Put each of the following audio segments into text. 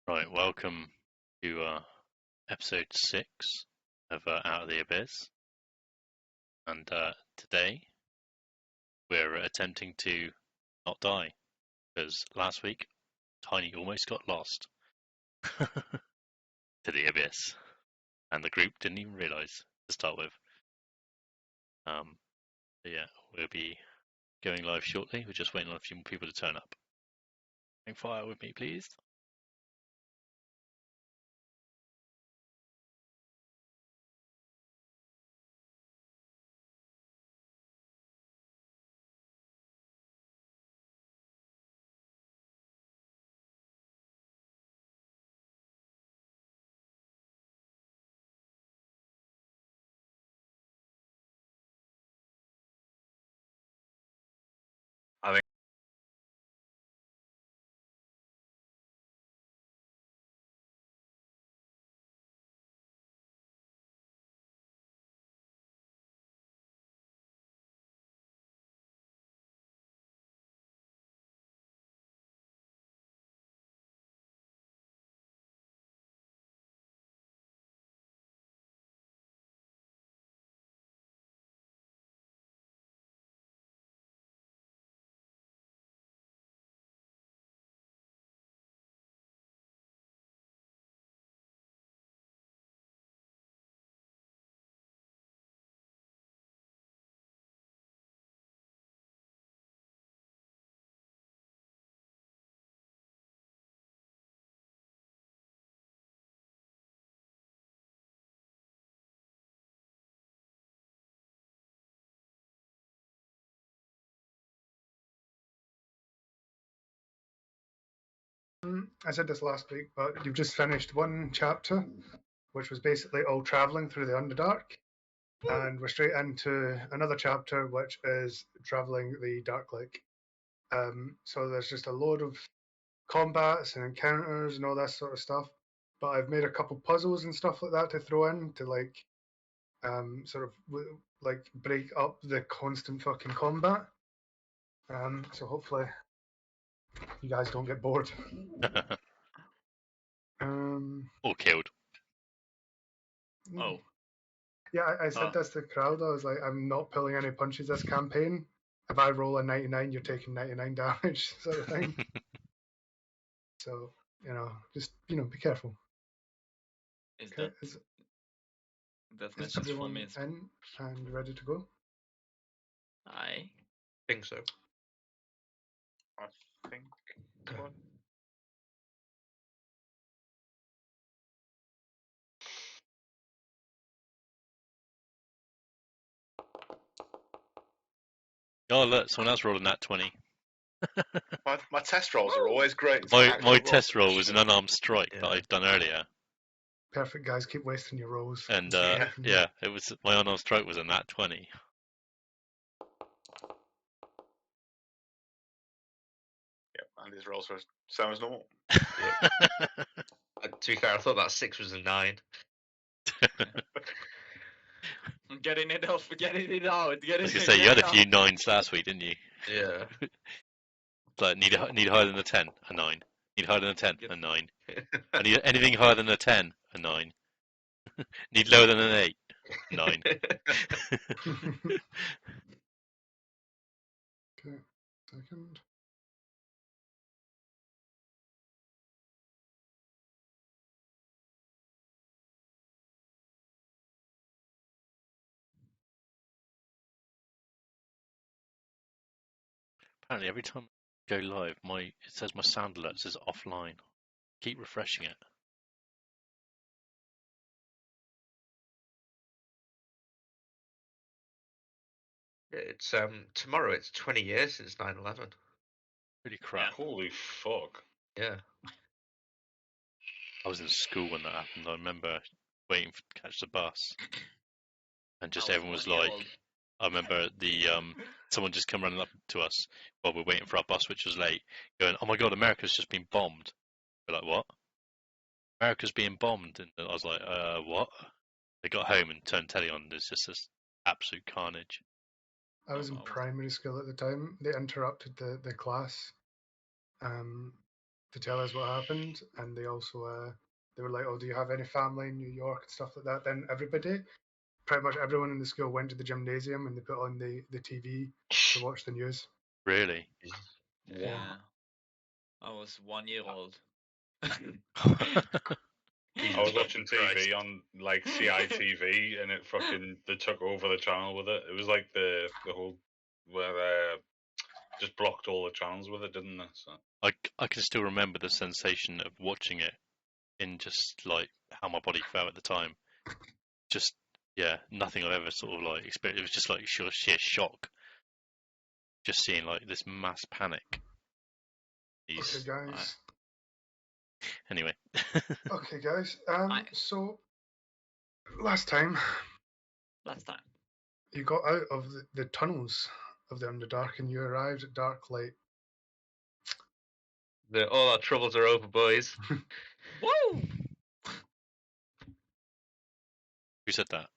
Right, welcome to episode 6 of Out of the Abyss. And today we're attempting to not die because last week Tiny almost got lost to the Abyss, and the group didn't even realise to start with. Yeah, we'll be going live shortly. We're just waiting on a few more people to turn up. Hang fire with me, please. I said this last week, but you've just finished one chapter, which was basically all traveling through the Underdark, and we're straight into another chapter, which is traveling the Dark Lake. So there's just a load of combats and encounters and all that sort of stuff. But I've made a couple puzzles and stuff like that to throw in to sort of like break up the constant fucking combat. So hopefully you guys don't get bored. All killed. Oh. Yeah, I said this to the crowd. I was like, I'm not pulling any punches this campaign. If I roll a 99, you're taking 99 damage, sort of thing. So, just, be careful. Is Okay, that is message for everyone me? in and ready to go? I think so. I think so. Oh, look, someone else rolled a nat 20. My test rolls are always great. My test roll was an unarmed strike that I'd done earlier. Perfect, guys. Keep wasting your rolls. And yeah, it was my unarmed strike was a nat 20. Yep, and his rolls were same as normal. To be fair, I thought that 6 was a 9. I'm getting it off, getting it out. I was gonna say you had a few 9s last week, didn't you? Yeah. Like need higher than a 10, a 9. Need higher than a 10, a 9. I need anything higher than a 10, a 9. Need lower than an 8, 9. Okay, second. Apparently every time I go live, it says my sound alerts is offline. Keep refreshing it. It's tomorrow. It's 20 years since 9/11. Pretty crap. Yeah. Holy fuck. Yeah. I was in school when that happened. I remember waiting to catch the bus, and just everyone was like, I remember someone just come running up to us while we're waiting for our bus, which was late, going, "Oh my god, America's just been bombed." We're like, "What? America's being bombed?" And I was like, "What?" They got home and turned telly on. There's just this absolute carnage. I was in primary school at the time. They interrupted the class to tell us what happened, and they also they were like, "Oh, do you have any family in New York and stuff like that?" Then pretty much everyone in the school went to the gymnasium and they put on the TV to watch the news. Really? Yeah. I was 1 year old. I was watching Christ. TV on like CITV, and it fucking they took over the channel with it. It was like the whole where just blocked all the channels with it, didn't they? So I can still remember the sensation of watching it in just like how my body felt at the time. Just yeah, nothing I've ever sort of like experienced. It was just like sheer shock. Just seeing like this mass panic. Okay, guys. Anyway. Okay, guys. I- So last time Last time. you got out of the tunnels of the Underdark and you arrived at Darklight. All our troubles are over, boys. Woo! Who said that?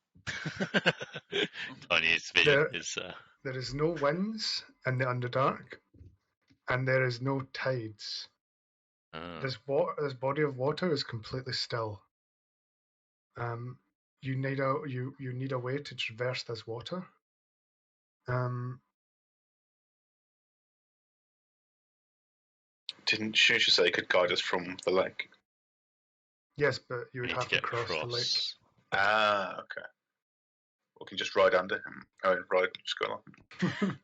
Tiny's vision is. There is no winds in the Underdark, and there is no tides. This body of water is completely still. You need a way to traverse this water. didn't Shusha say he could guide us from the lake? Yes, but you we would need have to get to cross the lake. across. Ah, okay. We can just ride under him. Oh, right, just go along.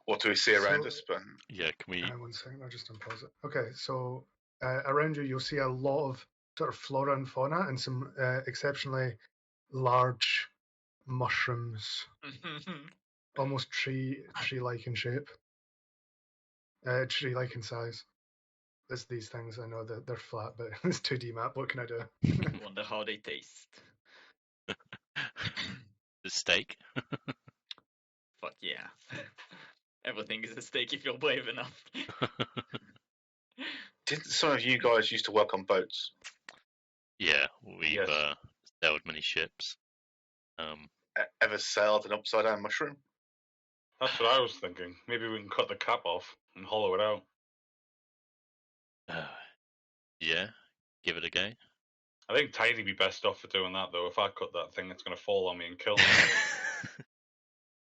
What do we see around So- us, Ben? Yeah, can we? 1 second, I'll just unpause it. Okay, so around you, you'll see a lot of sort of flora and fauna and some exceptionally large mushrooms, almost tree-like in shape, tree-like in size. It's these things. I know that they're flat, but it's 2D map. What can I do? Wonder how they taste. The steak. Fuck yeah. Everything is a steak if you're brave enough. Didn't some of you guys used to work on boats? Yeah, we've Yes. sailed many ships. Ever sailed an upside down mushroom? That's what I was thinking. Maybe we can cut the cap off and hollow it out. Yeah, give it a go. I think Tiny'd be best off for doing that, though. If I cut that thing, it's going to fall on me and kill me.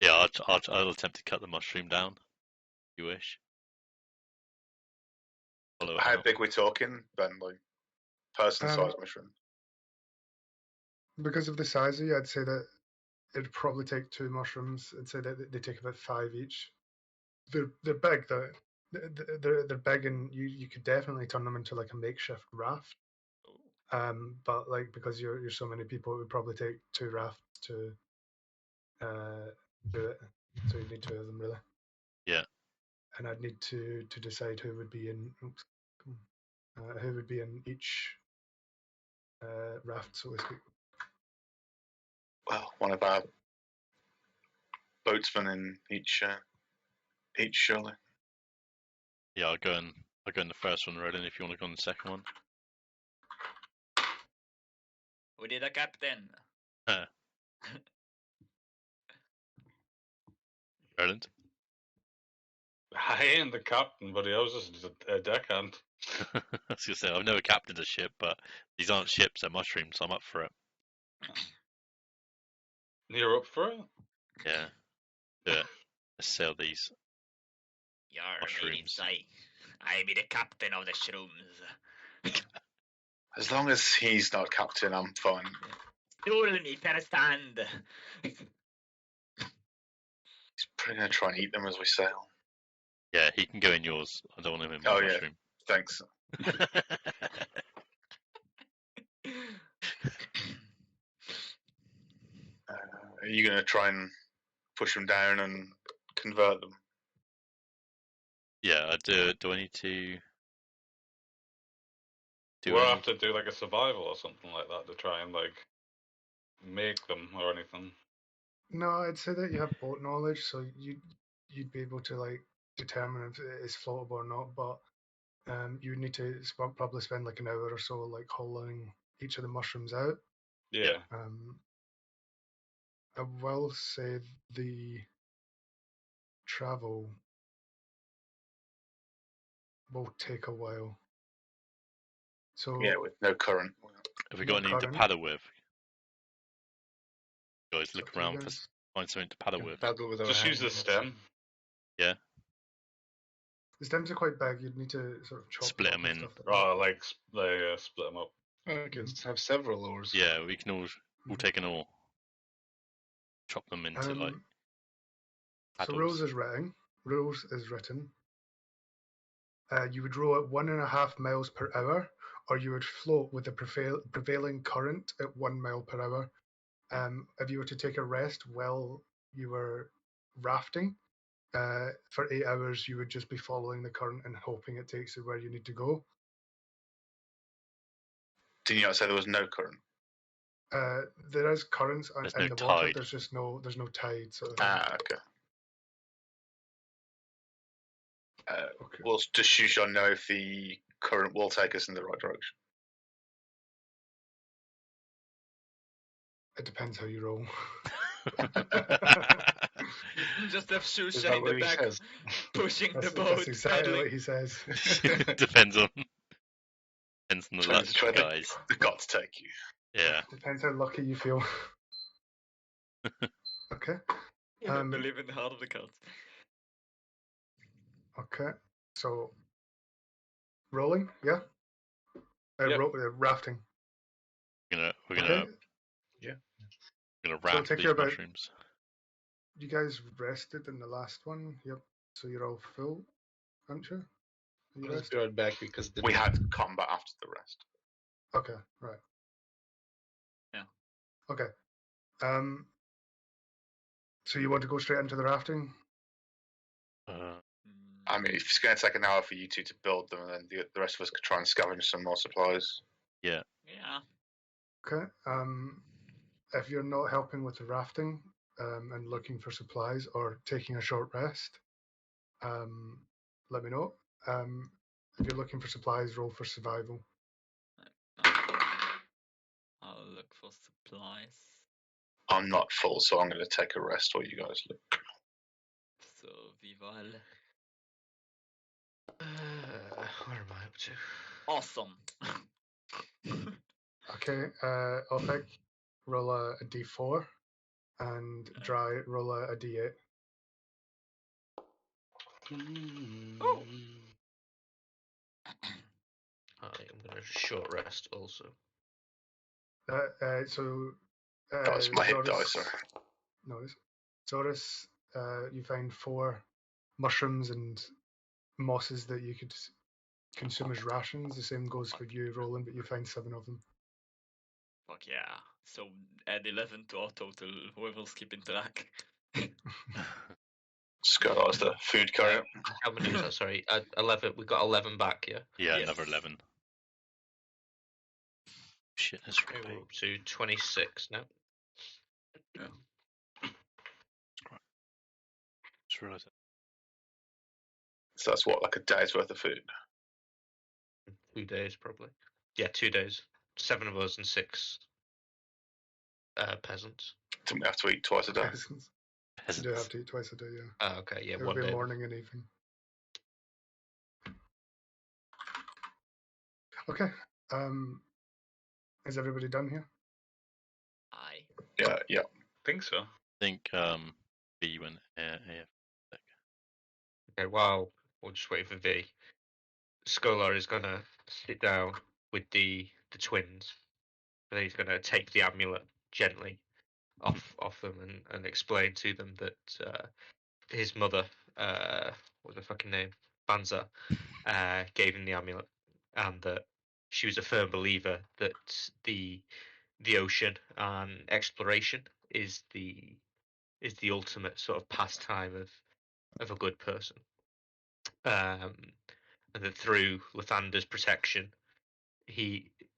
Yeah, I'll attempt to cut the mushroom down. If you wish. Follow it How out. big we talking, Ben? Like person-sized Um, mushroom? Because of the size of you, I'd say that it'd probably take 2 mushrooms. I'd say that they take about 5 each. They're big. They're big, and you could definitely turn them into like a makeshift raft. But like because you're so many people, it would probably take 2 rafts to do it. So you'd need 2 of them really. Yeah. And I'd need to decide who would be in who would be in each raft, so to speak. Well, one of our boatsmen in each surely. Yeah, I'll go in the first one, Roland, if you want to go on the second one. We did a captain. Roland? I ain't the captain, buddy. I was just a deckhand. I was gonna say I've never captained a ship, but these aren't ships, they're mushrooms, so I'm up for it. You're up for it? Yeah. Do it. Let's sail these. Yar, Mushrooms. mateys, I be the captain of the shrooms. As long as he's not captain, I'm fine. Stool me first hand. He's probably gonna try and eat them as we sail. Yeah, he can go in yours. I don't want him in my Oh, yeah. mushroom. Thanks. Are you gonna try and push them down and convert them? Yeah, do I need to do We'll any? have to do like a survival or something like that to try and like make them or anything. No, I'd say that you have boat knowledge, so you'd be able to like determine if it is floatable or not. But you would need to probably spend like an hour or so like hollowing each of the mushrooms out. Yeah. I will say the travel will take a while. So Yeah, with no current. Have we No got any to current. paddle with? Guys, it's look up to you around for guys. find something to paddle Can with. paddle with our Just use the hands. stem. The stems are quite big. You'd need to sort of chop Split them up 'em and in. stuff like that. Oh, like split them up. I can have several oars. Yeah, we can all Mhm. take an oar, chop them into like So paddles. rules is written. You would row at 1.5 miles per hour, or you would float with the prevailing current at 1 mile per hour. If you were to take a rest while you were rafting, for 8 hours, you would just be following the current and hoping it takes you where you need to go. Did you not say there was no current? There is currents There's in no the water. tide. There's just there's no tide. Sort of thing. Okay. Okay. Well, does Shushan know if the current will take us in the right direction? It depends how you roll. Just have Is Shusha that in what the he back, says? pushing the That's boat, exactly paddling. what he says. Depends on the luck, Depends where guys. the gods take you. Yeah. Depends how lucky you feel. Okay. You don't Um, believe in the heart of the cards. Okay. So rolling, yeah. Yep. Rafting. We're Okay. gonna Yeah. gonna So it'll raft take these you about. mushrooms. You guys rested in the last one. Yep. So you're all full, aren't you? Are you Let's rested? be right back because We had combat after the rest. Okay. Right. Yeah. Okay. So you want to go straight into the rafting? I mean, if it's going to take an hour for you two to build them, and then the rest of us could try and scavenge some more supplies. Yeah. Yeah. Okay. If you're not helping with the rafting, and looking for supplies or taking a short rest, let me know. If you're looking for supplies, roll for survival. I'll look for supplies. I'm not full, so I'm going to take a rest while you guys look. Survival. Where am I up to? Awesome. Okay, Ophic, roll a d4, and Dry, roll a d8. Oh. I am going to short rest also. That's my hit Zorus, dice. Sorry. no, Zorus, you find 4 mushrooms and mosses that you could consume as rations. The same goes for you, Roland, but you find 7 of them. Fuck yeah. So add 11 to our total, whoever's keeping track. Scott, as the food carrier. How many was that? Sorry, 11. We got 11 back. Yeah. Yeah, Yes. another 11. Shit, that's Okay, we're right. up to 26 now. Just realised that. So that's what, like a day's worth of food. 2 days probably. Yeah, 2 days. 7 of us and 6 peasants. Didn't we have to eat twice a day? Peasants. You do have to eat twice a day, yeah. Oh, okay, yeah, It would 1 be day. morning and evening. Okay. Is everybody done here? Aye. Yeah. Think so. I think B went AF. Okay, while we're just waiting for V, Scholar is gonna sit down with the twins, and he's gonna take the amulet gently off them and explain to them that his mother, what's her fucking name, Banza, gave him the amulet, and that she was a firm believer that the ocean and exploration is the ultimate sort of pastime of a good person. And that through Lathander's protection,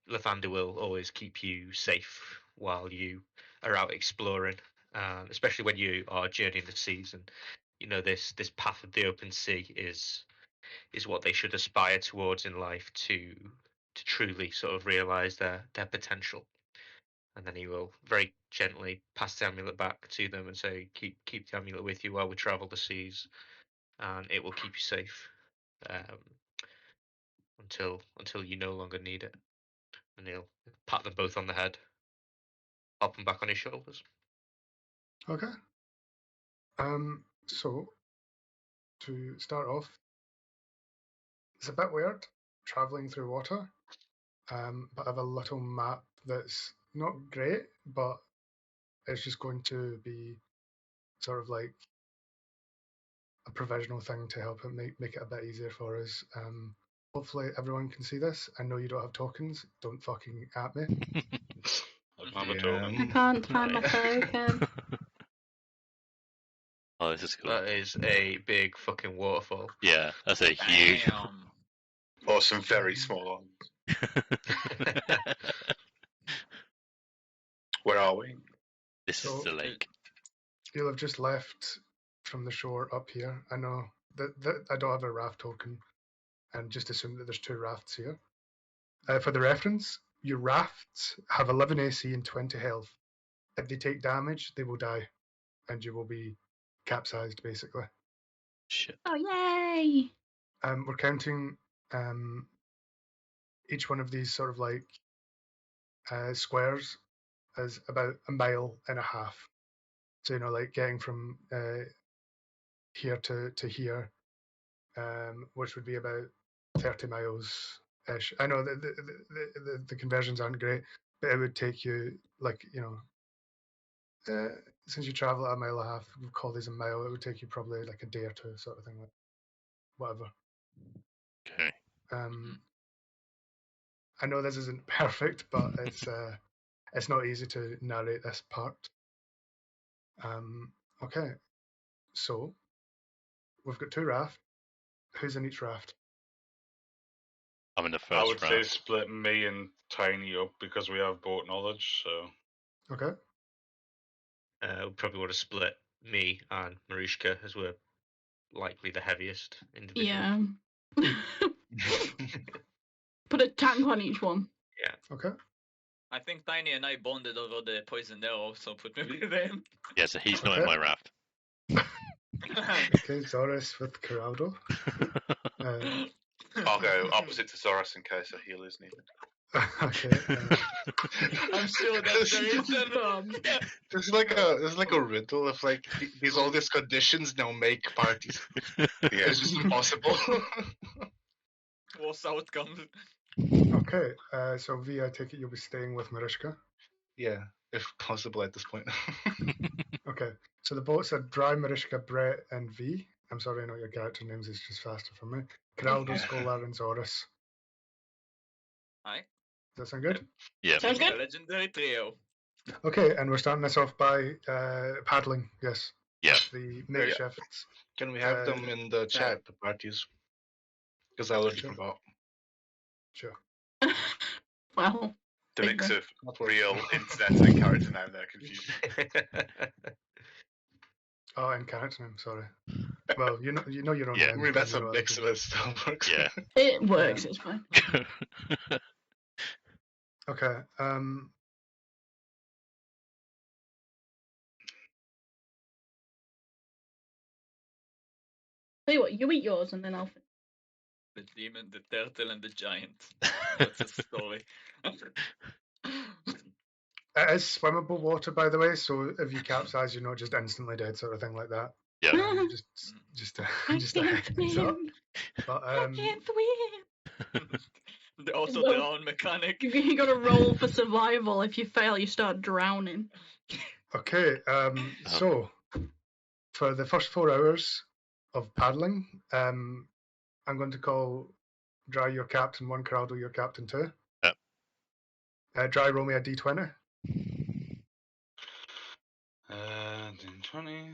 Lathander will always keep you safe while you are out exploring, especially when you are journeying the seas. And you know this path of the open sea is what they should aspire towards in life to truly sort of realize their potential. and then he will very gently pass the amulet back to them and say, "Keep the amulet with you while we travel the seas, and it will keep you safe until you no longer need it." And he'll pat them both on the head, hop them back on his shoulders. Okay. So to start off, it's a bit weird traveling through water, but I have a little map that's not great, but it's just going to be sort of like a provisional thing to help it make it a bit easier for us. Hopefully everyone can see this. I know you don't have tokens. Don't fucking at me. I don't have a Yeah. token. I can't find my token. Oh, this is cool. That is a big fucking waterfall. Yeah, that's a huge. Damn. Or some very small ones. Where are we? This is So- the lake. You'll have just left from the shore up here. I know that I don't have a raft token, and just assume that there's 2 rafts here. For the reference, your rafts have 11 AC and 20 health. If they take damage, they will die, and you will be capsized, basically. Shit. Oh, yay! We're counting each one of these sort of like squares as about a mile and a half. So, like getting from here to here, which would be about 30 miles ish. I know that the conversions aren't great, but it would take you like since you travel a mile and a half, we call these a mile. It would take you probably like a day or 2, sort of thing, like whatever. Okay. I know this isn't perfect, but it's not easy to narrate this part. Okay, so we've got 2 rafts. Who's in each raft? I'm in the I first would say round. split me and Tiny up because we have boat knowledge. So Okay. We probably would have split me and Marushka, as we're likely the heaviest individuals. Yeah. Put a tank on each one. Okay. I think Tiny and I bonded over the poisoned arrow, so put me with him. Yeah, so he's not in Okay. my raft. Okay, Zoris with Corrado. I'll go opposite to Zoris in case a heal is needed. Okay. I'm sure that there is Dumb. There's like a riddle of like these all these conditions now make parties. Yeah. It's just impossible. worse outcomes. Okay. So V, I take it you'll be staying with Marishka. Yeah, if possible at this point. Okay. So the boats are Dry, Marishka, Brett, and V. I'm sorry, I know your character names. It's just faster for me. Corrado, Yeah. Scholar, and Zoris. Aye. Does that sound good? Yeah. Sounds The good. legendary trio. Okay, and we're starting this off by paddling. Yes. Yeah. The makeshifts. Can we have them in the chat, the parties? Because I already Sure. forgot. Sure. Well, The Big mix one. of Not working. real internet and character name there confused. Oh, and character name. Sorry. Well, you know your own Yeah. name. I mean, that's you a know other mix of people. it still works. Yeah. It works. It's fine. Okay. Tell you what, you eat yours and then I'll. The demon, the turtle, and the giant. That's a story. It is swimmable water, by the way. So if you capsize, you're not just instantly dead, sort of thing like that. Yeah. Just I a can't heads up. swim. But I can't swim. The auto Well, drown mechanic. You gotta roll for survival. If you fail, you start drowning. okay. So for the first 4 hours of paddling, I'm going to call Dry your captain 1, Corrado your captain 2. Yep. Dry, roll me a d20. 20.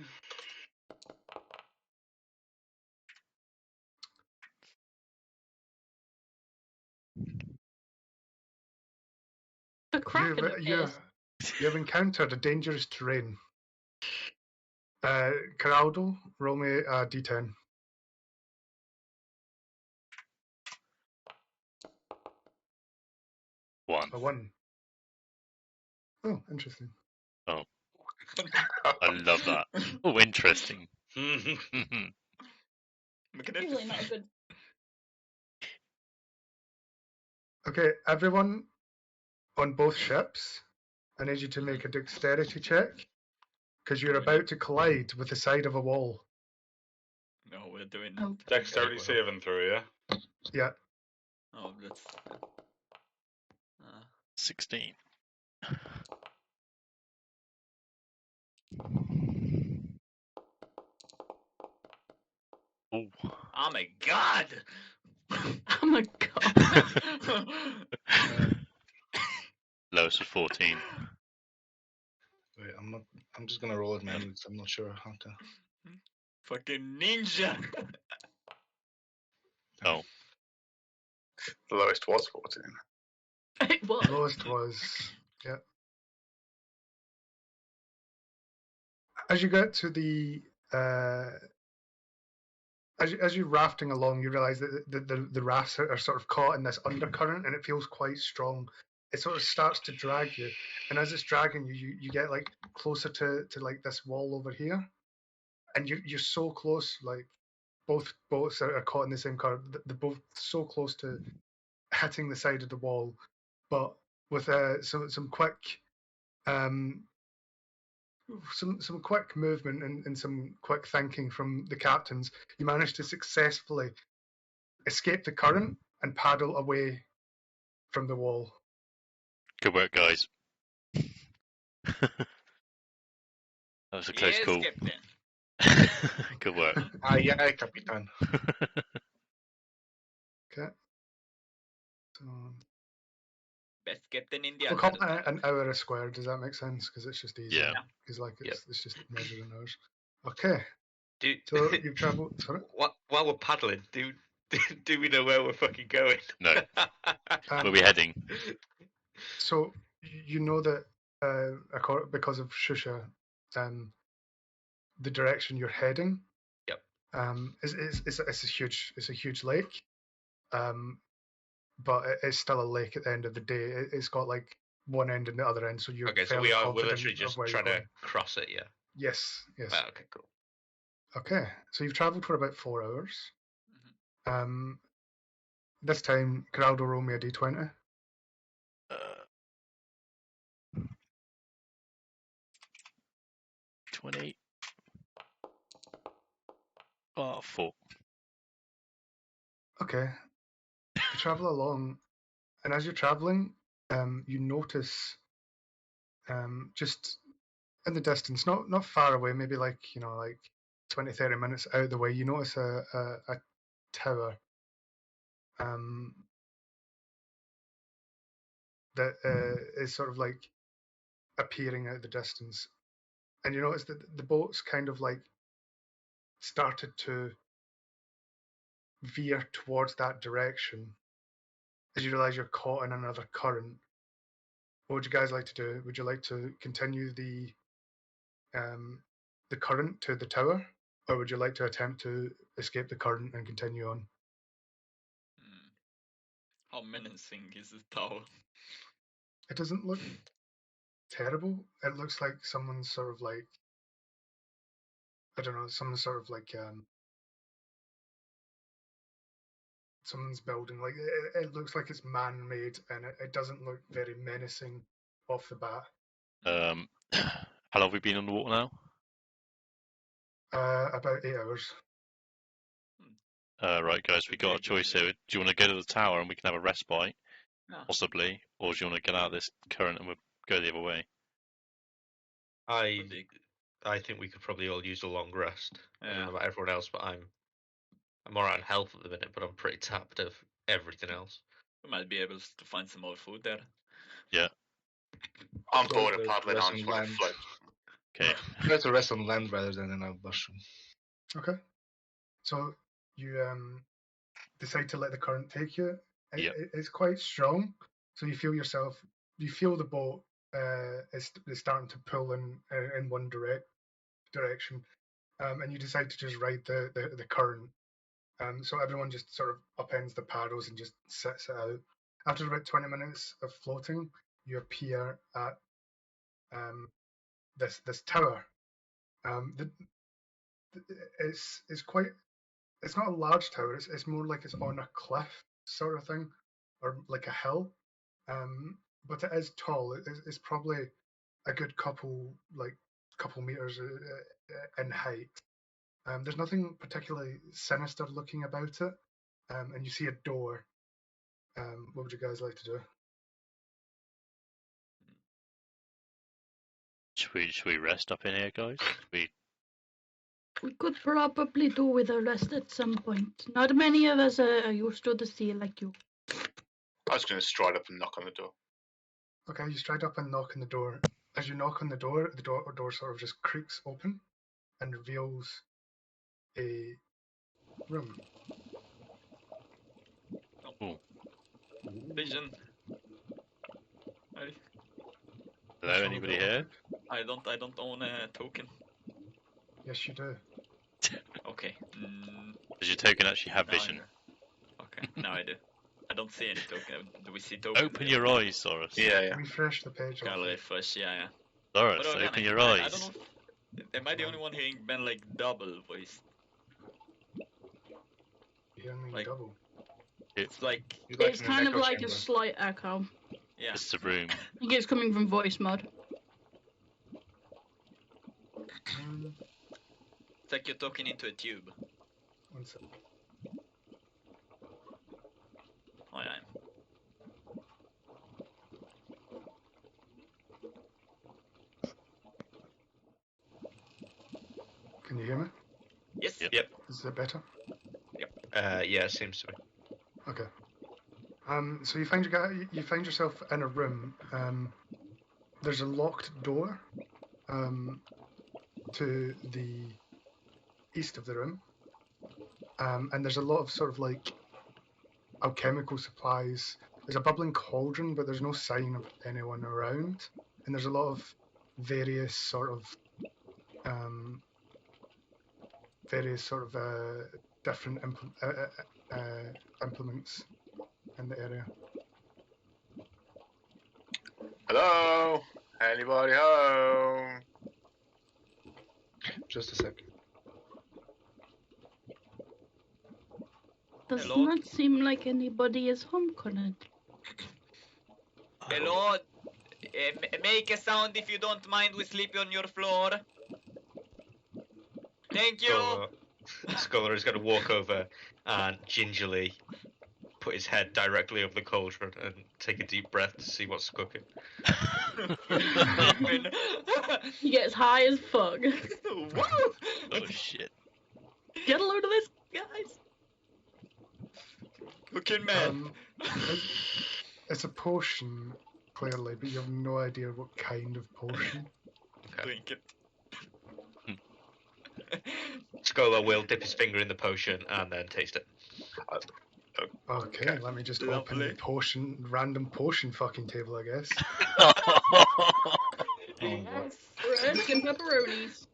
The Kraken You appears. have encountered a dangerous terrain. Corrado, roll me a d10. 1. A 1. Oh, interesting. I love that. Oh, interesting. Usually not a good. Okay, everyone on both ships, I need you to make a dexterity check because you're about to collide with the side of a wall. No, we're doing. Oh. Dexterity well. saving throw, yeah? Yeah. Oh, that's. 16. Oh. Oh my god! Oh my god. Lowest was 14. Wait, I'm just gonna roll it manually. 'Cause I'm not sure how to. Fucking ninja! Oh. The lowest was 14. It was. Lowest was, yeah. As you get to the as you're rafting along, you realise that the rafts are sort of caught in this undercurrent, and it feels quite strong. It sort of starts to drag you, and as it's dragging you, you get like closer to like this wall over here, and you're so close. Like both boats are caught in the same current. They're both so close to hitting the side of the wall, but with some quick some quick movement and some quick thinking from the captains, you managed to successfully escape the current and paddle away from the wall. Good work, guys. That was a close Yes, call. Captain. Good work. Aye, aye, Capitan. Okay. So Best captain in the we'll call it Underdark. an hour a square. Does that make sense? Because it's just easier. Yeah. Because like Yep. it's just measured in hours. Okay. Do, So you've travelled. Sorry. while we're paddling, do we know where we're fucking going? No. Where are we heading? So you know that because of Shusha, the direction you're heading, Yep. it's a huge lake, but it's still a lake at the end of the day. It's got like one end and the other end, so you're Okay, so fairly we're confident literally of just where trying you're to going. cross it, yeah. Yes, yes. Ah, okay, cool. Okay, so you've travelled for about 4 hours. Mhm. This time, Geraldo, roll me a d20. 20. Oh, 4. Okay, you travel along, and as you're travelling, you notice just in the distance, not far away, maybe like 20-30 minutes out of the way, you notice a tower that is sort of like appearing out of the distance, and you notice that the boat's kind of like started to veer towards that direction as you realize you're caught in another current. What would you guys like to do? Would you like to continue the current to the tower, or would you like to attempt to escape the current and continue on? How menacing is the tower? It doesn't look terrible. It looks like someone's sort of like, I don't know, someone's sort of like someone's building. Like it looks like it's man-made, and it doesn't look very menacing off the bat. How long have we been on the water now? About 8 hours. Right, guys, we got a choice here. Do you want to go to the tower and we can have a respite, No. possibly, or do you want to get out of this current and we'll go the other way? I think we could probably all use a long rest. I don't Yeah. know about everyone else, but I'm alright on health at the minute, but I'm pretty tapped of everything else. We might be able to find some more food there. Yeah. I'm Try bored to of paddling rest on on fucking land. float. Okay. Try to rest on land rather than in a mushroom. Okay. So you decide to let the current take you. Yep. It's quite strong, so you feel the boat is starting to pull in one direction, and you decide to just ride the current. So everyone just sort of upends the paddles and just sits it out. After about 20 minutes of floating, you appear at this tower. It's quite. It's not a large tower. It's more like it's on a cliff sort of thing, or like a hill. But it is tall. It's probably a good couple meters in height. There's nothing particularly sinister looking about it, and you see a door. What would you guys like to do? Should we rest up in here, guys? We could probably do with a rest at some point. Not many of us are used to the sea like you. I was going to stride up and knock on the door. Okay, you stride up and knock on the door. As you knock on the door sort of just creaks open and reveals a room. Vision. Hello, That's all anybody that here? I don't own a token. Yes, you do. Okay. Does your token actually have Now I vision? do. Okay, now I do. I don't see any token. Do we see tokens? Open your eyes, Saurus. Yeah. Refresh the page. Gotta Off it. refresh, yeah. Saurus, But again, open your I eyes. don't know am I the only one hearing Ben like double voice? You hear me Like- double. It's like, It's kind of like a slight echo. yeah. It's the room. I think it's coming from voice mod. It's like you're talking into a tube. One sec. Oh, yeah. Can you hear me? Yes. Yep. Is it better? Yeah, it seems to be. Okay. So you find yourself in a room. There's a locked door to the east of the room, and there's a lot of sort of like alchemical supplies. There's a bubbling cauldron, but there's no sign of anyone around, and there's a lot of various sort of different implements in the area. Hello? Anybody home? Just a second. Does Hello? not seem like anybody is home currently. Hello? Make a sound if you don't mind. We sleep on your floor. Thank you. Scholar is going to walk over and gingerly put his head directly over the cauldron and take a deep breath to see what's cooking. He gets high as fuck. Woo! Oh shit. Get a load of this, guys. Cooking man. It's a potion, clearly, but you have no idea what kind of potion. Drink it. Scholar will dip his finger in the potion and then taste it. Okay, let me just open the Lovely. random potion fucking table, I guess. Yes. Bread and pepperonis.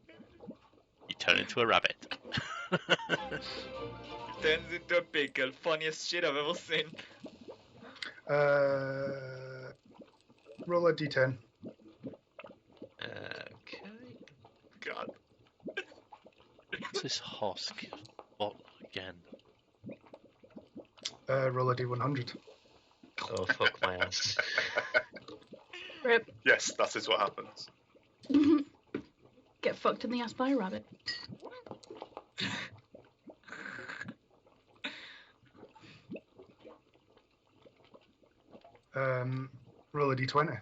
You turn into a rabbit. Turns into a pickle. Funniest shit I've ever seen. Roll a d10. Okay. God. What's this husk? What again? Roll a d100. Oh, fuck my ass. Rip. Yes, that is what happens. Get fucked in the ass by a rabbit. Roll a d20.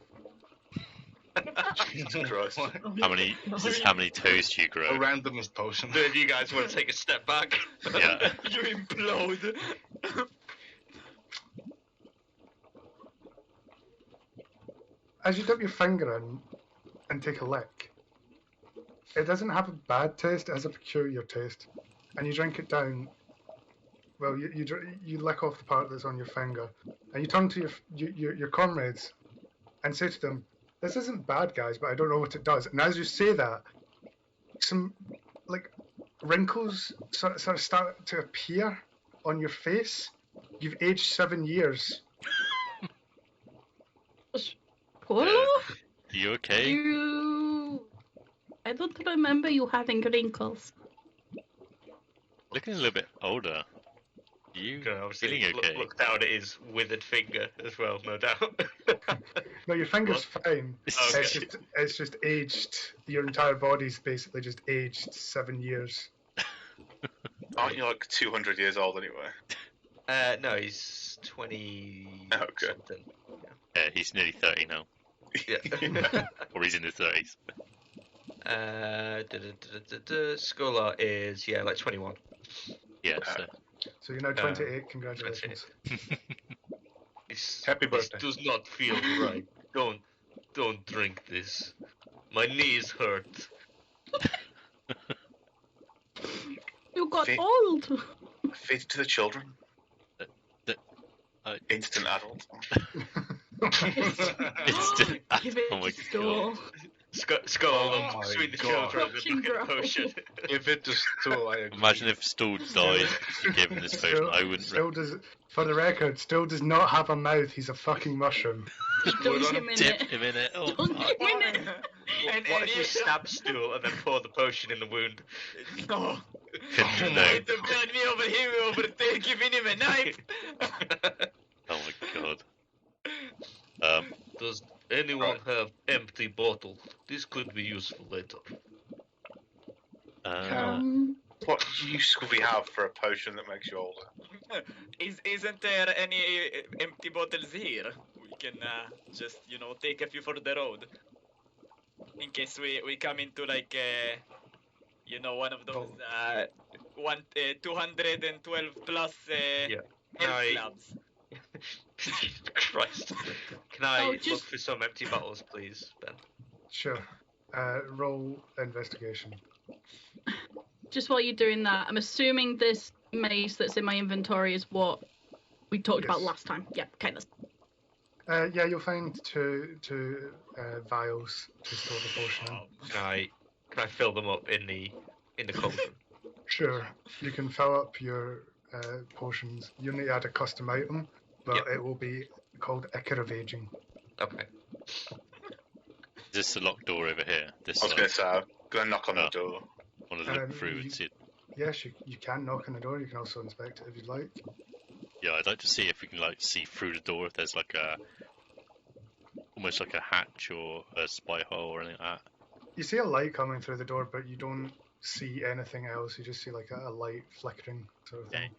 Jesus Christ. How many? Is this how many toes do you A grow? randomest potion. Do you guys want to take a step back? Yeah. You implode. As you dip your finger in and take a lick, it doesn't have a bad taste, it has a peculiar taste. And you drink it down. Well, you lick off the part that's on your finger, and you turn to your comrades and say to them, "This isn't bad, guys, but I don't know what it does." And as you say that, some like wrinkles sort of start to appear on your face. You've aged 7 years. What? You okay? I don't remember you having wrinkles. Looking a little bit older. You Can obviously feeling okay? look down at his withered finger as well, no doubt. No, your finger's fine. Okay. It's just aged. Your entire body's basically just aged 7 years. Aren't you like 200 years old anyway? No, he's 20 Oh, good. something. Yeah, he's nearly 30 now. Yeah. Or he's in his 30s. Scholar is like 21. Yeah, so. So you're now 28. Congratulations. Happy birthday. This does not feel right. Don't drink this. My knees hurt. You got Feed- old. Feed it to the children. I- Instant adult. Instant. Give it Oh my to Stool. god. Skull Oh my between the God. children and Watching look at the grow. potion. If it is true, I agree. Imagine if Stool died to give him this potion. I wouldn't. Still does, for the record, still does not have a mouth. He's a fucking mushroom. Dunk him in Dip it. him in it. Oh, Dunk fuck. him in it. What if we stab Stool and then pour the potion in the wound? No. Couldn't know. Wait to burn me over here, over there, giving him a knife. Oh my god. Does anyone have empty bottle? This could be useful later. What use could we have for a potion that makes you older? Isn't there any empty bottles here? We can just, take a few for the road. In case we come into like, one of those 212 plus Yeah. health I- slabs. Christ. Can I just- look for some empty bottles, please, Ben? Sure. Roll investigation. Just while you're doing that, I'm assuming this mace that's in my inventory is what we talked about Yes. last time. Yeah, kind of. Yeah, you'll find two vials to store the potion in. Can I fill them up in the cauldron? Sure, you can fill up your potions. You need to add a custom item, but Yep. it will be called Ichor of Aging. Okay. Is this the locked door over here? This I was side? going to say, I'm going to knock on the Oh. door. Want to look through and see it? Yes, you can knock on the door. You can also inspect it if you'd like. Yeah, I'd like to see if we can see through the door. If there's almost like a hatch or a spy hole or anything like that. You see a light coming through the door, but you don't see anything else. You just see like a light flickering sort of thing.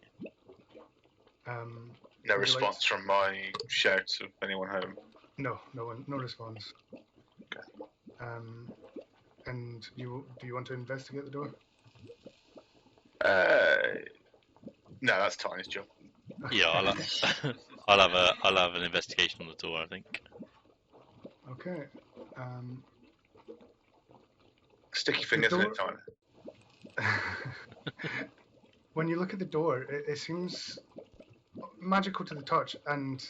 No would you response from my shouts of anyone home. No response. Okay. And do you want to investigate the door? No, that's Tiny's job. Yeah, I'll have an investigation on the door. I think. Okay. Sticky fingers in door- it, Tiny. When you look at the door, it seems magical to the touch and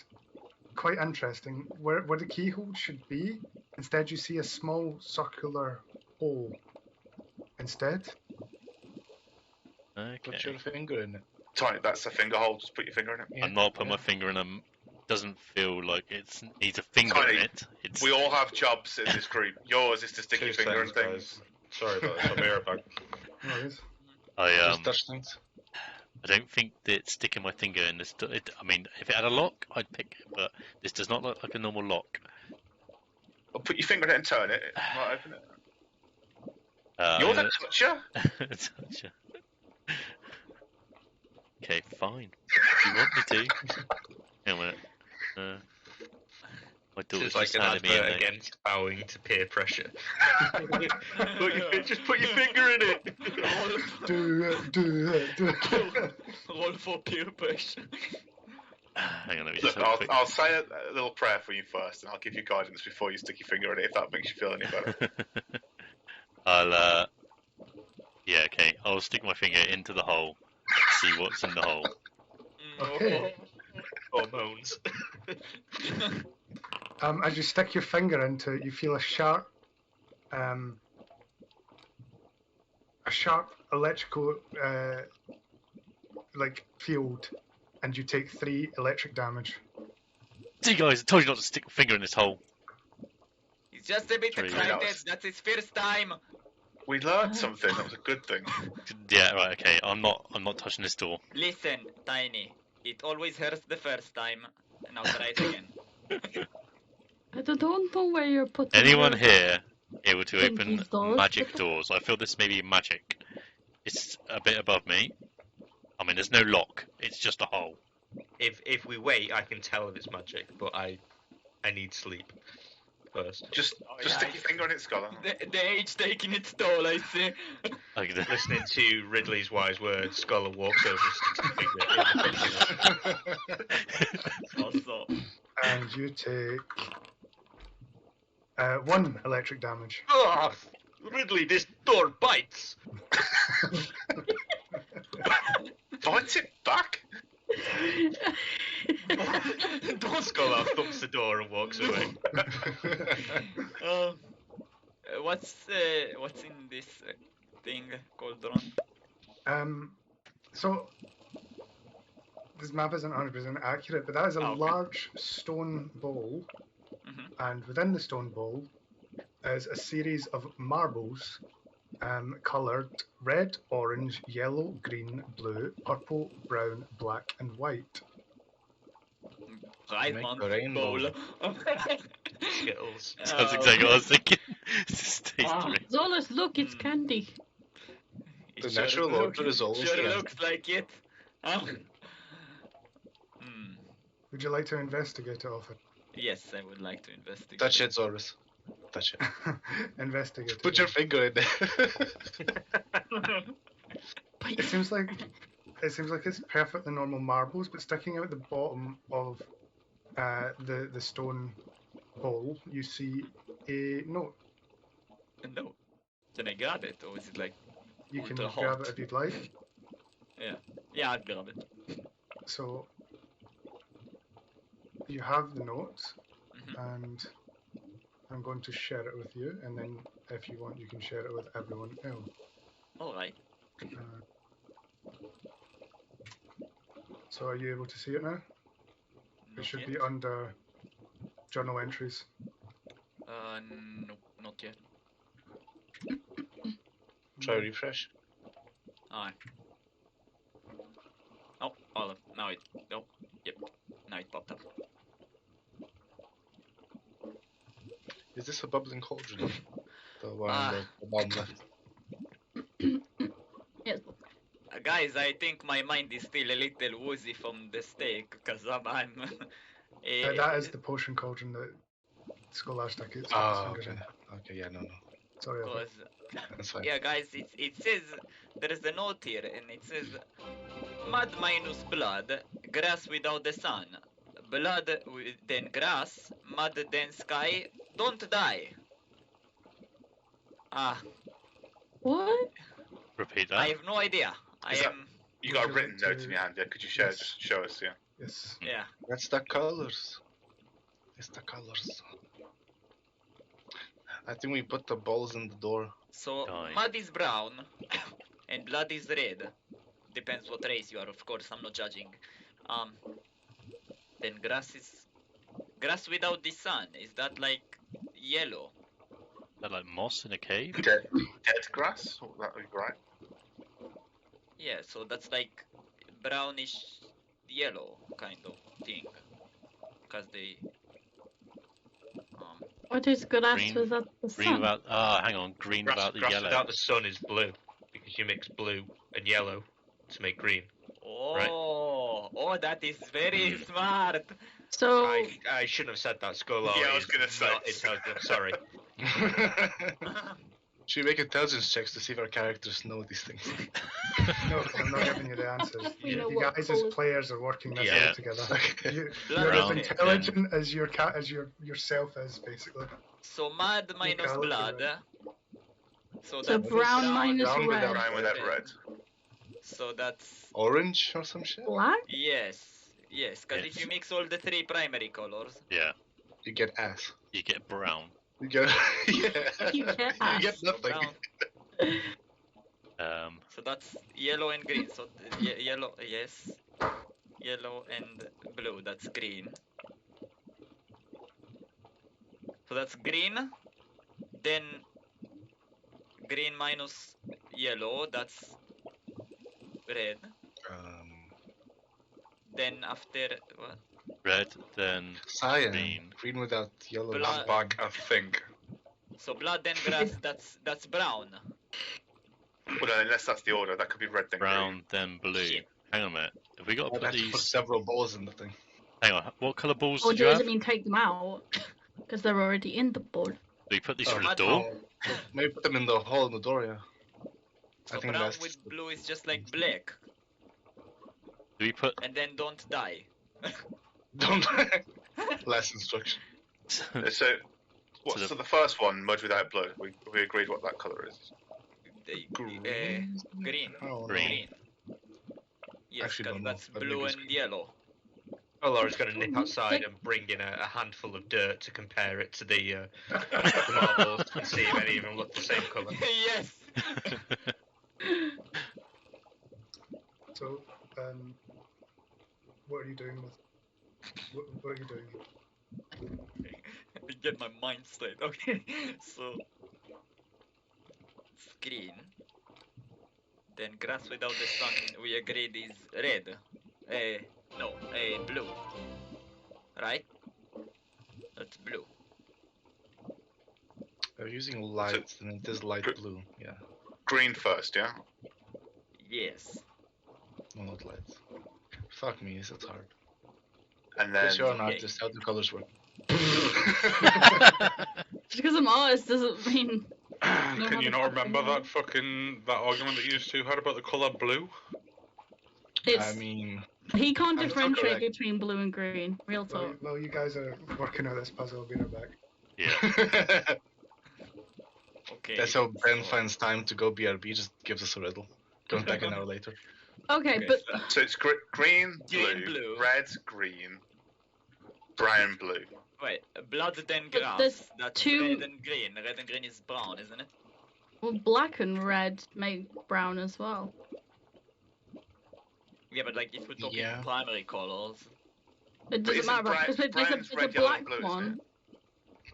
quite interesting. Where the keyhole should be, instead you see a small circular hole. Instead, Put Okay. your finger in it. Tiny, that's a finger hole. Just put your finger in it. Yeah, I'm not putting yeah. my finger in a. Doesn't feel like it needs a finger in Tiny, it. It's We all have jobs in this group. Yours is to stick your 2 finger in seconds, things. guys. Sorry about this. I'll be right back. no worries. Just touch things. I don't think that sticking my finger in this. I mean, if it had a lock, I'd pick it, but this does not look like a normal lock. Well, put your finger in it and turn it. It might open it. I'm You're gonna- the toucher. Toucher. Okay, fine. If you want me to. Hang on a minute. My This daughter's is like just an handed me a advert note. against bowing to peer pressure. Just put your finger in it. Do it. Roll for peer pressure. Hang on, let me just Look, have a quick. I'll say a little prayer for you first, and I'll give you guidance before you stick your finger in it, if that makes you feel any better. Yeah, okay. I'll stick my finger into the hole. See what's in the hole. Okay. Hormones. As you stick your finger into it, you feel a sharp electrical field, and you take 3 electric damage. See, guys, I told you not to stick a finger in this hole. He's Just a bit Three. excited. That's his first time. We learned something. That was a good thing. Yeah, right. Okay, I'm not touching this door. Listen, Tiny. It always hurts the first time. Now try it again. I don't know where you're putting Anyone your here able to open thingies, dolls. magic doors? I feel this may be magic. It's a bit above me. I mean, there's no lock. It's just a hole. If we wait, I can tell if it's magic, but I need sleep first. Just yeah, stick your finger on it, Scholar. The age taking its toll, I see. Like the, Listening to Ridley's wise words, Scholar walks over and sticks the finger in the finger. Also, And you take 1 electric damage. Oh, Ridley, this door bites. Bites it back. Scholar thumps the door and walks away. what's in this thing cauldron? So this map isn't 100% accurate, but that is a Okay. large stone bowl, Mhm. and within the stone bowl is a series of marbles, coloured red, orange, yellow, green, blue, purple, brown, black, and white. Right, Make man. the rainbow. Bowl. Skittles. that's exactly what I was thinking. This tastes Ah. really- Zolas, look, it's Mm. candy. It The natural look- order is always Sure candy. looks like it. Huh? Hmm. Would you like to investigate it, Offer? Yes, I would like to investigate. Touch it, Zorus. Touch it. Investigate Put it. your finger in there. It seems like it's perfectly normal marbles, but sticking out the bottom of the stone bowl, you see a note. No. Then I grab it, or is it like? You can Ultra grab hot. it if you'd like. Yeah, I'd grab it. So you have the note, Mhm. and I'm going to share it with you, and then if you want, you can share it with everyone else. All right. So are you able to see it now? It Not should yet. be under journal entries. No, not yet. Try refresh. Alright. Oh, hold on. Now it. Oh, yep. Now it popped up. Is this a bubbling cauldron? The one Ah. on the bottom left. Yes. Guys, I think my mind is still a little woozy from the steak, because I'm That is the potion cauldron that Scholastic is. Oh, okay. Okay, yeah, no. Sorry, Alfred. Because That's fine. yeah, guys, it says there is a note here, and it says mud minus blood, grass without the sun, blood then grass, mud then sky. Don't die. Ah, What? Repeat I that. have no idea. I Is that- am. You got a Would you written like note to- in your hand, yeah? Could you share? Yes. Just show us, yeah. Yes. Yeah. That's the colors. It's the colors. I think we put the balls in the door. So Die. mud is brown, and blood is red. Depends what race you are, of course. I'm not judging. Then grass is grass without the sun. Is that like yellow? Is that like moss in a cave? Dead grass? Oh, that would be right. Yeah. So that's like brownish yellow kind of thing. Because they What is grass Green- without the Green sun? without hang on, green without the Grass yellow. without the sun is blue because you mix blue and yellow to make green. Oh, that is very smart. So I shouldn't have said that. Scholar Yeah, I was is gonna say. not intelligent. Sorry. Should we make intelligence checks to see if our characters know these things? No, I'm not giving you the answers. We know You what guys as colour- players are working this Yeah. out together. Blood You're as brown. intelligent as your cat as yourself is, basically. So mud minus Okay, blood. So So that's brown minus brown red. Brown without red. So that's Orange or some shit? Black? yes. Because Yes. if you mix all the three primary colors, Yeah, You get ass. you get brown. You get yeah. You get You ass. get nothing. brown. So that's yellow and green. So yellow, yes. Yellow and blue. That's green. So that's green. then green minus yellow, that's red. Then after what? Red, then Cyan. green. Green without yellow. Blood- I'm back, I think. So blood then grass, that's brown. Well, no, unless that's the order, that could be red then Brown, then blue. Shit. Hang on a minute. Have we got to I'd put have to put these? several balls in the thing. Hang on. What colour balls Or did you does have? it mean take them out? Because they're already in the board. Do we put these Oh, through the what? door? Oh, maybe put them in the hole in the door, yeah. So I think brown that's with blue is just like black, Do we put? and then don't die. don't less instruction. green. So, what? the- So the first one, mud without blue. We agreed what that color is. Green. Green. Oh, no. Green. Yes, Actually, because don't know, that's but blue maybe it's and green. yellow. Oh, Laura's going to nip outside and bring in a handful of dirt to compare it to the marbles and see if any of them look the same colour. Yes. So, what are you doing with? What are you doing? Get my mind straight. Okay, so green. Then grass without the sun, we agreed is red. No, blue. Right? That's blue. They're using light, and it is light blue. Yeah, Green first, yeah. Yes. no, not light. Fuck me, this is hard. And then Because you're an Okay. artist, how do colors work? Just because I'm artist doesn't mean. Can you not remember that argument that you two had about the colour blue? It's, I mean, he can't I'm differentiate correct. between blue and green. Real Well, talk. while you guys are working out this puzzle, I'll be right back. Yeah. Okay. that's how Ben so- finds time to go BRB, just gives us a riddle. Comes back an hour later. Okay, Okay, but so it's green, Green, blue. red, green, brown, blue. Wait, blood then But grass. there's That's two- red and green. Red and green is brown, isn't it? well, black and red make brown as well. Yeah, but like if we're talking Yeah. primary colors. It But doesn't isn't matter brown- because it's brown's a red, yellow, black and blue, isn't one.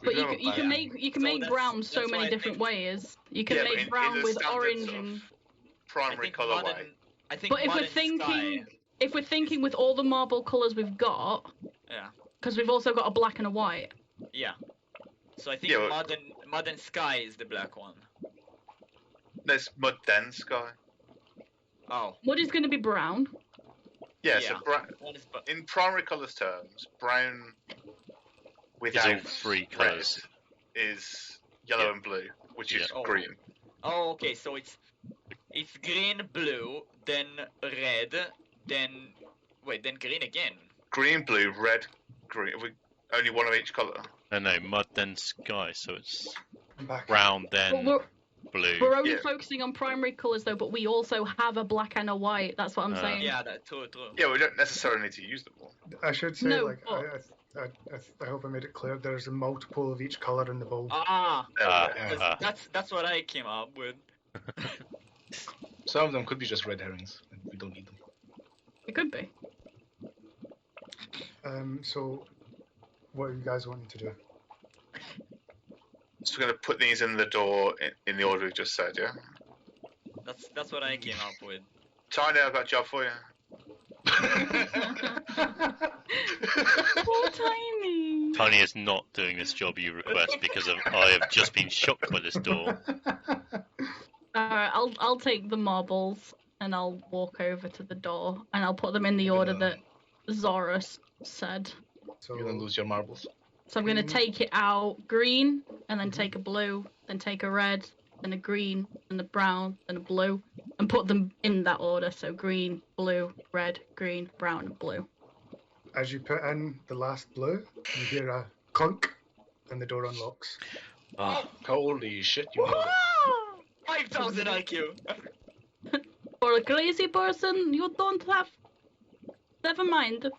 We But do you have a can, you black. can make So make brown so that's why many I different think- ways. You can Yeah, but make in brown the with standard orange sort of and. I primary think color modern. way. I think But if we're modern thinking, sky. if we're thinking with all the marble colours we've got, Yeah. because we've also got a black and a white. Yeah. So I think Yeah, well- modern sky is the black one. There's mud then sky. Oh. What is going to be brown? Yeah, Yeah. so One is in primary colors terms, brown It's without all three red colours. is yellow Yeah. and blue, which Yeah. is Oh. green. Oh, okay. So it's green, blue, then red, then then green again. Green, blue, red, green. Only one of each color. No, mud, then sky. So it's I'm back. brown, But then we're blue. only Yeah. focusing on primary colours though, but we also have a black and a white. That's what I'm saying. Yeah, that true. Yeah, we don't necessarily need to use them all. I should say, No, like, but- I hope I made it clear. There's a multiple of each color in the bowl. Ah, There we Ah, go. Yeah. that's what I came up with. Some of them could be just red herrings, and we don't need them. It could be. So, what are you guys wanting to do? So we're gonna put these in the door in the order we just said, yeah. That's what I came up with. Tiny, I've got a job for you. Poor Tiny. Tiny is not doing this job you request because I have just been shocked by this door. Alright, I'll take the marbles and I'll walk over to the door and I'll put them in the order that Zorus said. So, You're gonna lose your marbles. So I'm gonna take it out green and then take a blue, then take a red, then a green, and a brown, then a blue, and put them in that order. So green, blue, red, green, brown, and blue. as you put in the last blue, you hear a clunk, and the door unlocks. Oh, Holy shit, you know that. 5,000 IQ. For a crazy person, you don't have. Never mind.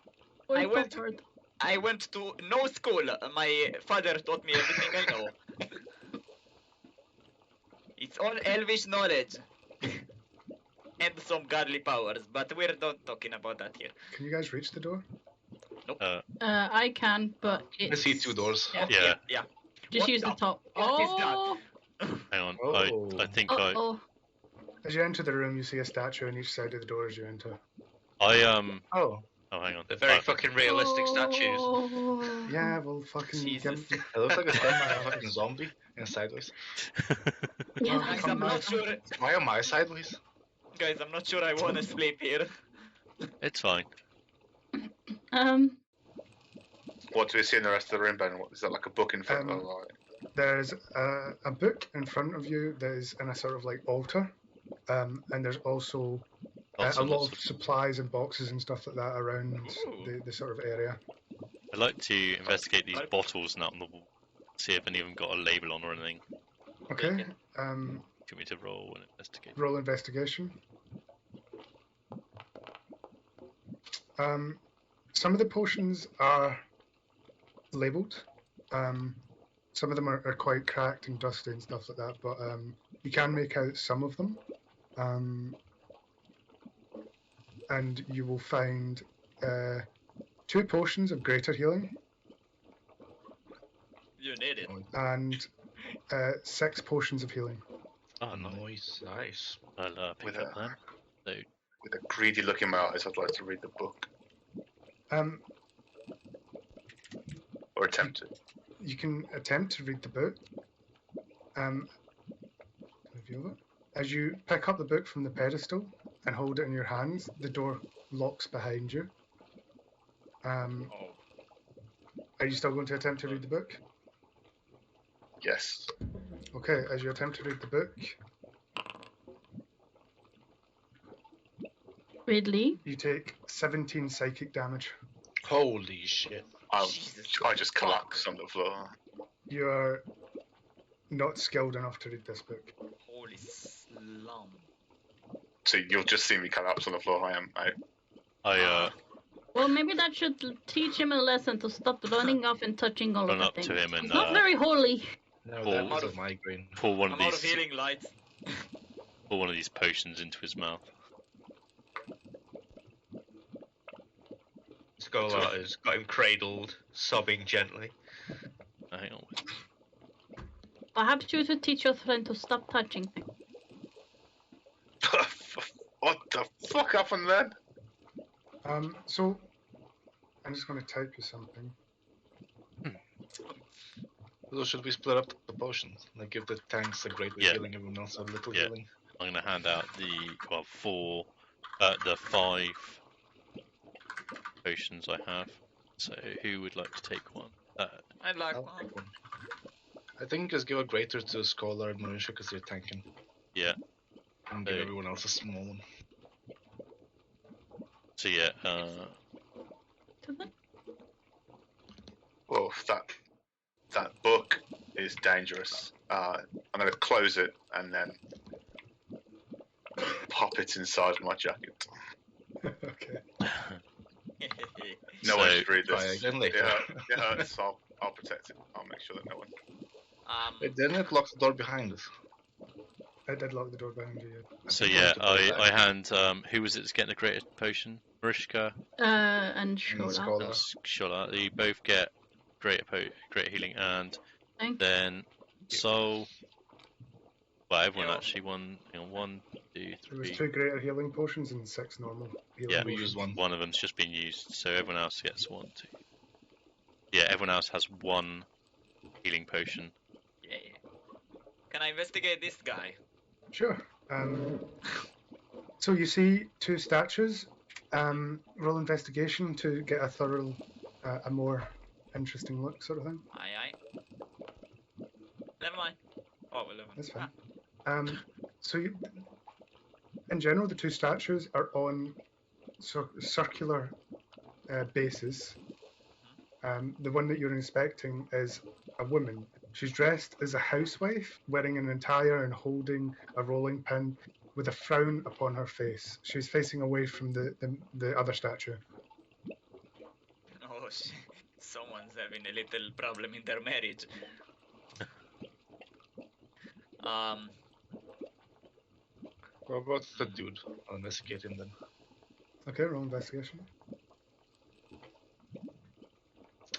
I We're went- covered. I went to no school. My father taught me everything I know. It's all elvish knowledge. And some godly powers, but we're not talking about that here. Can you guys reach the door? I can, but I it's. see two doors. Yeah. yeah. Yeah. Just What use the the top. fuck is that? Oh, I think Oh, As you enter the room, you see a statue on each side of the door as you enter. Oh, Oh, hang on. They're very fucking realistic statues. oh. Yeah, well, fucking Jesus. give, it looks like a Come statue on. of a fucking zombie and sideways. Yeah, Well, Guys, come I'm not back. sure. Why am I sideways? Guys, I'm not sure I want to sleep here. It's fine. What do we see in the rest of the room, Ben? What, is that like a book in front of like? There's a book in front of you that is in a sort of like altar, and there's also Lots a and lot lots of supplies and boxes and stuff like that around Ooh. the sort of area. I'd like to investigate these bottles now on the wall. See if any of them got a label on or anything. Okay, Taken. Do you want me to roll and investigate? roll investigation. Some of the potions are labelled. Some of them are quite cracked and dusty and stuff like that, but you can make out some of them. And you will find 2 potions of greater healing You need it. and 6 potions of healing. Oh, nice. Nice. I'll pick With up a- them. So, With a greedy look in my eyes, I'd like to read the book Um, or attempt to. you can attempt to read the book. Reveal it. As you pick up the book from the pedestal and hold it in your hands, the door locks behind you. Oh. Are you still going to attempt to read the book? Yes. Okay, as you attempt to read the book, Ridley. you take 17 psychic damage. Holy shit. I just fuck. collapse on the floor. You are not skilled enough to read this book. Holy slum. So you'll just see me collapse on the floor. I Well, maybe that should teach him a lesson to stop running off and touching all of run the up things. to him and He's not very holy. No, Paul- that was a migraine. pour one I'm of out of these healing lights. potions into his mouth. Scholar has got him cradled, sobbing gently. Hang on. Perhaps you should teach your friend to stop touching things. what the fuck happened then? So, I'm just going to type you something. So should we split up the potions? Like give the tanks a greater Yeah. healing, everyone else a little Yeah. healing? I'm going to hand out the 5 potions I have. So who would like to take one? I'd like I'll one. take one. I think just give a greater to Scholar and Marisha because they're tanking. Yeah. And give So- everyone else a small one. So yeah, To them? Well, that book is dangerous. I'm going to close it and then pop it inside my jacket. Okay. No So- one should read Try this. again later. It hurts. I'll protect it. I'll make sure that no one. Wait, didn't it lock the door behind us? I did lock the door behind you. so think we yeah, have to put it I back. hand who was it that's getting the greatest potion? Marishka And And Shola. Scholar. and Shola. You both get greater healing, and Thank then Soul. Well, everyone Yeah. actually won. You know, 1, 2, There was 3. 2 greater healing potions and 6 normal healing Yeah. We potions. use one. One of them's just been used, so everyone else gets 1, 2. Yeah, everyone else has 1 healing potion. Yeah. Can I investigate this guy? Sure. So you see 2 statues. Roll investigation to get a thorough, a more interesting look, sort of thing. Aye. Never mind. Oh, 11. That's fine. So you, in general, the 2 statues are on circular bases. The one that you're inspecting is a woman. She's dressed as a housewife, wearing an attire and holding a rolling pin with a frown upon her face. She's facing away from the other statue. Oh, shit. Someone's having a little problem in their marriage. What about the dude? I'll investigate him then. Okay, roll investigation.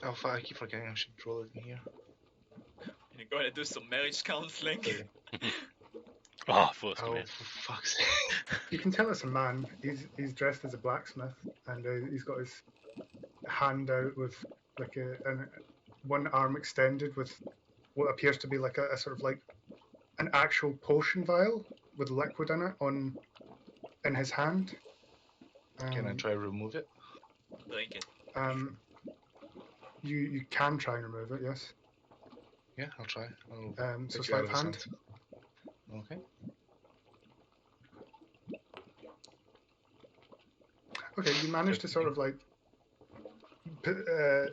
Oh fuck, I keep forgetting I should roll it in here. You're going to do some marriage counseling? Okay. Oh, I thought it was Oh, gonna be. for fuck's sake. You can tell it's a man. He's dressed as a blacksmith, and he's got his hand out with like one arm extended with what appears to be like a sort of like an actual potion vial with liquid in it in his hand. Can I try to remove it? Drink it. You can try and remove it, yes. Yeah, I'll try. I'll So take you out sleight of of his hand. hands. Okay. Okay, you manage to sort of like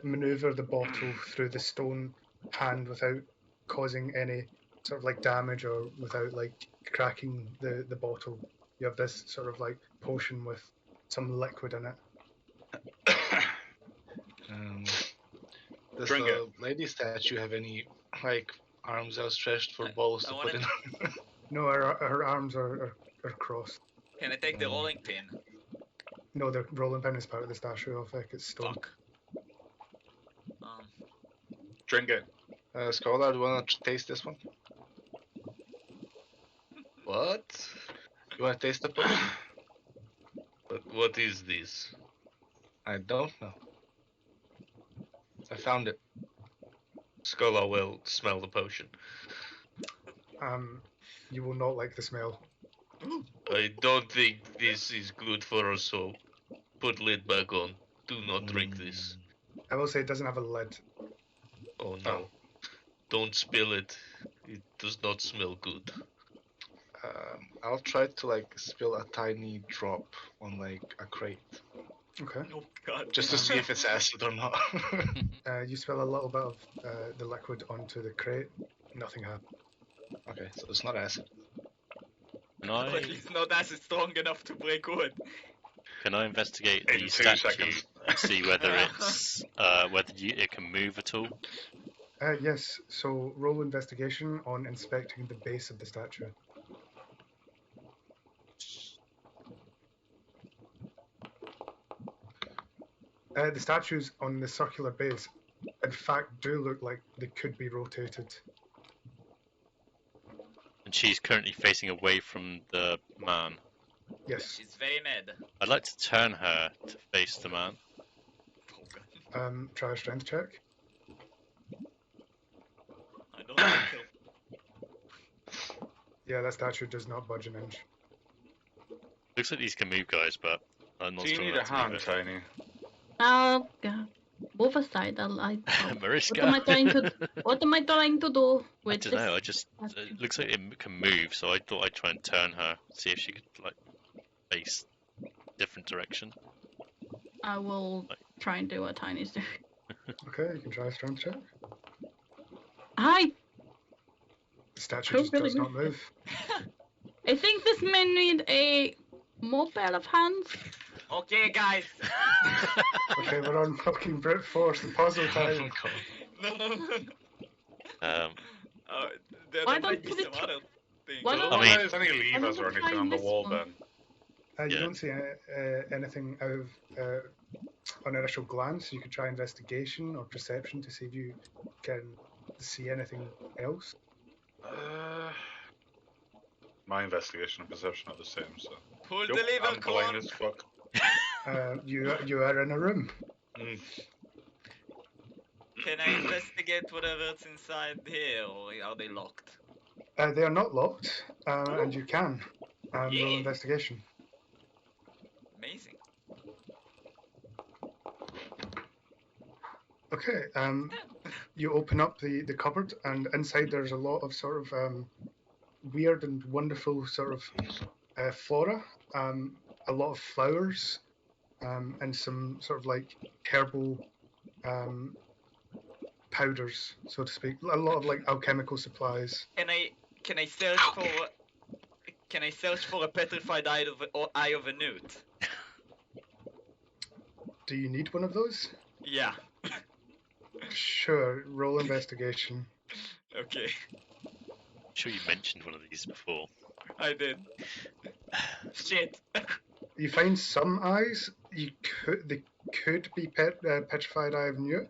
maneuver the bottle through the stone hand without causing any sort of like damage or without like cracking the bottle. You have this sort of like potion with some liquid in it. Does Drink the lady statue have any like arms outstretched for balls I to want put in? No, her arms are crossed. Can I take the rolling pin? No, the rolling pin is part of the statue of like it's stone. Fuck. Drink it. Scholar, do you want to taste this one? What? You want to taste the potion? What is this? I don't know. I found it. Scholar will smell the potion. You will not like the smell. I don't think this is good for us, so put lid back on. Do not drink this. I will say it doesn't have a lid. Oh no. Don't spill it. It does not smell good. I'll try to like spill a tiny drop on like a crate, Okay. Oh god. just to see if it's acid or not. You spill a little bit of the liquid onto the crate. Nothing happens. Okay, so it's not acid. Can But I it's not as strong enough to break wood. investigate In the 2 statue seconds. and see whether it's it can move at all? Yes, so roll investigation on inspecting the base of the statue. The statues on the circular base, in fact, do look like they could be rotated. And she's currently facing away from the man. Yes. She's very mad. I'd like to turn her to face the man. Oh god. Try a strength check. I don't like her. Yeah, that statue does not budge an inch. Looks like these can move, guys, but I'm not Do you strong need a enough to move hand, it. Tiny? Move aside. Mariska. What am I trying to? What am I trying to do I with don't this? know. It looks like it can move, so I thought I'd try and turn her, see if she could like face different direction. I will try and do what Tiny's doing. Okay, you can try a strength check. Hi. The statue Oh, just really? does not move. I think this may need a more pair of hands. Okay, guys. Okay, we're on fucking brute force, the puzzle time. No. There Why might don't be we some try- other things. why don't I mean- There's any levers or I'm anything on the trying wall, this one. Ben? You Yeah. don't see anything out of on initial glance. You could try investigation or perception to see if you can see anything else. My investigation and perception are the same, so. Pull Nope, the lever, I'm blind Corn. as fuck. You are in a room. Mm. Can I investigate whatever's inside here, or are they locked? They are not locked, and you can roll Yeah. investigation. Amazing. Okay. You open up the cupboard, and inside there's a lot of sort of weird and wonderful sort of flora. A lot of flowers, and some sort of like herbal powders, so to speak. A lot of like alchemical supplies. Can I search for? Can I search for a petrified eye of a newt? Do you need one of those? Yeah. Sure. Roll investigation. Okay. I'm sure you mentioned one of these before. I did. Shit. You find some eyes. They could be petrified eye of newt.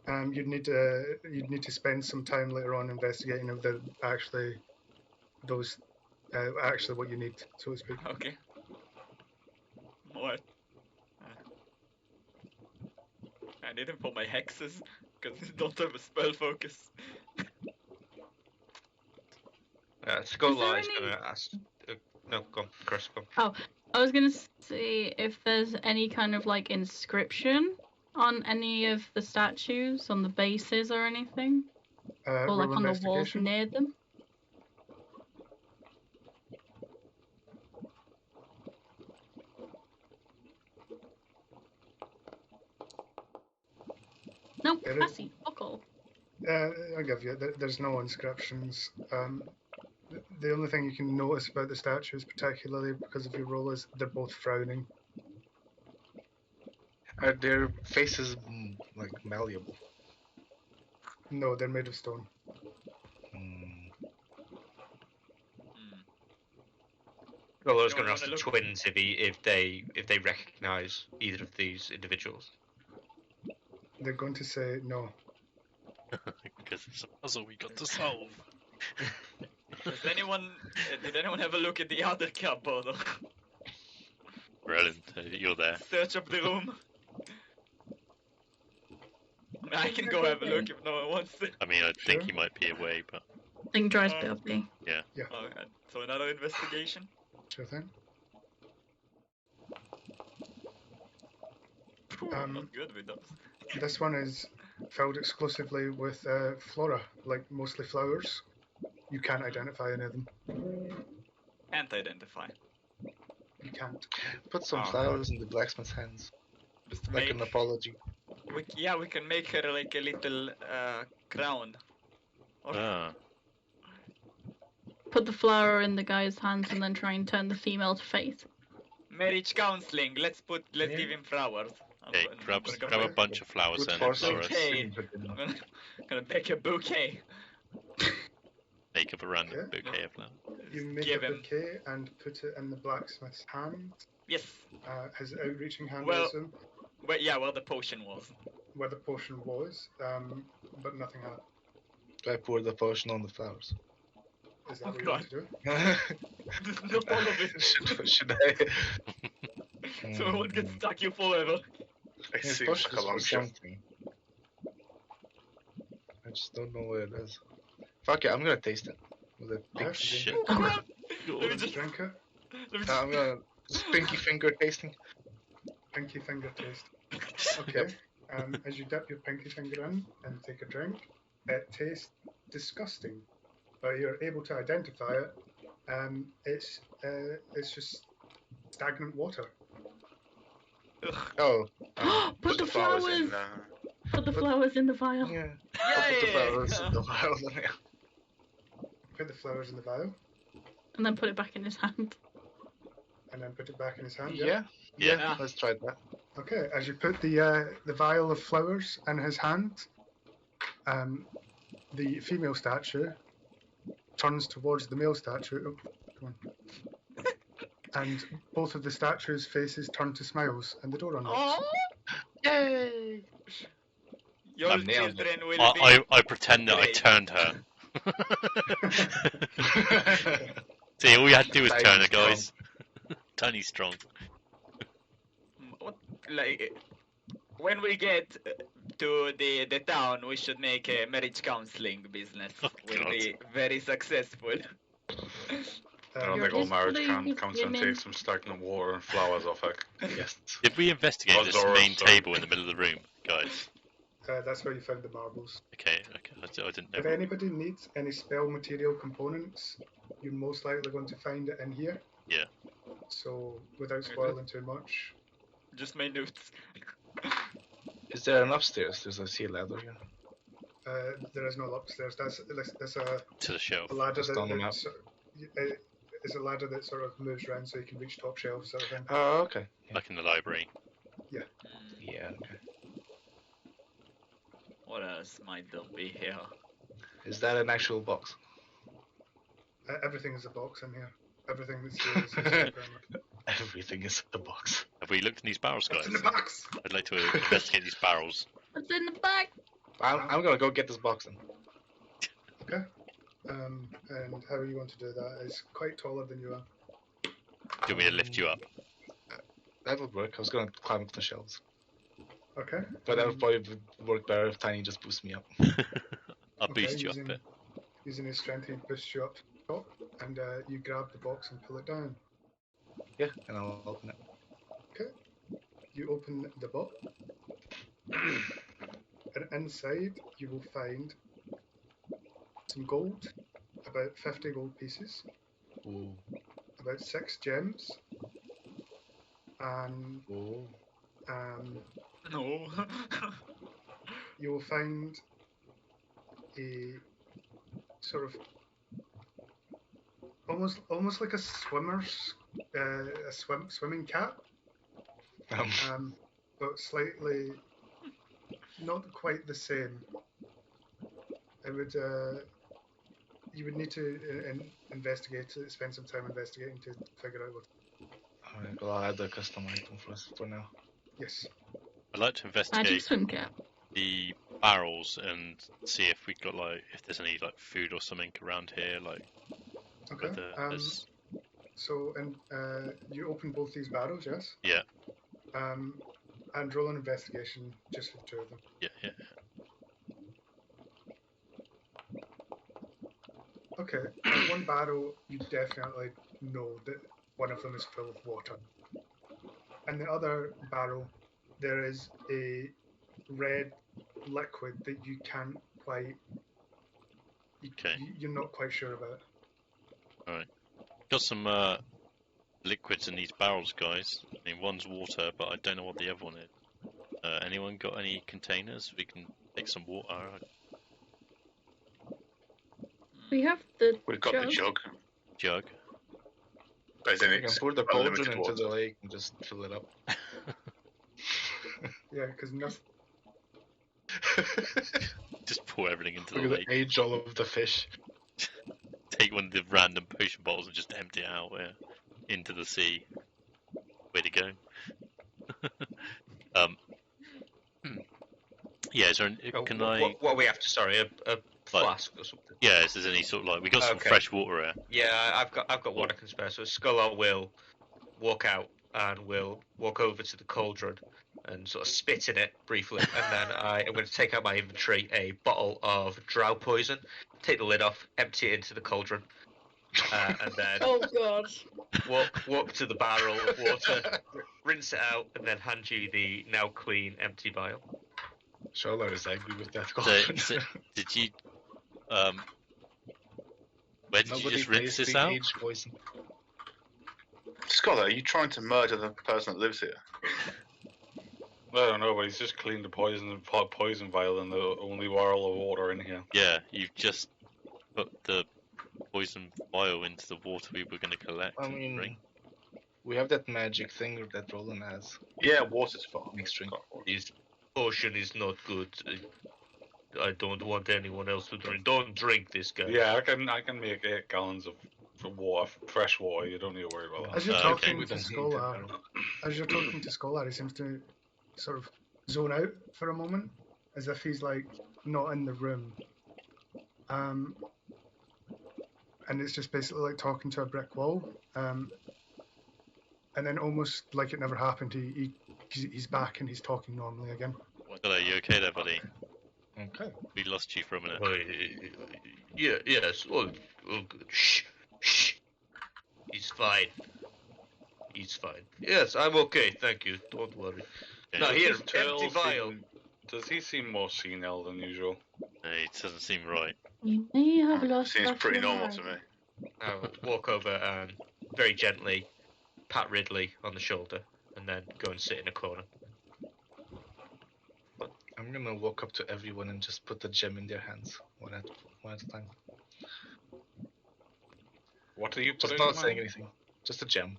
You'd need to spend some time later on investigating if they're actually those actually what you need, so to speak. Okay. What? I need him for my hexes, because I don't have a spell focus. Scholar is any- going to ask. No, go on, Chris, go on. I was gonna see if there's any kind of like inscription on any of the statues, on the bases or anything, or Roll like on the walls investigation. near them. No, Get it? Cassie, fuck all. I'll give you. There's no inscriptions. The only thing you can notice about the statues, particularly because of your role, is they're both frowning. Are their faces like malleable? No, they're made of stone. Hmm. Scholar's You going to wanna ask the look? twins if they recognise either of these individuals. They're going to say no. Because it's a puzzle we got to solve. Did anyone have a look at the other cupboard? Brilliant. You're there. Search of the room. I can go have a look if no one wants to. I mean, I think Sure. he might be away, but I think dries BLP. Alright, so another investigation. Sure thing. Phew, I'm not good with those. This one is filled exclusively with flora, like mostly flowers. You can't identify any of them. Can't identify. You can't. Put some Oh. flowers in the blacksmith's hands, Just like make. an apology. We can make her like a little crown. Or Put the flower in the guy's hands and then try and turn the female to face. marriage counseling. Let's give him flowers. okay, grab gonna a bunch of flowers Good then, for Flores. Okay. some gonna make a bouquet. Make up a random Okay. bouquet of flowers. You make Give a him. bouquet and put it in the blacksmith's hand. Yes. His outreaching hand, Well- I assume, Well, yeah, where the potion was. where the potion was, but nothing happened. Do I pour the potion on the flowers? Is that Oh, what you want to do? Not all of it. should I? So it won't get stuck you forever. It It's seems like a potions long for shot. something. I just don't know what it is. Fuck it, I'm gonna taste it. With a Oh, pinky shit. finger. Oh crap! Let me Just just. drink it. Let me I'm gonna just pinky finger tasting. Pinky finger taste. Okay. As you dip your pinky finger in and take a drink, it tastes disgusting, but you're able to identify it. It's just stagnant water. Oh, Put the flowers. in. Put the flowers in the vial. yeah. I'll put the flowers in the Yay! vial then, yeah. Put the flowers in the vial, And then put it back in his hand. and then put it back in his hand. Yeah, Yeah. let's try that. Okay. As you put the vial of flowers in his hand, the female statue turns towards the male statue. Oh, come on. And both of the statues' faces turn to smiles, and the door unlocks. Oh, Yay! your I'm nailed children will be. I pretend that I great. turned her. See, all you had to do was turn her, guys. Tiny strong. What, like, when we get to the town, we should make a marriage counseling business. Oh, Will God. be very successful. I don't Your think all marriage history is counseling women. takes some stagnant water and flowers off it. Yes. Did we investigate this Lazaros, main sorry. table in the middle of the room, guys? That's where you found the marbles. Okay, I didn't know. If anybody needs any spell material components, you're most likely going to find it in here. Yeah. So, without spoiling too much, Just my notes. Is there an upstairs? There's a sea ladder here. there is no upstairs. That's a To the shelf. ladder Just on the map. it's a ladder that sort of moves around so you can reach top shelves, sort of thing. Oh, okay. Like in the library. Yeah, okay. What else might there be here? Is that an actual box? Everything is a box in here. Everything that's here is grammar. Everything is a box. Have we looked in these barrels, guys? What's in the box? I'd like to investigate these barrels. What's in the bag? I'm gonna go get this box then. Okay. and how you want to do that is quite taller than you are. Do you want me to lift you up? That would work. I was going to climb up the shelves. Okay. But that would probably work better if Tiny just boosts me up. I'll boost you up a using, bit. Using his strength, he boosts you up top, and you grab the box and pull it down. Yeah, and I'll open it. Okay. You open the box, and inside you will find some gold, about 50 gold pieces, Ooh. about 6 gems, and Ooh. No. you will find a sort of almost like a swimmer's swimming cap, but slightly not quite the same. It would you would need to investigate it, spend some time investigating to figure out what. Alright, well, I'll add a custom item for us for now. Yes. I'd like to Magic investigate swim cap. the barrels and see if we got if there's any food or something around here, Okay. whether there's. So, and you open both these barrels, yes? Yeah. And roll an investigation just for the two of them. Yeah. Okay. In one barrel, you definitely know that one of them is full of water. In the other barrel, there is a red liquid that you can't quite. Okay. You're not quite sure about. Alright. Got some liquids in these barrels, guys. I mean, one's water, but I don't know what the other one is. Anyone got any containers? We can take some water. We have the We've got the jug. Jug. But then You can it's pour the unlimited cauldron into water. the lake and just fill it up. Yeah, because nothing. Just pour everything into the We're gonna lake. age all of the fish. Take one of the random potion bottles and just empty it out into the sea. Way to go. Yeah, is there can I... What we have to, sorry, a flask or something? Yeah, is there any sort of we got some fresh water here. Yeah, I've got one I can spare. So Sculler will walk out and will walk over to the cauldron and sort of spit in it briefly, and then I'm going to take out my inventory a bottle of drow poison, take the lid off, empty it into the cauldron, and then Oh god. walk to the barrel of water, rinse it out, and then hand you the now clean empty vial. Sholar is angry with that cauldron. Did you where did you just rinse this tasting out? aged poison. Scholar, are you trying to murder the person that lives here? I don't know, but he's just cleaned the poison vial and the only vial of water in here. Yeah, you've just put the poison vial into the water we were going to collect I and mean, drink. we have that magic thing that Roland has. Yeah, water's fine. Mixed drink. This potion is not good. I don't want anyone else to drink. Don't drink this, guy. Yeah, I can make 8 gallons of water, fresh water. You don't need to worry about that. As you're Okay. talking We to don't need Scholar, that. as you're talking to Scholar, he seems to sort of zone out for a moment, as if he's not in the room. And it's just basically like talking to a brick wall. And then almost like it never happened, he's back and he's talking normally again. Are you okay there, buddy? Okay. We lost you for a minute. Yes. All good. Shh. He's fine. He's fine. Yes, I'm okay. Thank you. Don't worry. Okay. Now here, Does Turtle empty vial. Does he seem more senile than usual? It doesn't seem right. You may have lost Seems half pretty your normal mind. to me. I'll walk over and very gently pat Ridley on the shoulder, and then go and sit in a corner. I'm gonna walk up to everyone and just put the gem in their hands one at a time. What are you Just putting? not saying anything. Just a gem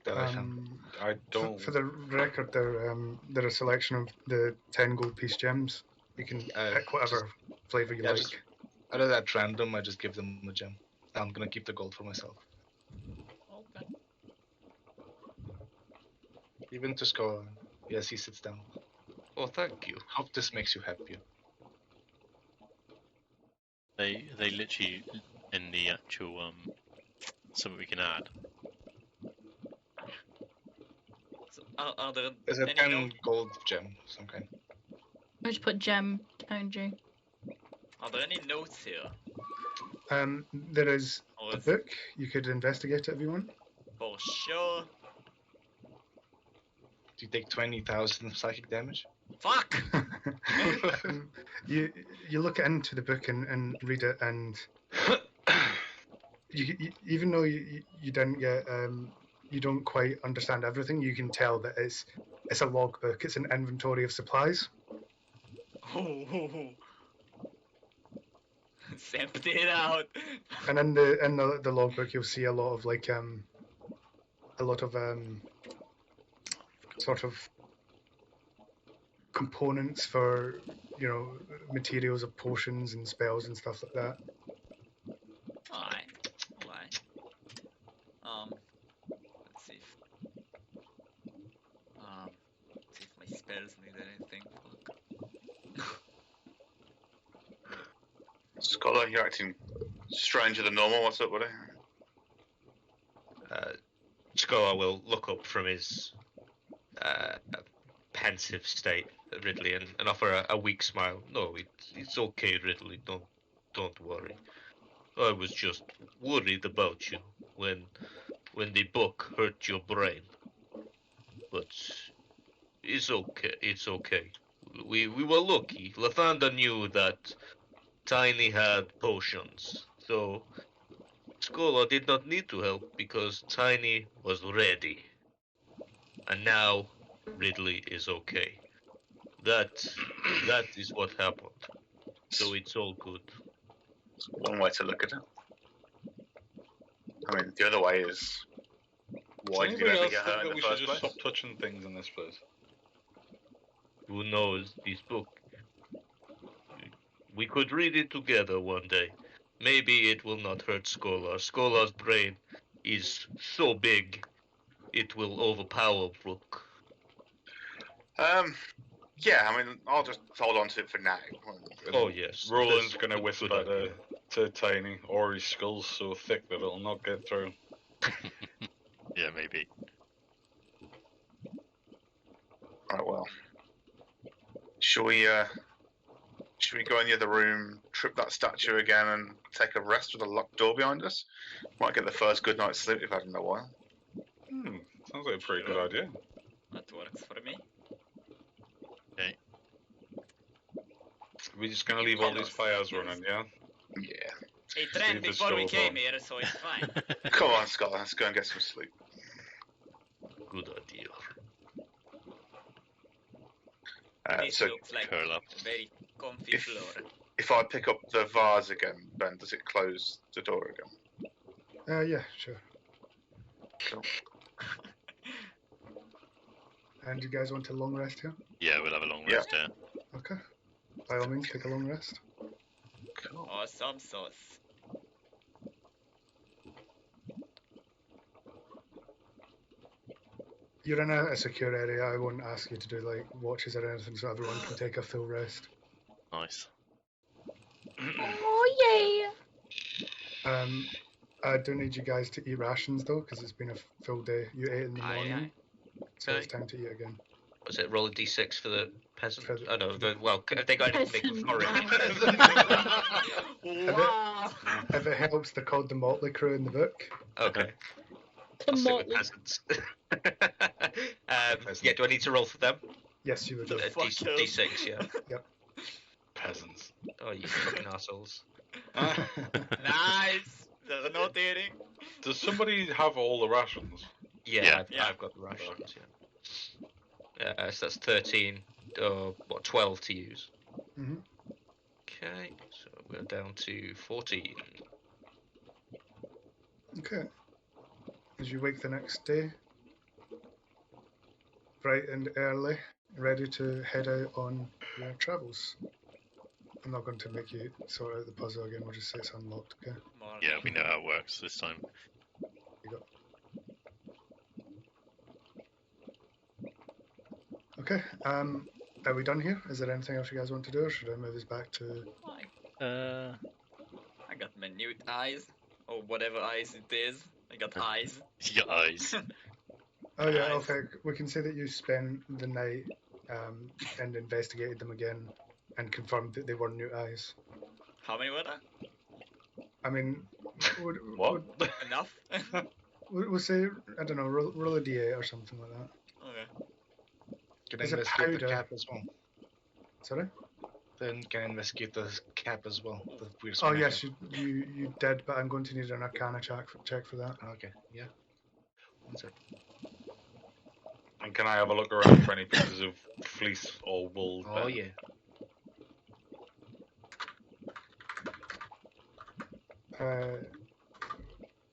that I found. I don't. For the record, there are a selection of the 10 gold piece gems. You can pick whatever flavor you like. Just out of that random, I just give them the gem. I'm gonna keep the gold for myself. Okay. Even to Skull. Yes, he sits down. Oh, thank you. Hope this makes you happy. They literally in the actual something we can add. So are there Is it any 10 notes? gold gem, some kind? I just put gem down, G. Are there any notes here? There is Or a is book. You could investigate it if you want. for sure? Do you take 20,000 psychic damage? Fuck! You look into the book and read it, and you even though you didn't get you don't quite understand everything, you can tell that it's a logbook. It's an inventory of supplies. It's empty it out. And in the logbook, you'll see a lot of sort of components for materials of potions and spells and stuff like that. Alright. Let's see if my spells need anything. Fuck. Scholar, you're acting stranger than normal. What's up, buddy? Scholar will look up from his pensive state at Ridley and offer a weak smile. No, it's okay, Ridley. Don't worry. I was just worried about you when the book hurt your brain. But it's okay. It's okay. We were lucky. Lathander knew that Tiny had potions, so Scholar did not need to help because Tiny was ready. And now Ridley is okay. That is what happened. So it's all good. It's one way to look at it. I mean, the other way is why Does did you anybody let me else get think hurt in that the we should first just place? stop touching things in this place? Who knows this book? We could read it together one day. Maybe it will not hurt Scholar. Scholar's brain is so big, it will overpower Brook. Yeah, I mean, I'll just hold on to it for now. Oh yes. Roland's that's gonna a good whisper idea. to Tiny, or his skull's so thick that it'll not get through. Yeah, maybe. Right, well, should we go in the other room, trip that statue again, and take a rest with a locked door behind us? Might get the first good night's sleep we've had in a while. Sounds like a pretty good Sure. idea. That works for me. We're just gonna leave all these fires running, yeah? Yeah. It Just ran leave the before we stove came on. here, so it's fine. Come on, Scott, let's go and get some sleep. Good idea. This So looks like curl up. a very comfy If- floor. if I pick up the vase again, Ben, does it close the door again? Yeah, sure. Cool. And you guys want a long rest here? Yeah, we'll have a long Yeah. rest there. Okay. By all means, take a long rest. Cool. Awesome sauce. You're in a secure area. I won't ask you to do like watches or anything, so everyone can take a full rest. Nice. Oh, yay! I do need you guys to eat rations though, because it's been a full day. You ate in the Aye, morning, so Okay. it's time to eat again. Was it roll a d6 for the peasant? For the- Oh no, well, have they got anything Peasant. for it? Wow! If it helps, they're called the Motley Crew in the book. Okay. The I'll stick with motley. peasants. Yeah, do I need to roll for them? Yes, you would. The do. fuckers. D6, yeah. Peasants. Oh, you fucking assholes. Nice! They're not eating. Does somebody have all the rations? Yeah, Yeah. I've got the rations, yeah. So that's 13, 12 to use. Mhm. Okay, so we're down to 14. Okay. As you wake the next day, bright and early, ready to head out on your travels. I'm not going to make you sort out the puzzle again. We'll just say it's unlocked. Okay. Yeah, we know how it works this time. You go. Okay. Are we done here? Is there anything else you guys want to do, or should I move us back to? Why? Uh, I got minute eyes, or whatever eyes it is. I got eyes. Your eyes. Oh yeah, Nice. okay. We can say that you spent the night and investigated them again and confirmed that they were new eyes. How many were there? I mean, would, What? Enough? Okay. we'll say, I don't know, roll a d8 or something like that. Can I Is it investigate the powder? cap as well? Sorry? Then can I investigate the cap as well? The weird Oh spinner yes, cap. you did, but I'm going to need an Arcana check for that. Okay, yeah. One sec. And can I have a look around for any pieces of fleece or wool? Oh Ben? yeah.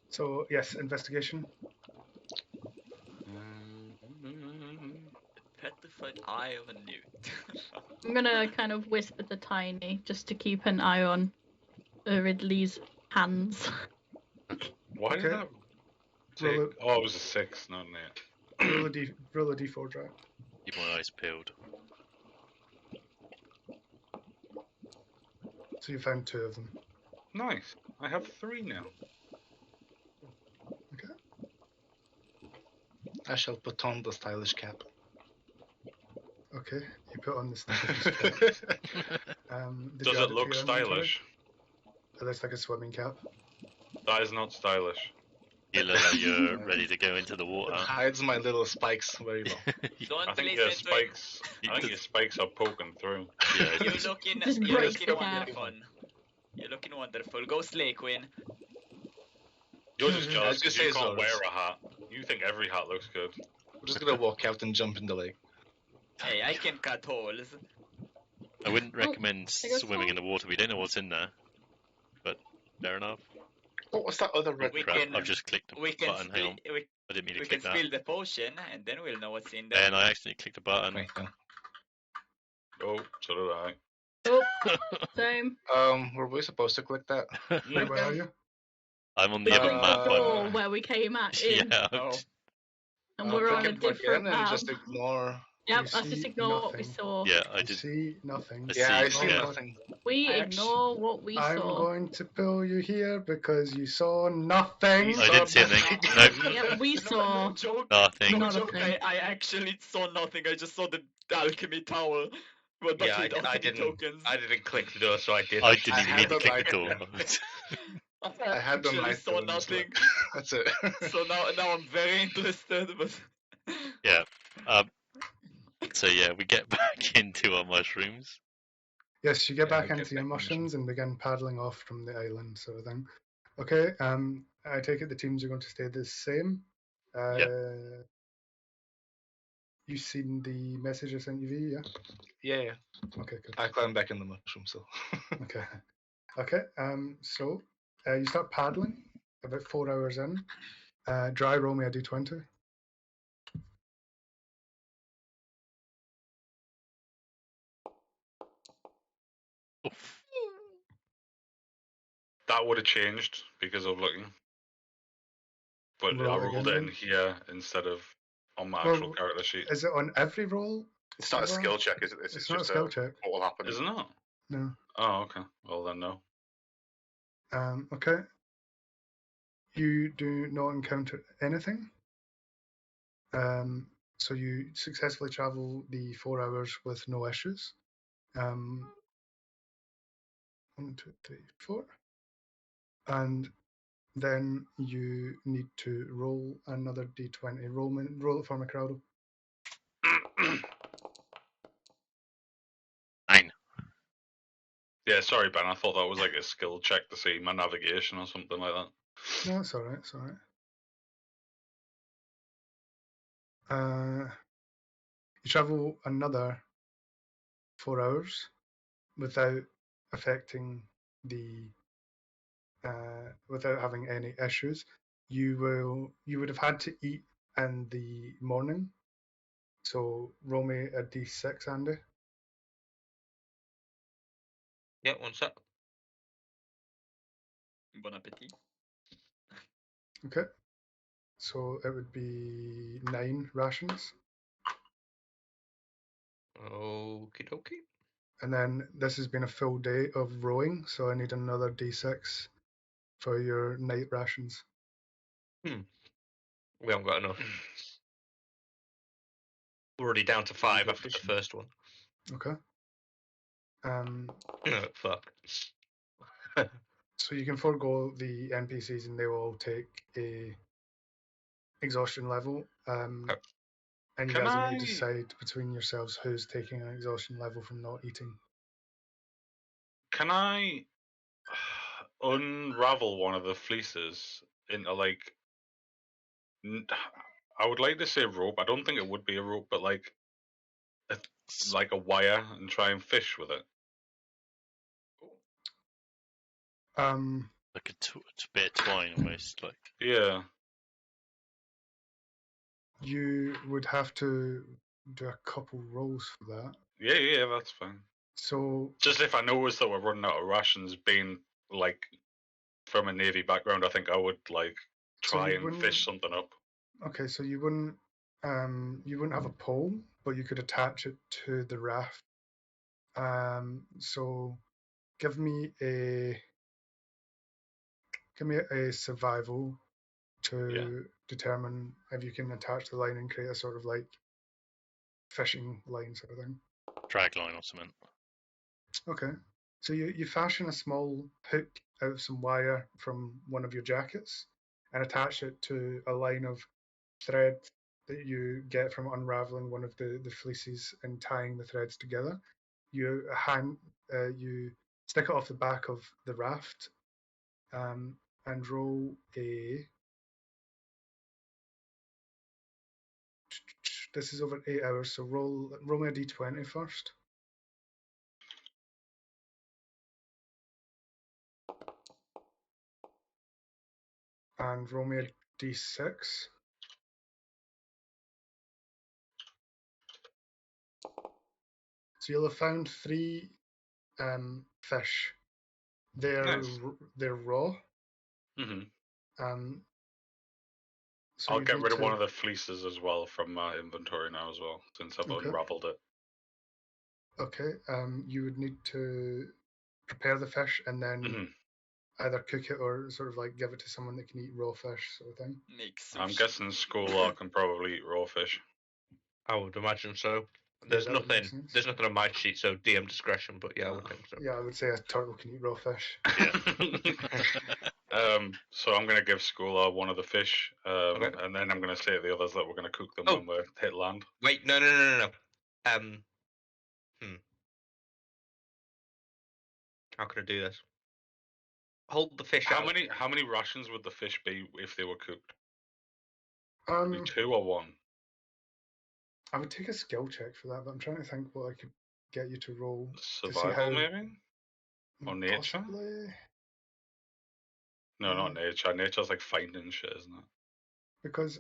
So yes, investigation. Petrified eye of a newt. I'm gonna kind of whisper to Tiny just to keep an eye on Ridley's hands. Why did Okay. that Roll take? Oh, it was a 6, not an 8. roll a d4 drag. Keep my eyes peeled. So you found 2 of them. Nice. I have 3 now. Okay. I shall put on the stylish cap. Okay. You put on the stylish cap. Did Does you add it to look your inventory? stylish? It looks like a swimming cap. That is not stylish. You look like you're ready to go into the It water. hides my little spikes very well. Don't I think listen your to him. spikes. I think your spikes are poking through. Yeah, You're just- looking, Just you're break looking the cap. wonderful. You're looking wonderful. Go slay queen. You're just jealous As you because say, you can't Zoras. wear a hat. You think every hat looks good. We're just gonna walk out and jump in the lake. Hey, I can cut holes. I wouldn't recommend I guess swimming so. in the water. We don't know what's in there. But fair enough. What was that other red We Crap, can- I've just clicked the We can button. Hang on. spill, we, I didn't mean to we click can that. spill the potion, and then we'll know what's in there. And I accidentally clicked the button. Wait, no. Oh, so did I. Oh, same. Were we supposed to click that? Wait, where are you? I'm on the We other clicked map. the door I'm... where we came at in, Yeah. Oh. and I'll we're click on a it different again and map. just ignore. Yep, You let's just see ignore what we nothing. saw. Yeah, I You did. see nothing. I Yeah, I see, see yeah. nothing. We I ignore what we I'm saw. going to pull you here because you saw nothing. You I saw didn't see anything. Nope. Yep, we saw No joke. Nothing. No Not a joke. thing. I actually saw nothing. I just saw the alchemy tower. But Yeah, without I the didn't. tokens. I didn't click the door, so I did. I didn't I even had need to the click light the door. I had the actually light saw doing this, nothing. That's it. So now I'm very interested. But Yeah. So yeah, we get back into our mushrooms. Yes, you get Yeah, back I get into your back in the mushrooms and begin paddling off from the island, sort of thing. Okay, I take it the teams are going to stay the same. You've seen the message I sent you, V, yeah? Yeah. Okay, good. I climb back in the mushroom, so. Okay. Okay, so you start paddling about 4 hours in. Dry roll me a d20. That would have changed because of looking. But Roll I it rolled again, it in then. here instead of on my Well, actual character sheet. Is it on every roll? It's not a ever? skill check, is it? This It's is not a just skill check. what will happen. Is it not? No. Oh, okay. Well then, no. Okay. You do not encounter anything. So you successfully travel the 4 hours with no issues. 1, 2, 3, 4. And then you need to roll another d20. Roll it for Macrado. 9. Yeah, sorry, Ben. I thought that was like a skill check to see my navigation or something like that. No, it's alright, it's alright. You travel another 4 hours without affecting the without having any issues. You would have had to eat in the morning. So roll me a d6, Andy. Yeah, one sec. bon appetit. Okay. So it would be 9 rations. Okie dokie. And then this has been a full day of rowing, so I need another d6 for your night rations. We haven't got enough. We're already down to 5 Good after the fishing. first one. Okay. Fuck. So you can forego the NPCs and they will take a exhaustion level. Okay. And you Can guys I- need to decide between yourselves who's taking an exhaustion level from not eating. Can I unravel one of the fleeces into like? I would like to say rope. I don't think it would be a rope, but like a wire, and try and fish with it. Like a bit of twine almost. Like Yeah. You would have to do a couple rolls for that. Yeah, that's fine. So Just if I noticed that we're running out of rations, being like from a navy background, I think I would like try you and wouldn't- fish something up. okay, so you wouldn't have a pole, but you could attach it to the raft. So give me a survival to determine if you can attach the line and create a sort of like fishing line sort of thing. drag line or something. Okay. So you fashion a small hook out of some wire from one of your jackets and attach it to a line of thread that you get from unraveling one of the fleeces and tying the threads together. You you stick it off the back of the raft and roll a. This is over 8 hours, so roll me a d20 first. And roll me a d6. So you'll have found 3 fish. They're raw. Mm-hmm. So I'll you get need rid of to- one of the fleeces as well from my inventory now as well, since I've Okay. unraveled it. Okay. You would need to prepare the fish and then either cook it or sort of like give it to someone that can eat raw fish, sort of thing. Make I'm sushi. guessing Scholar can probably eat raw fish. I would imagine so. Yeah, There's that would make nothing. sense. There's nothing on my sheet, so DM discretion. But yeah, I would think so. Yeah, I would say a turtle can eat raw fish. So I'm going to give Scholar one of the fish, Okay. and then I'm going to say to the others that we're going to cook them Oh. when we hit land. Wait, no. How can I do this? Hold the fish How out. many rations would the fish be if they were cooked? Um, 2 or 1? I would take a skill check for that, but I'm trying to think what I could get you to roll to see Survival, how. maybe? Or nature? Possibly. No, not nature. Nature's like finding shit, isn't it? Because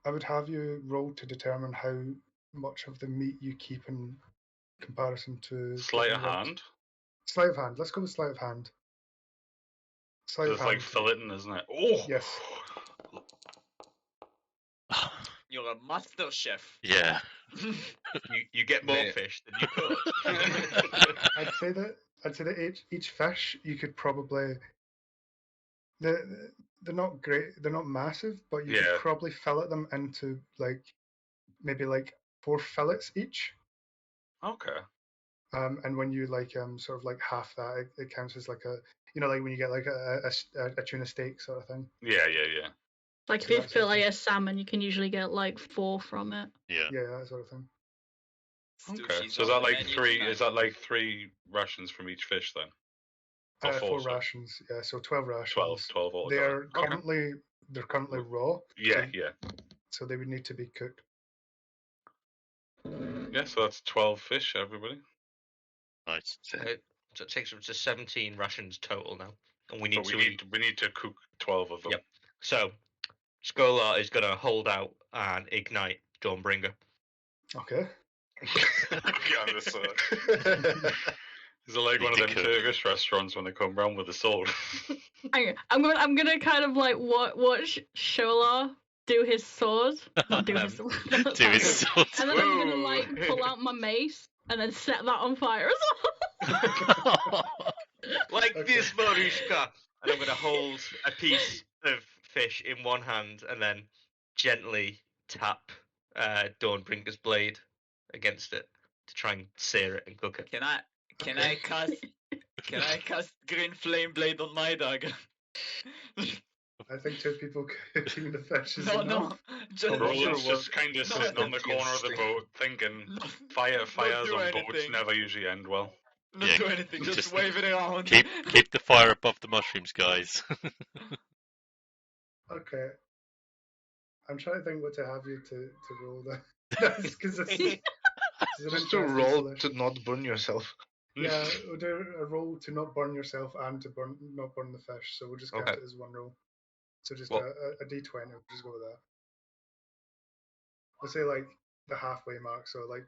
I would have you roll to determine how much of the meat you keep in comparison to. Sleight of hand? Sleight of hand. Let's go with sleight of hand. Sleight of It's like hand. filleting, isn't it? Oh! Yes. You're a master chef. Yeah. You get more Yeah. fish than you could. I'd say that each fish you could probably. They're not great. They're not massive, but you could probably fillet them into like maybe like 4 fillets each. Okay. And when you like sort of like half that, it counts as like a like when you get like a tuna steak sort of thing. Yeah. Like if So you that's fillet a salmon, you can usually get like 4 from it. Yeah. Yeah, that sort of thing. Okay. Sushi's So is on that the like menu 3? tonight. Is that like 3 rations from each fish then? Or 4 sorry. rations. Yeah, so 12 rations. 12 altogether. They're currently raw. Yeah. So they would need to be cooked. Yeah. So that's 12 fish, everybody. Nice. So it takes us to 17 rations total now, and we need But to eat. we need to cook 12 of them. Yep. So Scholar is gonna hold out and ignite Dawnbringer. Okay. Yeah, this, is it like Need one of to them cook. Turkish restaurants when they come round with a sword? I'm gonna kind of like watch Shola do his sword, not do his sword, Do his sword. and then I'm gonna Whoa. like pull out my mace and then set that on fire as well. Like Okay. this, Marushka. And I'm going to hold a piece of fish in one hand and then gently tap Dawnbrinker's blade against it to try and sear it and cook it. Can I cast green flame blade on my dagger? I think 2 people cooking the fish is No, enough. just I'm not sure Roland's just kind of No, sitting on the that'd be corner of the interesting. boat, thinking no, fires do on boats anything. never usually end well. Not Yeah, do anything. Just just wave it around. keep the fire above the mushrooms, guys. Okay. I'm trying to think what to have you to roll that. That's because this is an Just to interesting roll solution. to not burn yourself. Yeah, we'll do a roll to not burn yourself and to not burn the fish. So we'll just count Okay. it as one roll. So just Well- a d20. We'll just go with that. We'll say like the halfway mark. So like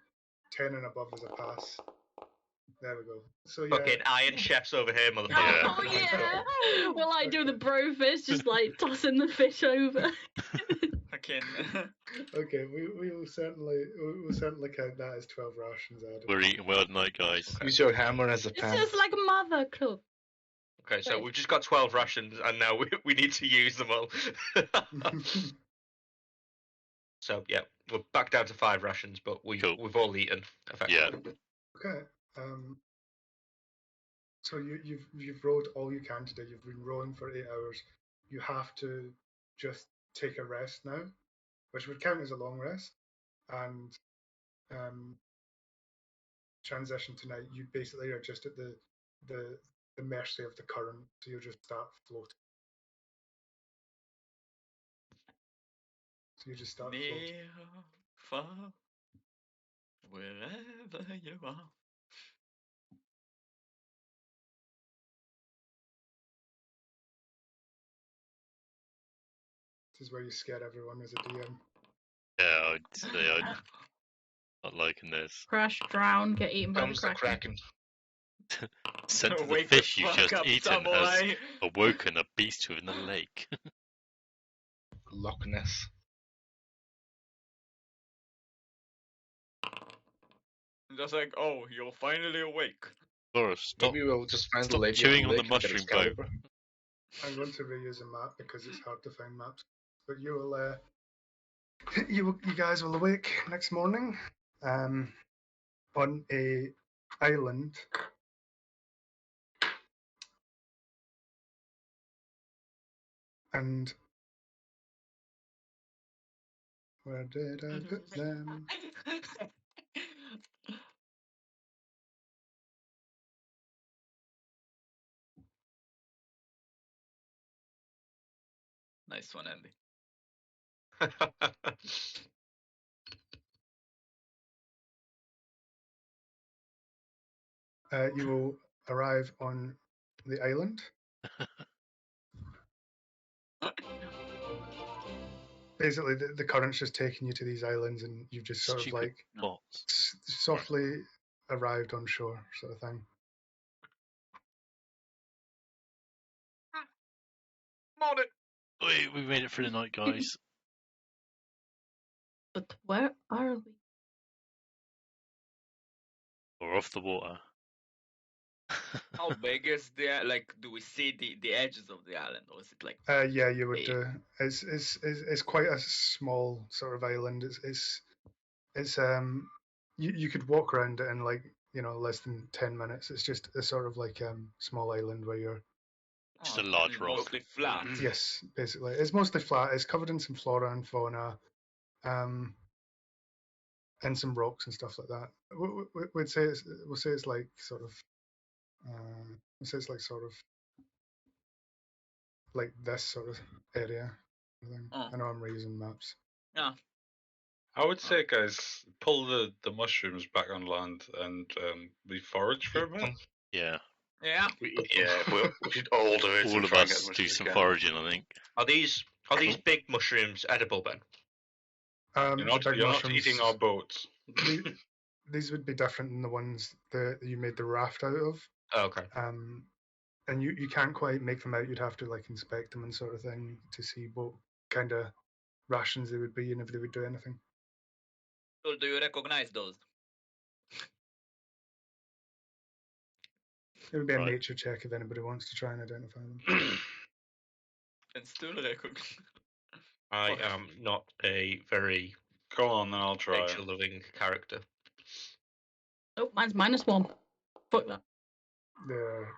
10 and above is a pass. There we go. So yeah. Fucking Iron Chef's over here, motherfucker. Oh yeah. Well, I do the bro fish, just like tossing the fish over. Fucking. Okay, we'll certainly count that as 12 rations added. We're eating well tonight, guys. Okay. Use your hammer as a It's pan. just like a mother cook. Okay, so we've just got 12 rations and now we need to use them all. So, yeah, we're back down to 5 rations, but we've all eaten, effectively. Okay. So you've rowed all you can today. You've been rowing for 8 hours. You have to just take a rest now, which would count as a long rest. And transition tonight, you basically are just at the mercy of the current. So you'll just start floating. So you just start floating. Near, far, wherever you are. This is where you scare everyone as a DM. Yeah, I'd say I'm not liking this. Crash, drown, get eaten by the Comes the kraken. kraken. Scent of the Wake the fish you've fuck just up, eaten has samurai. awoken a beast within the lake. Loch Ness. Just like, oh, you're finally awake. Laura, stop, Maybe we'll just find the stop lady chewing at on the the lake and get mushroom boat. Excalibur. I'm going to reuse a map because it's hard to find maps. But you will, you guys will awake next morning, on a island. And where did I put them? Nice one, Andy. You will arrive on the island. Basically, the current's just taking you to these islands, and you've just sort of Stupid like bots. softly arrived on shore, sort of thing. Morning. We made it through the night, guys. But where are we? We're off the water. How big is the like? Do we see the edges of the island, or is it like? Yeah, you would big? do. It's quite a small sort of island. It's you could walk around it in like less than 10 minutes. It's just a sort of like small island where you're. Just a large it's rock. Mostly flat. Yes, basically, it's mostly flat. It's covered in some flora and fauna, and some rocks and stuff like that. We'll say it's like sort of. We'll say it's like sort of. Like this sort of area. I know I'm reusing maps. Yeah. I would say, guys, pull the mushrooms back on land and we forage for a bit. Yeah. Yeah. Yeah, we should all do it. All and of try and get us as much do as we some can. foraging, I think. Are these big mushrooms edible, Ben? You're not eating our boats. These would be different than the ones that you made the raft out of. Oh, okay. And you can't quite make them out. You'd have to like inspect them and sort of thing to see what kind of rations they would be and if they would do anything. So do you recognize those? It would be a Right. nature check if anybody wants to try and identify them. And still recognize. I Fuck. am not a very Go on, then I'll try. nature-loving character. Oh, mine's -1. Fuck that. They're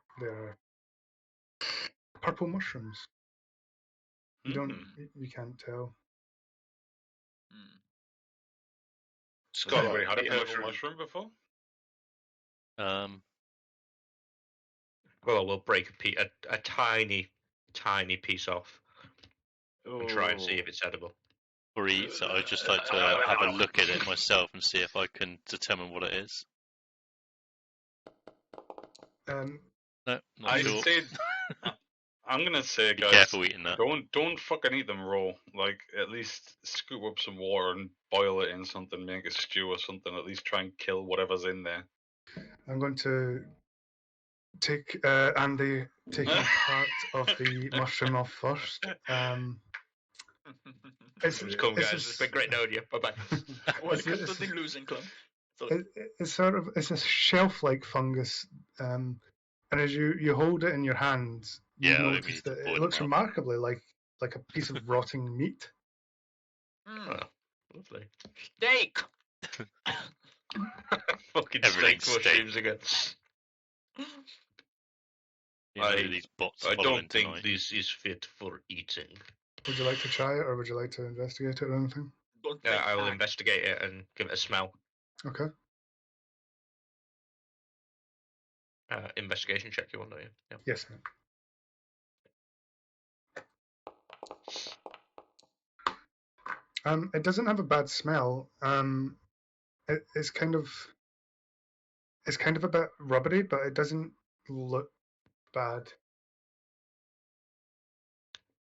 purple mushrooms. You don't. You can't tell. Hmm. Has Scott, anybody had a eat purple mushroom before? Well, we'll break a tiny piece off and try and see if it's edible. Or eat, so I'd just like to have a look at it myself and see if I can determine what it is. Um, No, not I sure. said, I'm gonna say, Be guys, careful eating that. don't fucking eat them raw. Like, at least scoop up some water and boil it in something, make a stew or something. At least try and kill whatever's in there. I'm going to take Andy taking part of the mushroom off first. It's Come, it's guys. It's been great knowing you. Bye-bye. Welcome to the Illusion Club. It's sort of it's a shelf-like fungus, and as you hold it in your hands, you Yeah, I notice mean, that boil it them looks up. remarkably like a piece of rotting meat. Oh, lovely. Steak! Fucking Everything's steak mushrooms again. You know, these bots I following don't think tonight. this is fit for eating. Would you like to try it, or would you like to investigate it or anything? Don't Yeah, take I will back. investigate it and give it a smell. Okay. Investigation check, you want, don't you? Yeah. Yes, mate. It doesn't have a bad smell. It's kind of a bit rubbery, but it doesn't look bad.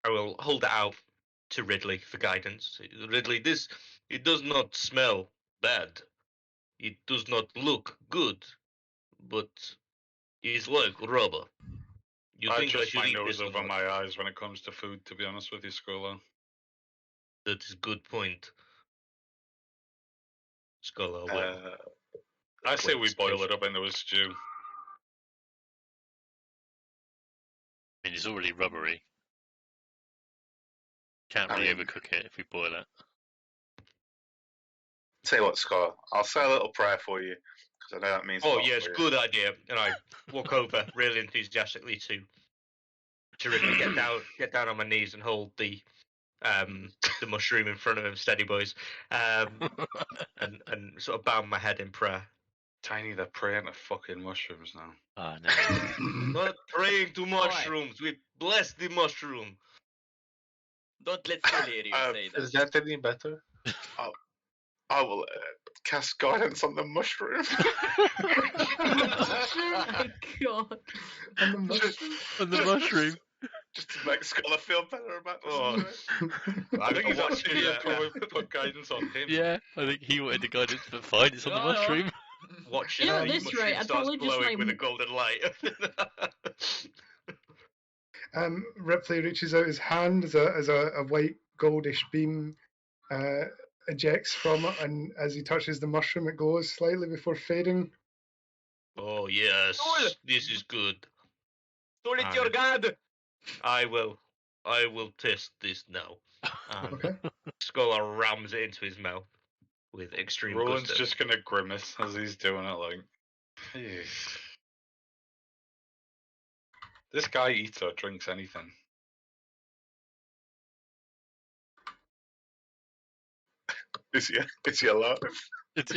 I will hold it out to Ridley for guidance. Ridley, it does not smell bad. It does not look good, but it's like rubber. You I think I trust should my eat nose this or over not? my eyes when it comes to food, to be honest with you, Scholar. That is a good point. Scholar, well. I say we boil station. it up into a stew. I mean, it's already rubbery. Can't really overcook it if we boil it. Tell you what, Scott, I'll say a little prayer for you because I know that means. Oh a lot yes, for you. good idea. And I walk over really enthusiastically to Ridley, get down on my knees and hold the mushroom in front of him, steady boys, and sort of bow my head in prayer. Tiny, they're praying to fucking mushrooms now. Oh no. Not praying to mushrooms. We bless the mushroom. Don't let Sullyrius say that. Is that any better? I will cast guidance on the mushroom. Oh my god. On the mushroom. On the mushroom. Just to make Scholar feel better about this. Oh. I think he's asking you watching, to put guidance on him. Yeah, I think he wanted the guidance, but fine, it's on the No, no. mushroom. watching Yeah, at the this mushroom rate, I'd starts probably just, glowing like, with a golden light. Ripley reaches out his hand as a white goldish beam ejects from it, and as he touches the mushroom, it glows slightly before fading. Oh yes, Sul! this is good. Sul, it's your god! I will test this now. Okay. Scholar rams it into his mouth with extreme Roland's gusto. just gonna grimace as he's doing it, like. "Phew. This guy eats or drinks anything." Is he alive?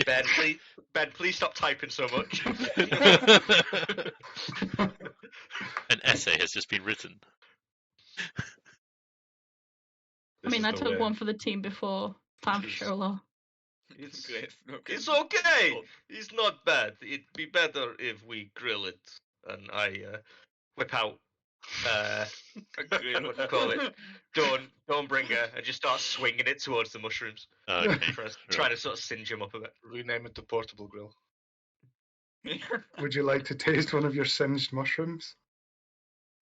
Ben, please stop typing so much. An essay has just been written. I mean, I This is the took way. one for the team before. Time for Shola. It's Okay. it's okay. It's not bad. It'd be better if we grill it. And I whip out what do you call it? Dawnbringer, and just start swinging it towards the mushrooms. Okay. Trying to sort of singe them up a bit. Rename it the portable grill. Would you like to taste one of your singed mushrooms?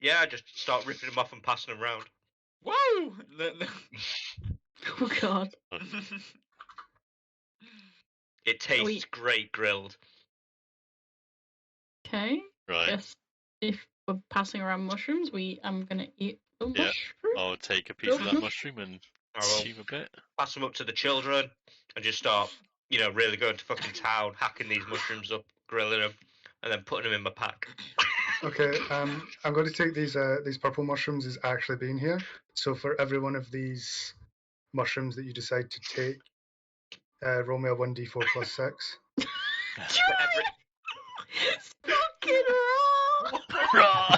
Yeah, just start ripping them off and passing them around. Whoa! Oh god. It tastes great grilled. Okay. Right. Guess if we're passing around mushrooms, I'm gonna eat A Yeah. mushroom? I'll take a piece of that mushroom and I will steam a bit. pass them up to the children and just start, really going to fucking town, hacking these mushrooms up, grilling them, and then putting them in my pack. Okay, I'm going to take these purple mushrooms as actually being here. So for every one of these mushrooms that you decide to take, roll me a 1d4 plus 6. Fucking raw!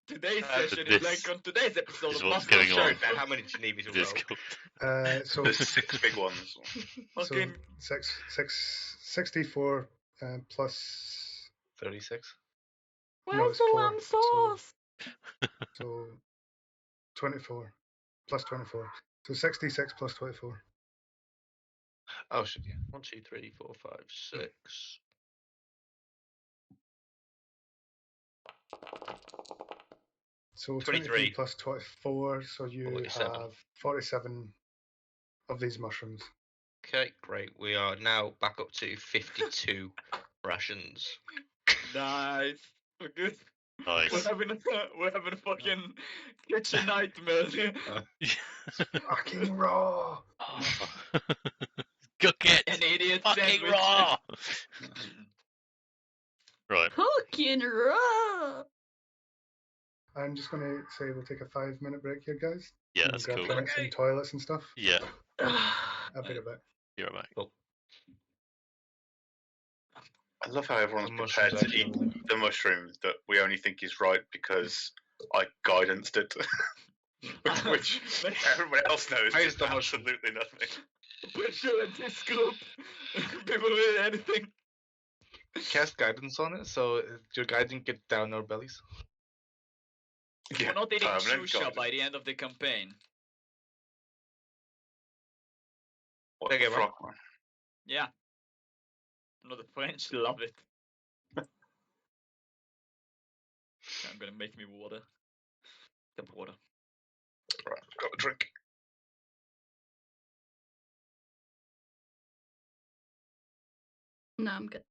Today's Uh, session is like on today's episode is of what's Master going Chef. on. Sorry, Ben, how many do you need me to roll? So There's 6 big ones. so Fucking 64 plus 36. No, Where's it's the 4. lamb sauce? So 24 plus 24. So 66 plus 24. Oh shit! Yeah. 1, 2, 3, 4, 5, 6. So 23. 23 plus 24. So you 47. have 47 of these mushrooms. Okay, great. We are now back up to 52 rations. nice. We're good. Nice. We're having fucking kitchen nightmares. Fucking raw. Cook it. An idiot Fucking sandwich. raw. Right. Fucking raw! I'm just going to say we'll take a 5-minute break here, guys. Yeah, And that's grab cool. some toilets and stuff. Yeah, I'll be right back. you're right. Cool. I love how everyone's The prepared mushrooms to eat actually. the mushroom that we only think is right because I guidanced it. which everybody else knows Why is is the mushroom? absolutely nothing. We're sure in this group, people with anything. Cast guidance on it, so your guidance get down our bellies. We're not eating permanent shusha by guidance. the end of the campaign. What Take the it, man. frog, man? Yeah. No, the French love it. I'm gonna make me water. Tap water. Right, got a drink. No, I'm good.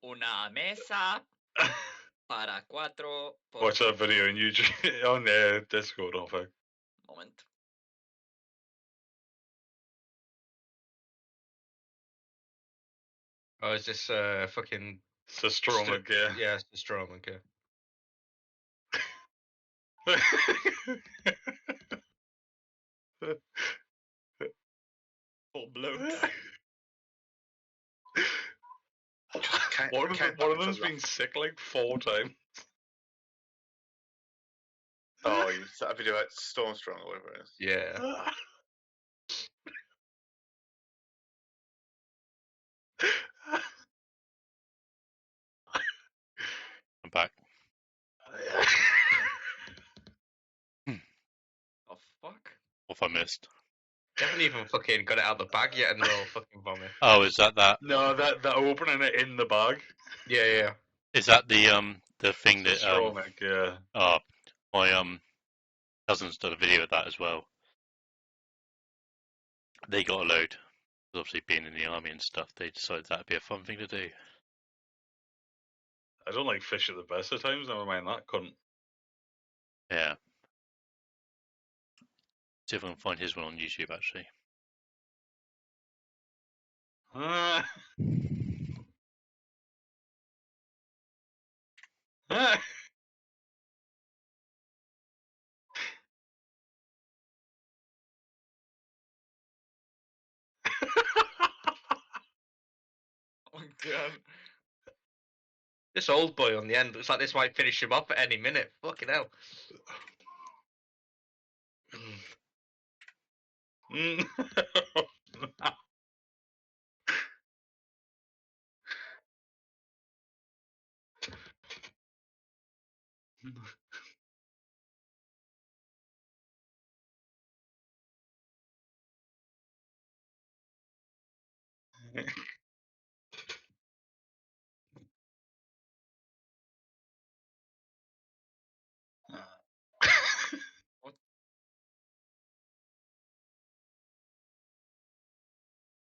Una mesa para 4 por Watch that video on YouTube on Discord, I think. moment. Oh, is this fucking Stromic, yeah. Yeah, it's the Stromic, yeah. Full blown. One of them's been sick like 4 times. Oh, you set a video at Stormstrong or whatever it is. Yeah. I'm back. Oh fuck. What have I missed? They haven't even fucking got it out the bag yet, and they're all fucking vomit. Oh, is that? No, that opening it in the bag. Yeah. Is that the thing It's that Stromic, yeah. Oh, my cousin's done a video of that as well. They got a load. Obviously, being in the army and stuff, they decided that'd be a fun thing to do. I don't like fish at the best of times, never mind that cunt. Yeah. See if I can find his one on YouTube, actually. Oh god. This old boy on the end looks like this might finish him off at any minute. Fucking hell.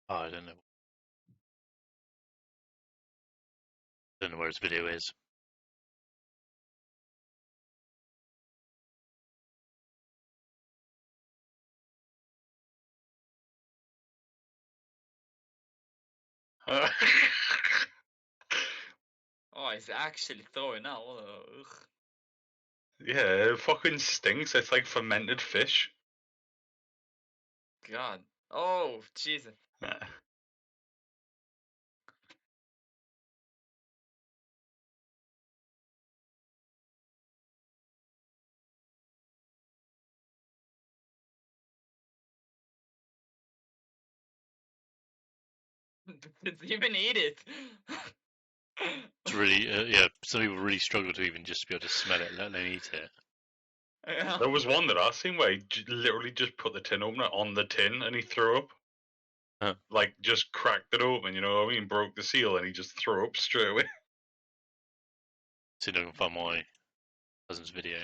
Oh, I don't know. Don't know where his video is. Oh, he's actually throwing out. Ugh. Yeah, it fucking stinks. It's like fermented fish. God. Oh, Jesus. Didn't even eat it. It's really, yeah, some people really struggle to even just be able to smell it, let alone eat it. Yeah. There was one that I seen where he literally just put the tin opener on the tin and he threw up. Huh. Like, just cracked it open, you know what I mean? Broke the seal and he just threw up straight away. See if I can find my cousin's video.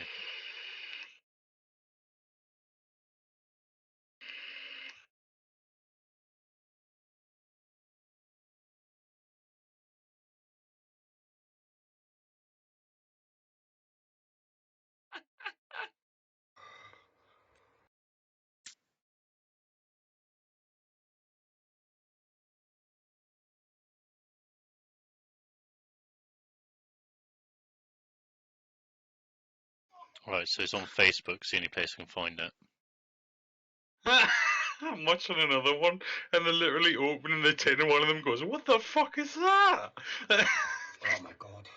Right, so it's on Facebook, it's the only place I can find it. I'm watching another one and they're literally opening the tin and one of them goes, "What the fuck is that?" Oh my god.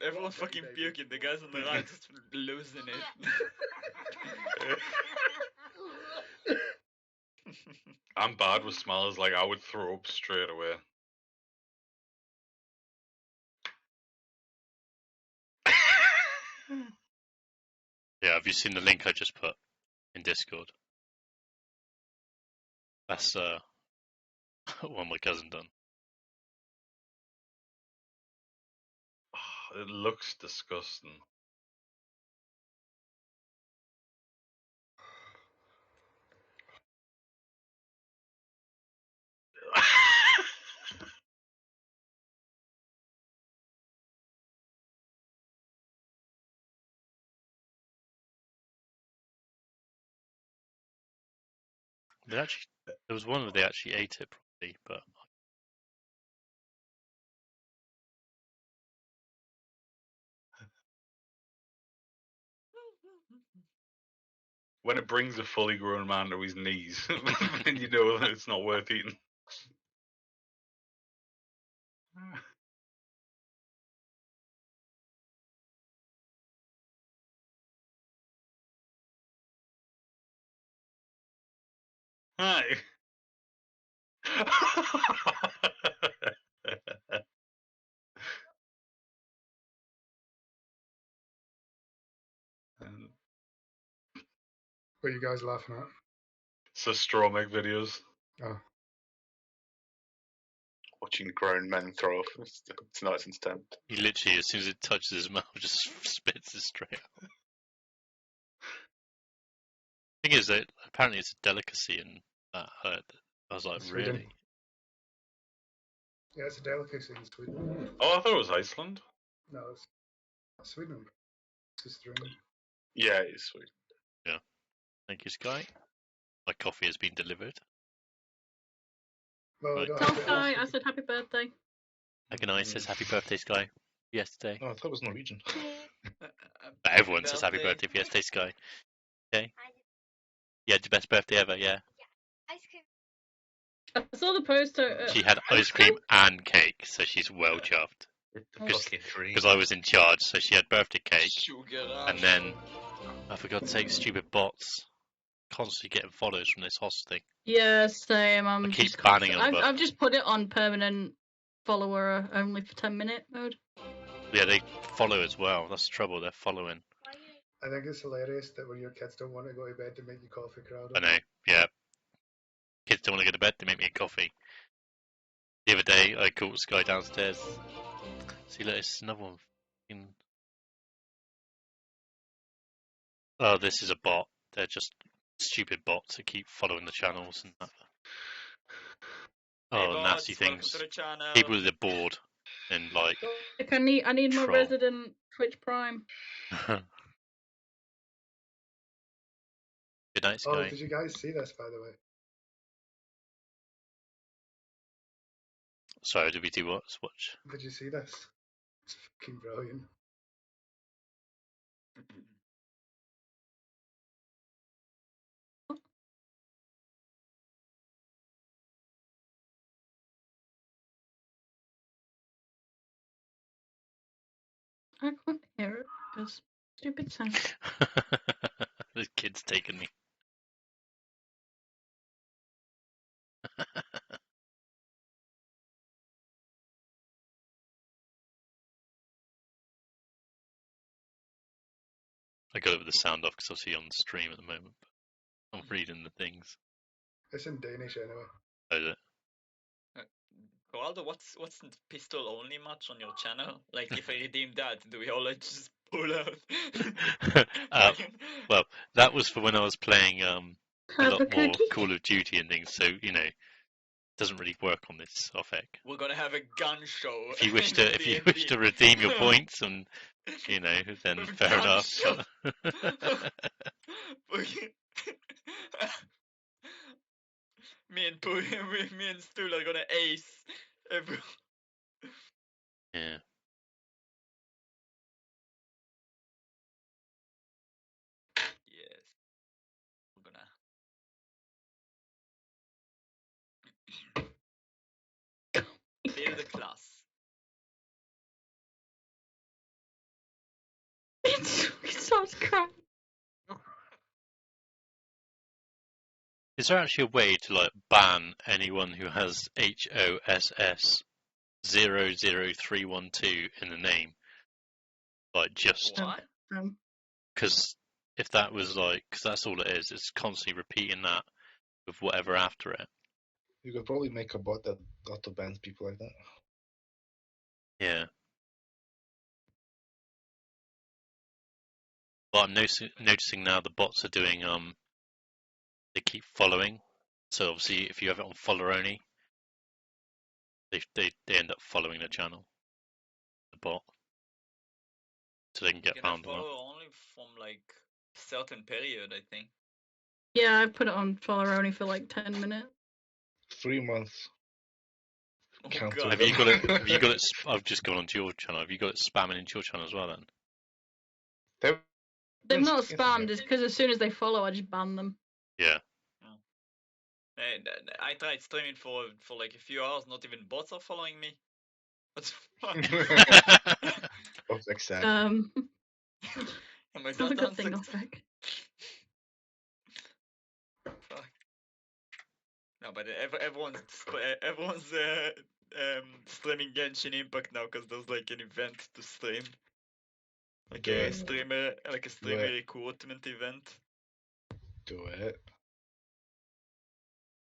Everyone's fucking puking. The guys on the right just losing it. I'm bad with smells, like I would throw up straight away. Yeah, have you seen the link I just put in Discord? That's what my cousin done. It looks disgusting. there was one where they actually ate it properly, but When it brings a fully grown man to his knees, then you know that it's not worth eating. Hi. What are you guys laughing at? So Stromec videos. Oh, Watching grown men throw up. It's nice and stemmed. he literally, as soon as it touches his mouth, just spits it straight out. Thing is that apparently it's a delicacy in that herd. I was like, Sweden. really? yeah, it's a delicacy in Sweden. Oh, I thought it was Iceland. No, it's Sweden. It's Australian. Yeah, it's sweet. Thank you, Sky. My coffee has been delivered. Well, I Right. don't Tell have to Sky ask I you. said happy birthday. Agonai says happy birthday, Sky. Yesterday. Oh, I thought it was Norwegian. But everyone says happy birthday for yesterday, Sky. Okay. Yeah, the best birthday ever, yeah. I saw the poster. She had ice cream and cake, so she's well chuffed. The Because- fucking dream. Because I was in charge, so she had birthday cake, Sugar and then, oh, for God's sake, stupid bots constantly getting follows from this host thing. Yeah, same. I'm I keep just banning 'em, I've, but- I've just put it on permanent follower only for 10-minute mode. Yeah, they follow as well. That's the trouble, they're following. I think it's hilarious that when your kids don't want to go to bed, they make you coffee crowd. I know, yeah. Kids don't want to go to bed, they make me a coffee. The other day, I called Sky downstairs. See, look, it's another one. Fucking- Oh, this is a bot. They're just stupid bots that keep following the channels and that. Oh, nasty things. People that are bored and like. Like I need my Troll. resident Twitch Prime. Good night, Oh, Sky. did you guys see this, by the way? Sorry, did we do what? Watch. Did you see this? It's fucking brilliant. I can't hear it because stupid sound. The kid's taken me. I got it with the sound off because obviously on the stream at the moment. But I'm reading the things. It's in Danish anyway. Oh, is it? Waldo, what's the pistol only match on your channel? Like, if I redeem that, do we all like just pull out? Well, that was for when I was playing a Have lot a more cookie. Call of Duty and things. So you know, it doesn't really work on this OFEC. We're gonna have a gun show. If you wish in to D&D. redeem your points, and you know, then With fair gun enough. show. me and Stu are gonna ace every. Yeah. Yes. We're gonna feel the class. It starts crying. Is there actually a way to like ban anyone who has HOSS 00312 in the name? Like just What? because if that was like, because that's all it is. It's constantly repeating that with whatever after it. You could probably make a bot that auto bans people like that. Yeah. But I'm noticing now the bots are doing they keep following. So obviously if you have it on follower only, they end up following the channel, the bot, so they can get You can found on it. follow only from like certain period, I think. Yeah, I've put it on follow only for like 10 minutes. 3 months. Oh Count god. Have you got it? Have you got it? I've just gone onto your channel. Have you got it spamming into your channel as well? Then They've not Yes, spammed, it's because as soon as they follow, I just ban them. yeah. And I tried streaming for like a few hours, not even bots are following me. What the fuck? Of exact. I'm like, Not a that good thing, sounds Opec. fuck. No, but everyone's streaming Genshin Impact now because there's like an event to stream, like Do a it. streamer recruitment event. Do it.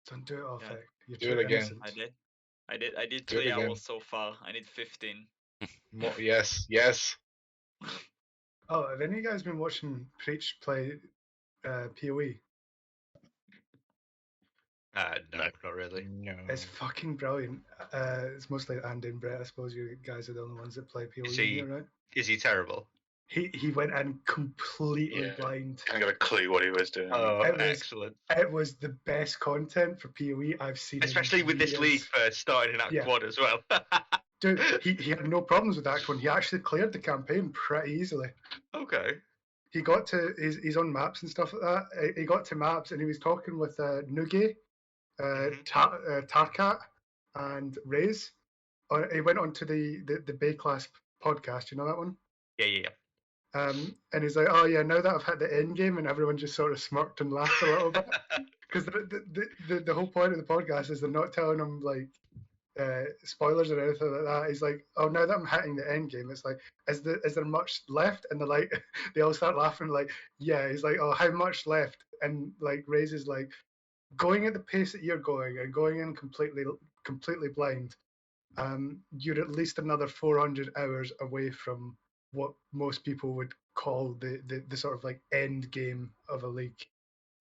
Don't do it, Opec. Yeah. You're Do too it again. innocent. I did Do it 3 again. hours so far. I need 15. Yes, yes. Oh, have any of you guys been watching Preach play PoE? No, No. not really. No. It's fucking brilliant. It's mostly Andy and Brett. I suppose you guys are the only ones that play PoE Is in he- here, right? Is he terrible? He went in completely Yeah. blind. Can't get a clue what he was doing. Oh, It was- excellent. It was the best content for PoE I've seen. Especially in with this years. league first starting in Act Yeah. 1 as well. Dude, he had no problems with Act 1. He actually cleared the campaign pretty easily. Okay. He got to he's on maps and stuff like that. He got to maps and he was talking with Nuge, Tarkat, and Raze. He went on to the Bay Class podcast. You know that one? Yeah. And he's like, "Oh yeah, now that I've hit the end game," and everyone just sort of smirked and laughed a little bit because the whole point of the podcast is they're not telling him like spoilers or anything like that. He's like, "Oh, now that I'm hitting the end game, it's like, is there much left?" And they're like, they all start laughing like, "Yeah." He's like, "Oh, how much left?" And like raises like, going at the pace that you're going and going in completely blind, you're at least another 400 hours away from what most people would call the sort of like end game of a league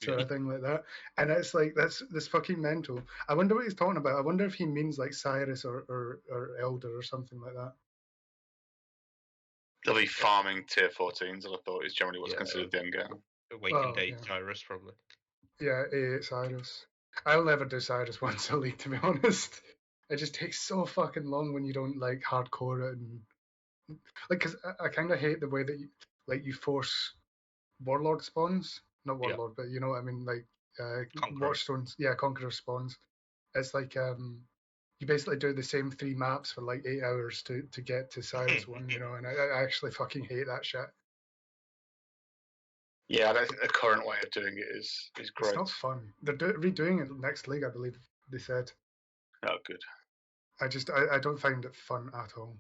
sort of thing like that. And it's like that's fucking mental. I wonder what he's talking about. I wonder if he means like Cyrus or Elder or something like that. They'll be farming tier 14s, I thought is generally what's Yeah. considered the end game. Awakened Oh, 8 yeah. Tyrus, probably. Yeah, Cyrus. I'll never do Cyrus once a league, to be honest. It just takes so fucking long when you don't like hardcore it and like, because I kind of hate the way that you force warlord spawns, not Yeah. warlord, but you know what I mean, like Conqueror. watchstones, yeah, conqueror spawns. It's like you basically do the same 3 maps for like 8 hours to get to Cyrus one, you know, and I actually fucking hate that shit. Yeah, I don't think the current way of doing it is great. It's not fun. They're redoing it next league, I believe they said. Oh, good. I don't find it fun at all.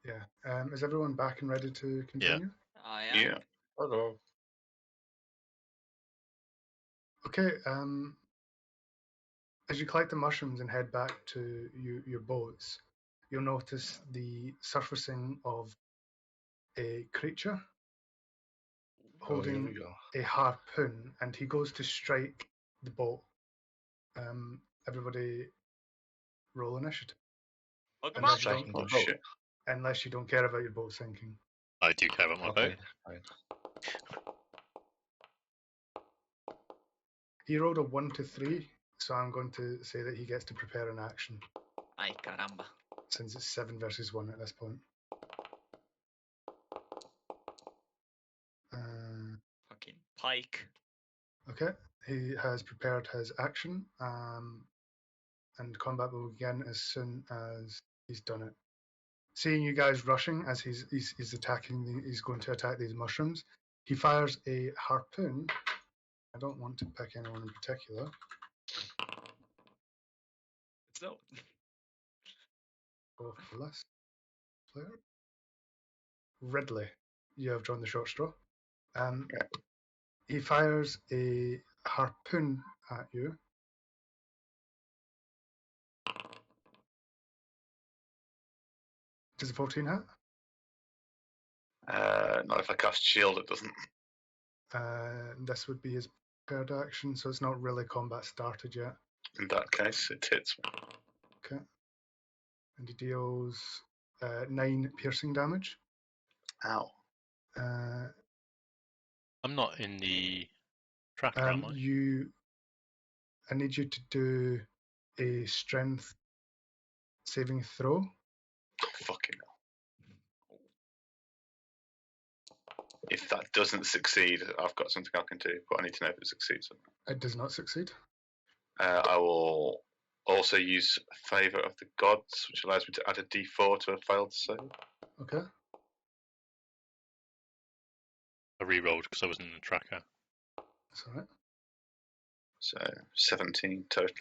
Yeah. Is everyone back and ready to continue? I am. Yeah. Hello. Okay. As you collect the mushrooms and head back to your boats, you'll notice the surfacing of a creature Oh, here we holding go. a harpoon, and he goes to strike the boat. Everybody roll initiative. Welcome Unless up. you don't, Striking the Oh, boat. shit. unless you don't care about your boat sinking. I do care about my Okay, boat. fine. He rolled a 1 to 3, so I'm going to say that he gets to prepare an action Ay caramba. since it's 7 versus 1 at this point. Fucking pike. Okay, he has prepared his action, and combat will begin as soon as he's done it. Seeing you guys rushing as he's attacking, he's going to attack these mushrooms. He fires a harpoon. I don't want to pick anyone in particular. So Go for the last player. Ridley, you have drawn the short straw. He fires a harpoon at you. Does a 14 hit? Not if I cast shield, it doesn't. This would be his prepared action, so it's not really combat started yet. In that case, it hits me. Okay. And he deals 9 piercing damage. Ow. Uh, I'm not in the Tracker, am I? I need you to do a strength saving throw. Oh, fucking hell. If that doesn't succeed, I've got something I can do, but I need to know if it succeeds or not. It does not succeed. I will also use Favour of the Gods, which allows me to add a d4 to a failed save. Okay. I re-rolled because I wasn't in the tracker. That's all right. So 17 total.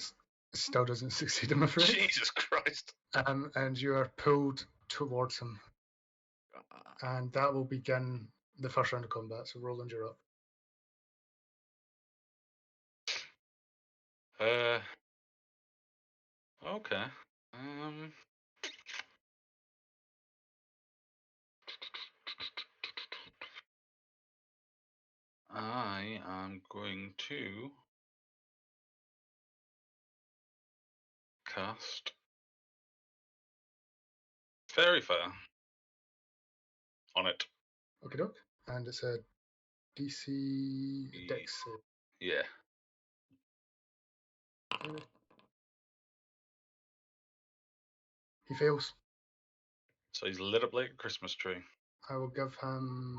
Still doesn't succeed, I'm afraid. Jesus Christ. And you are pulled towards him. And that will begin the first round of combat. So Roland, you're up. Okay. I am going to cast Fairy Fire on it. Okay, doke. And it's a DC Dex save. Yeah. He fails. So he's lit up like a Christmas tree. I will give him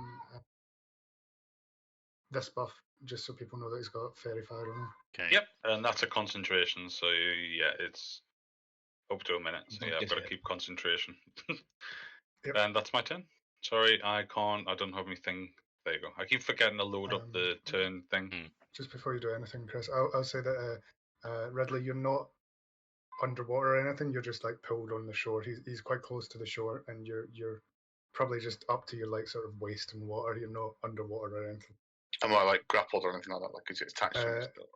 this buff, just so people know that he's got fairy fire on him. Okay. Yep. And that's a concentration, so yeah, it's up to a minute. So yeah, I've got to keep concentration. Yep. And that's my turn. Sorry, I don't have anything. There you go. I keep forgetting to load up the turn thing. Just before you do anything, Chris, I'll say that Ridley, you're not underwater or anything. You're just like pulled on the shore. He's quite close to the shore, and you're probably just up to your like sort of waist in water. You're not underwater or anything. Am I like grappled or anything like that? Like it's attached to me still?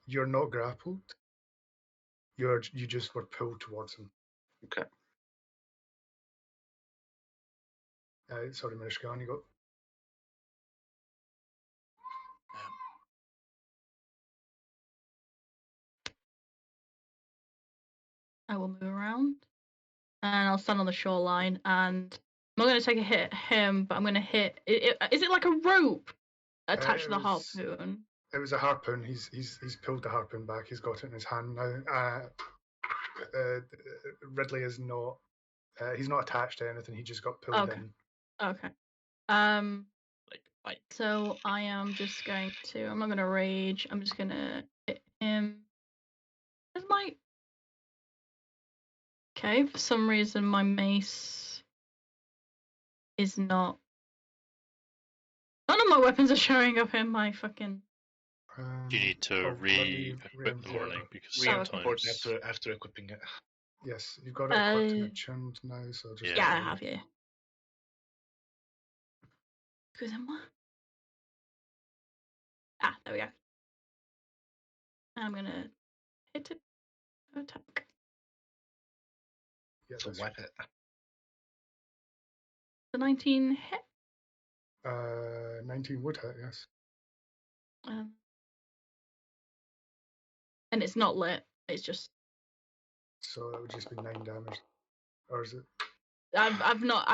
You're not grappled. You just were pulled towards him. Okay. Sorry, Mishkan, you go. I will move around, and I'll stand on the shoreline, and I'm not going to take a hit at him, but I'm going to hit. Is it like a rope attached to the harpoon? It was a harpoon. He's pulled the harpoon back. He's got it in his hand now. Ridley is not. He's not attached to anything. He just got pulled in. Okay. Like fight. So I am just going to. I'm not going to rage. I'm just going to hit him. Where's my? Okay. For some reason, my mace is not. None of my weapons are showing up in my fucking. You need to re-equip them, Ronnie, because sometimes after equipping it. Yes, you've got it equipped and attuned now, so just. Yeah, I have, yeah. Excusez-moi. There we go. I'm gonna hit it. Attack. Yeah, so wipe it. The 19 hit. 19 would hit, yes. And it's not lit. It's just. So it would just be 9 damage, or is it? I've not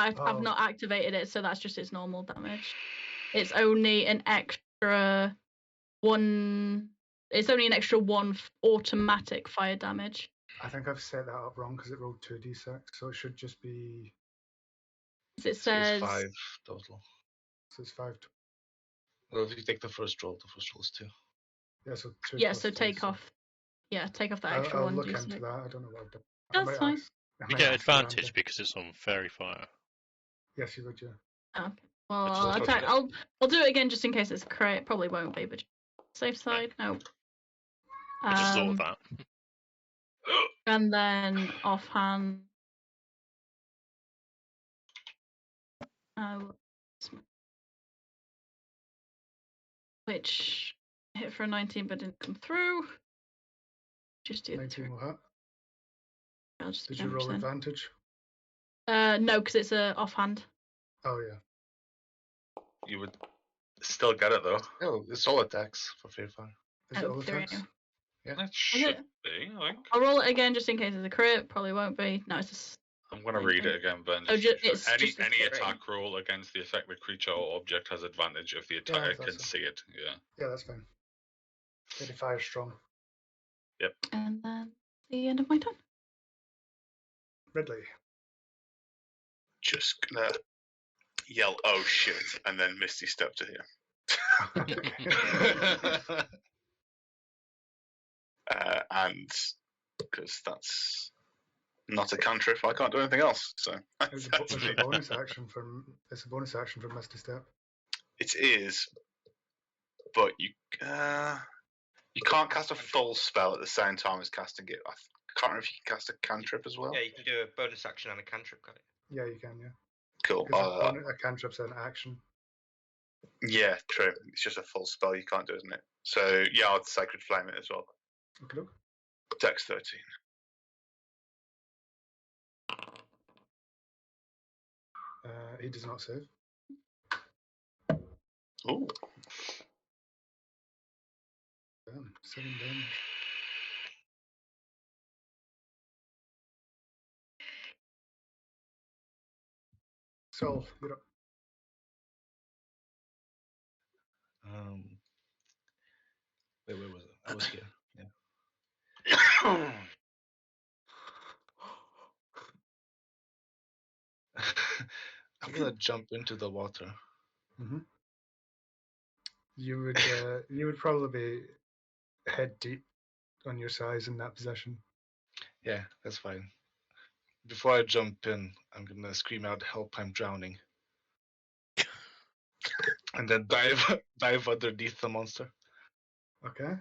activated it, so that's just its normal damage. It's only an extra 1. It's only an extra 1 automatic fire damage. I think I've set that up wrong because it rolled 2d6, so it should just be. It says 5 total. So it's 5. Well, if you take the first roll is 2. Yeah, so 2. Yeah, so take off. Yeah, take off that extra I'll 1. look into that. I don't know what I've done. That's fine. You get advantage because it's on fairy fire. Yes, you would, yeah. Okay. Well, I'll do it again just in case it's a crit. It probably won't be, but safe side, no. I just thought of that. And then offhand, which hit for a 19 but didn't come through. Just do 19 will hit. Did you 10%. roll advantage? No, because it's a offhand. Oh yeah. You would still get it though. No, it's all attacks for Fairy Fire. Is it all attacks? Yeah. It should be, I think. I'll roll it again just in case it's a crit. Probably won't be. No, it's I'm going to read it again, Ben. Oh, it's any just a any theory. attack roll against the affected creature or object has advantage if the attacker that's can fine. see it. Yeah. Yeah, that's fine. 35 strong. And then the end of my turn. Ridley. Just gonna yell, "Oh shit!" and then Misty step to here. And because that's not a cantrip, I can't do anything else. So It's a bonus action from Misty Step. it is, but you can't cast a full spell at the same time as casting it. I can't remember if you can cast a cantrip as well. Yeah, you can do a bonus action and a cantrip, can't you? Yeah, you can. Yeah. Cool. Because a cantrip's an action. Yeah, true. It's just a full spell. You can't do, isn't it? So yeah, I'll Sacred Flame it as well. Okay. Dex 13. He does not save. Ooh. 7 damage. Sol, you're up. Wait, where was it? I was here. Yeah. I'm gonna jump into the water. Mm-hmm. You would probably be head deep on your size in that position. Yeah, that's fine. Before I jump in, I'm gonna scream out, "Help! I'm drowning!" and then dive underneath the monster. Okay.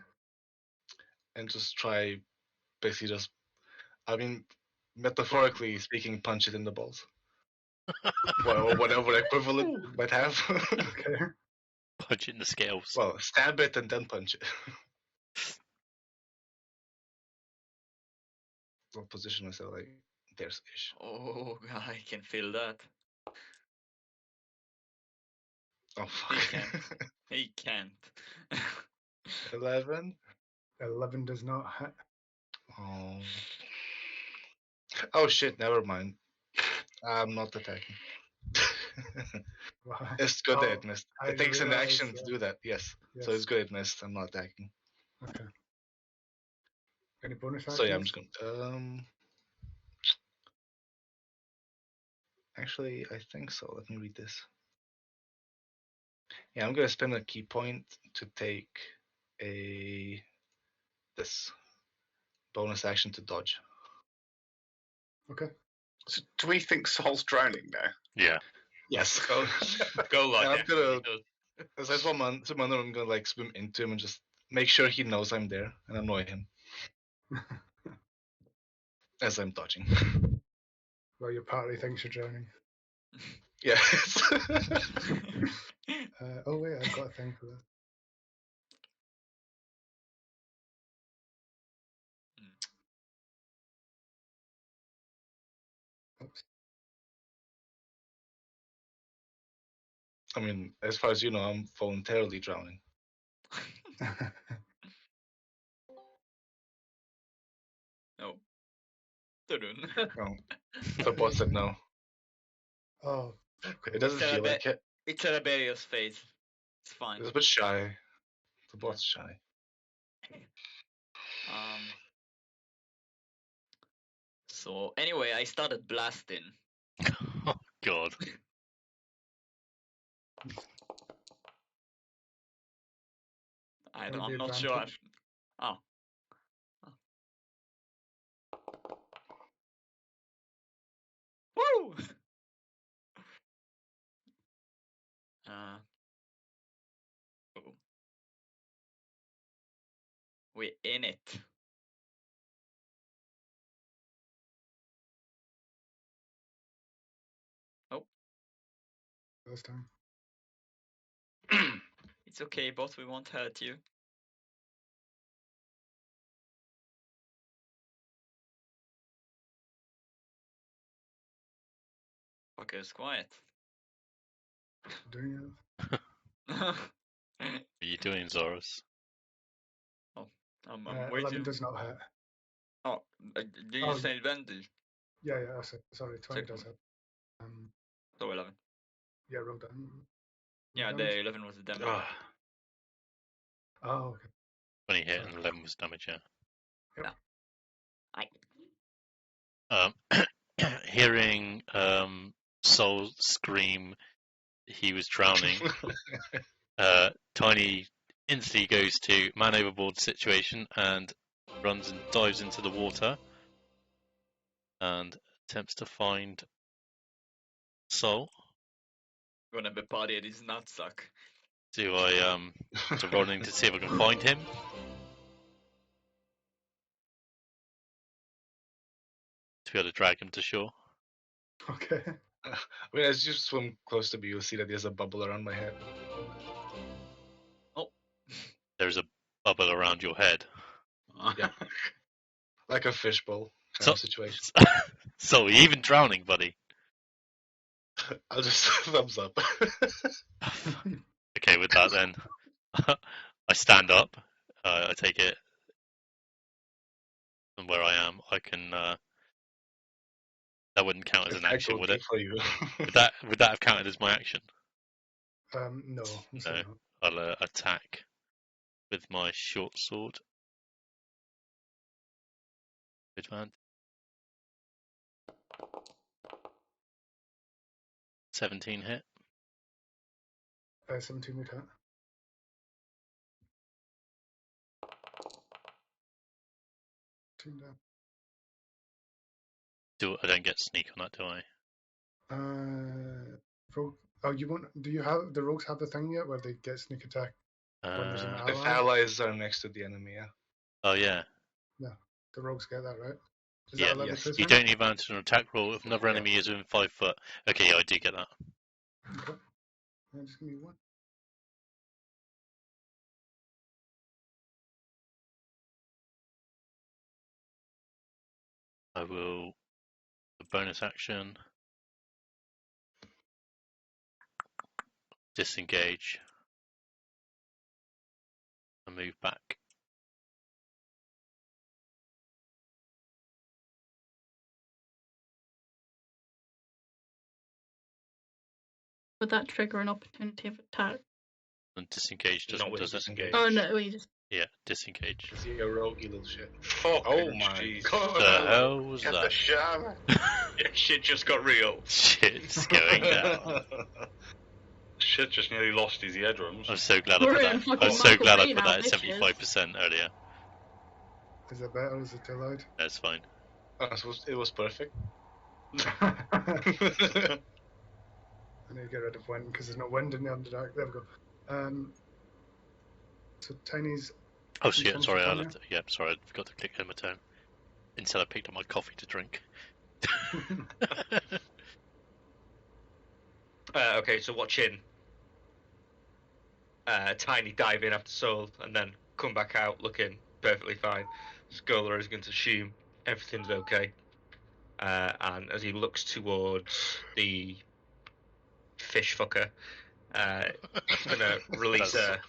And just try, basically just, I mean, metaphorically speaking, punch it in the balls. Or whatever equivalent it might have. Okay. Punch it in the scales. Well, stab it and then punch it. I'll position myself like there's ish. Oh, I can feel that. Oh fuck. He can't. He can't. 11. 11 does not hit. Oh. Oh shit, never mind. I'm not attacking. Why? It's good that it missed. I It takes an realize, action to do that, yes. Yes. So it's good it missed. I'm not attacking. Okay. Any bonus actions? So yeah, I'm just gonna actually I think so. Let me read this. Yeah, I'm gonna spend a key point to take this bonus action to dodge. Okay. So do we think Sol's drowning now? Yeah. Yes. Go like I'm gonna, definitely does. as I swim under, I'm gonna like swim into him and just make sure he knows I'm there and annoy him as I'm dodging. Well, your party thinks you're drowning. Yes. Oh wait, I've got a thing for that. Oops. I mean, as far as you know, I'm voluntarily drowning. No. Tudun. Oh, the boss said no. Oh. It doesn't It's a feel bit- like it. It's a rebellious phase. It's fine. It's a bit shy. The boss is shy. So anyway, I started blasting. Oh God. Roll the I'm not sure. advantage. Oh. Woo! Oh. We're in it. Oh, This time. it's okay, boss. We won't hurt you. Fucker's quiet. Doing it. What are you doing, Zorus? I'm 11 waiting. does not hit. Oh, did you Oh, say advantage? Yeah, that's it. Sorry, 20 does Second. hit. So 11. Yeah, roll down. Yeah, Damage? the 11 was the damage. Ah, Oh, okay. 20 hit Sorry. and 11 was damage, yeah. Aye. Hearing Soul scream he was drowning, Tiny instantly goes to man overboard situation and runs and dives into the water and attempts to find Soul. Gonna be party at his nutsack. Do I to rolling to see if I can find him? To be able to drag him to shore. Okay. I mean, as you swim close to me, you'll see that there's a bubble around my head. Oh. There's a bubble around your head. Yeah. Like a fishbowl kind So, of situation. so even drowning, buddy. I'll just thumbs up. Okay, with that then, I stand up. I take it from where I am. I can. That wouldn't count as an action, would it? For you. Would that have counted as my action? No. No. I'll attack with my short sword. Advantage. 17 hit. 17 would hit. I don't get sneak on that, do I? Rogue. Oh, you want? Do you have the rogues have the thing yet where they get sneak attack when there's an If ally? allies are next to the enemy, yeah. Oh yeah. No, the rogues get that, right? Is Yeah. that a level Yes. 2 You thing? don't need advantage on an attack roll if another enemy is within 5 foot. Okay, yeah, I do get that. Okay. Yeah, just give me one. I will. A bonus action. Disengage. And move back. Would that trigger an opportunity of attack? And disengage doesn't, Not with does it? disengage. Oh no, you just Yeah, disengage. Because you're a rogue, you little shit. fucking Oh my jeez. god. The hell was Get the that? shower. Yeah, shit just got real. Shit's going down. Shit just nearly lost his eardrums. I'm so glad I We're put in that. fucking I'm so Michael glad I Bay put now, that at 75% earlier. Is it better? Is it too loud? That's fine. It was perfect. I need to get rid of wind because there's no wind in the Underdark. There we go. So Tiny's. Oh, so yeah, comes sorry, upon you. sorry, I forgot to click end my turn. Instead, I picked up my coffee to drink. Okay, so watch in. Tiny dive in after Soul and then come back out looking perfectly fine. Scholar is going to assume everything's okay. And as he looks towards the fish fucker, he's going to release a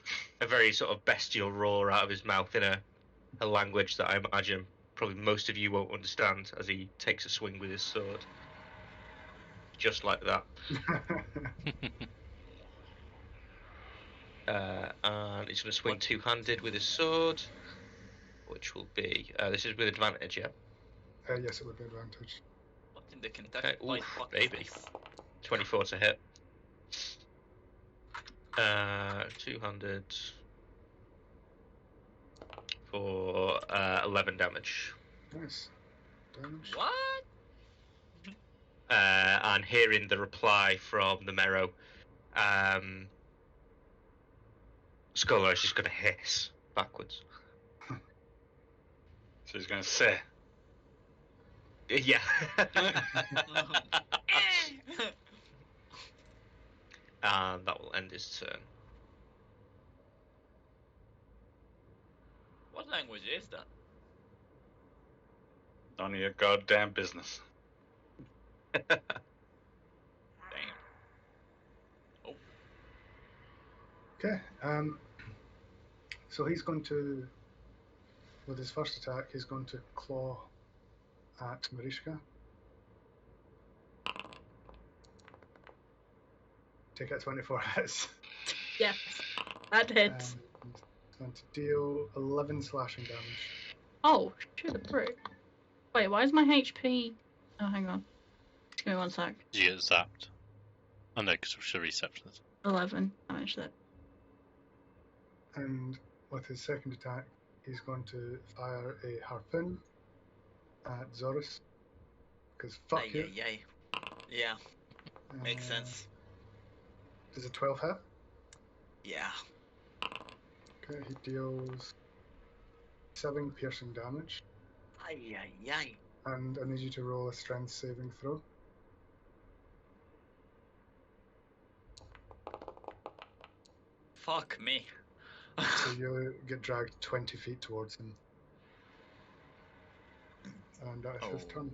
very sort of bestial roar out of his mouth in a language that I imagine probably most of you won't understand as he takes a swing with his sword. Just like that. And he's going to swing two-handed with his sword, which will be... this is with advantage, yeah? Yes, it would be advantage. What in the Kentucky Okay, Fried oof, Fuck baby. is this? 24 to hit. Two-handed for 11 damage. Nice. Damage. What? And hearing the reply from the Merrow, Scholar is just going to hiss backwards. So he's going to say. Yeah. And that will end his turn. What language is that? None of your goddamn business. Damn. Okay. So he's going to, with his first attack, he's going to claw at Marishka. take out 24 hits. Yes, that hits. And it's going to deal 11 slashing damage. Oh, shit, a prick. Wait, why is my HP... Oh, hang on. Give me 1 sec. Did you get zapped? Oh no, because we should reset for this. 11 damage there. And with his second attack, he's going to fire a harpoon at Zorus. Because fuck you. Yeah, makes Uh, sense. Does a 12 hit? Yeah. Okay, he deals 7 piercing damage. And I need you to roll a strength saving throw. Fuck me. So you get dragged 20 feet towards him. And that is his turn.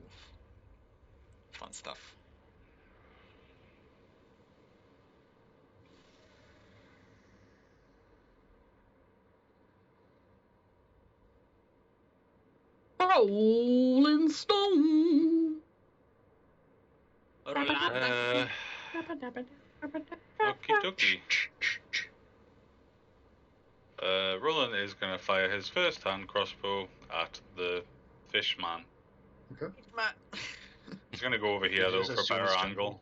Fun stuff. Rolling Stone. Okie dokie. Roland is going to fire his first hand crossbow at the fish man. Okay. He's going to go over here though Just for a assume better it's angle.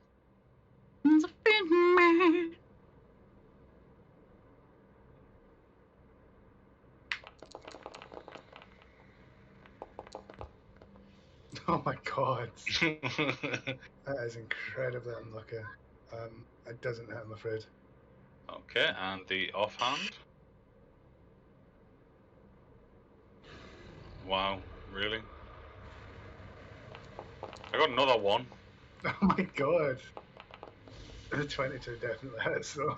Oh my god. That is incredibly unlucky. It doesn't hit, I'm afraid. Okay, and the offhand. Wow, really? I got another one. Oh my god. The 22 definitely hits though.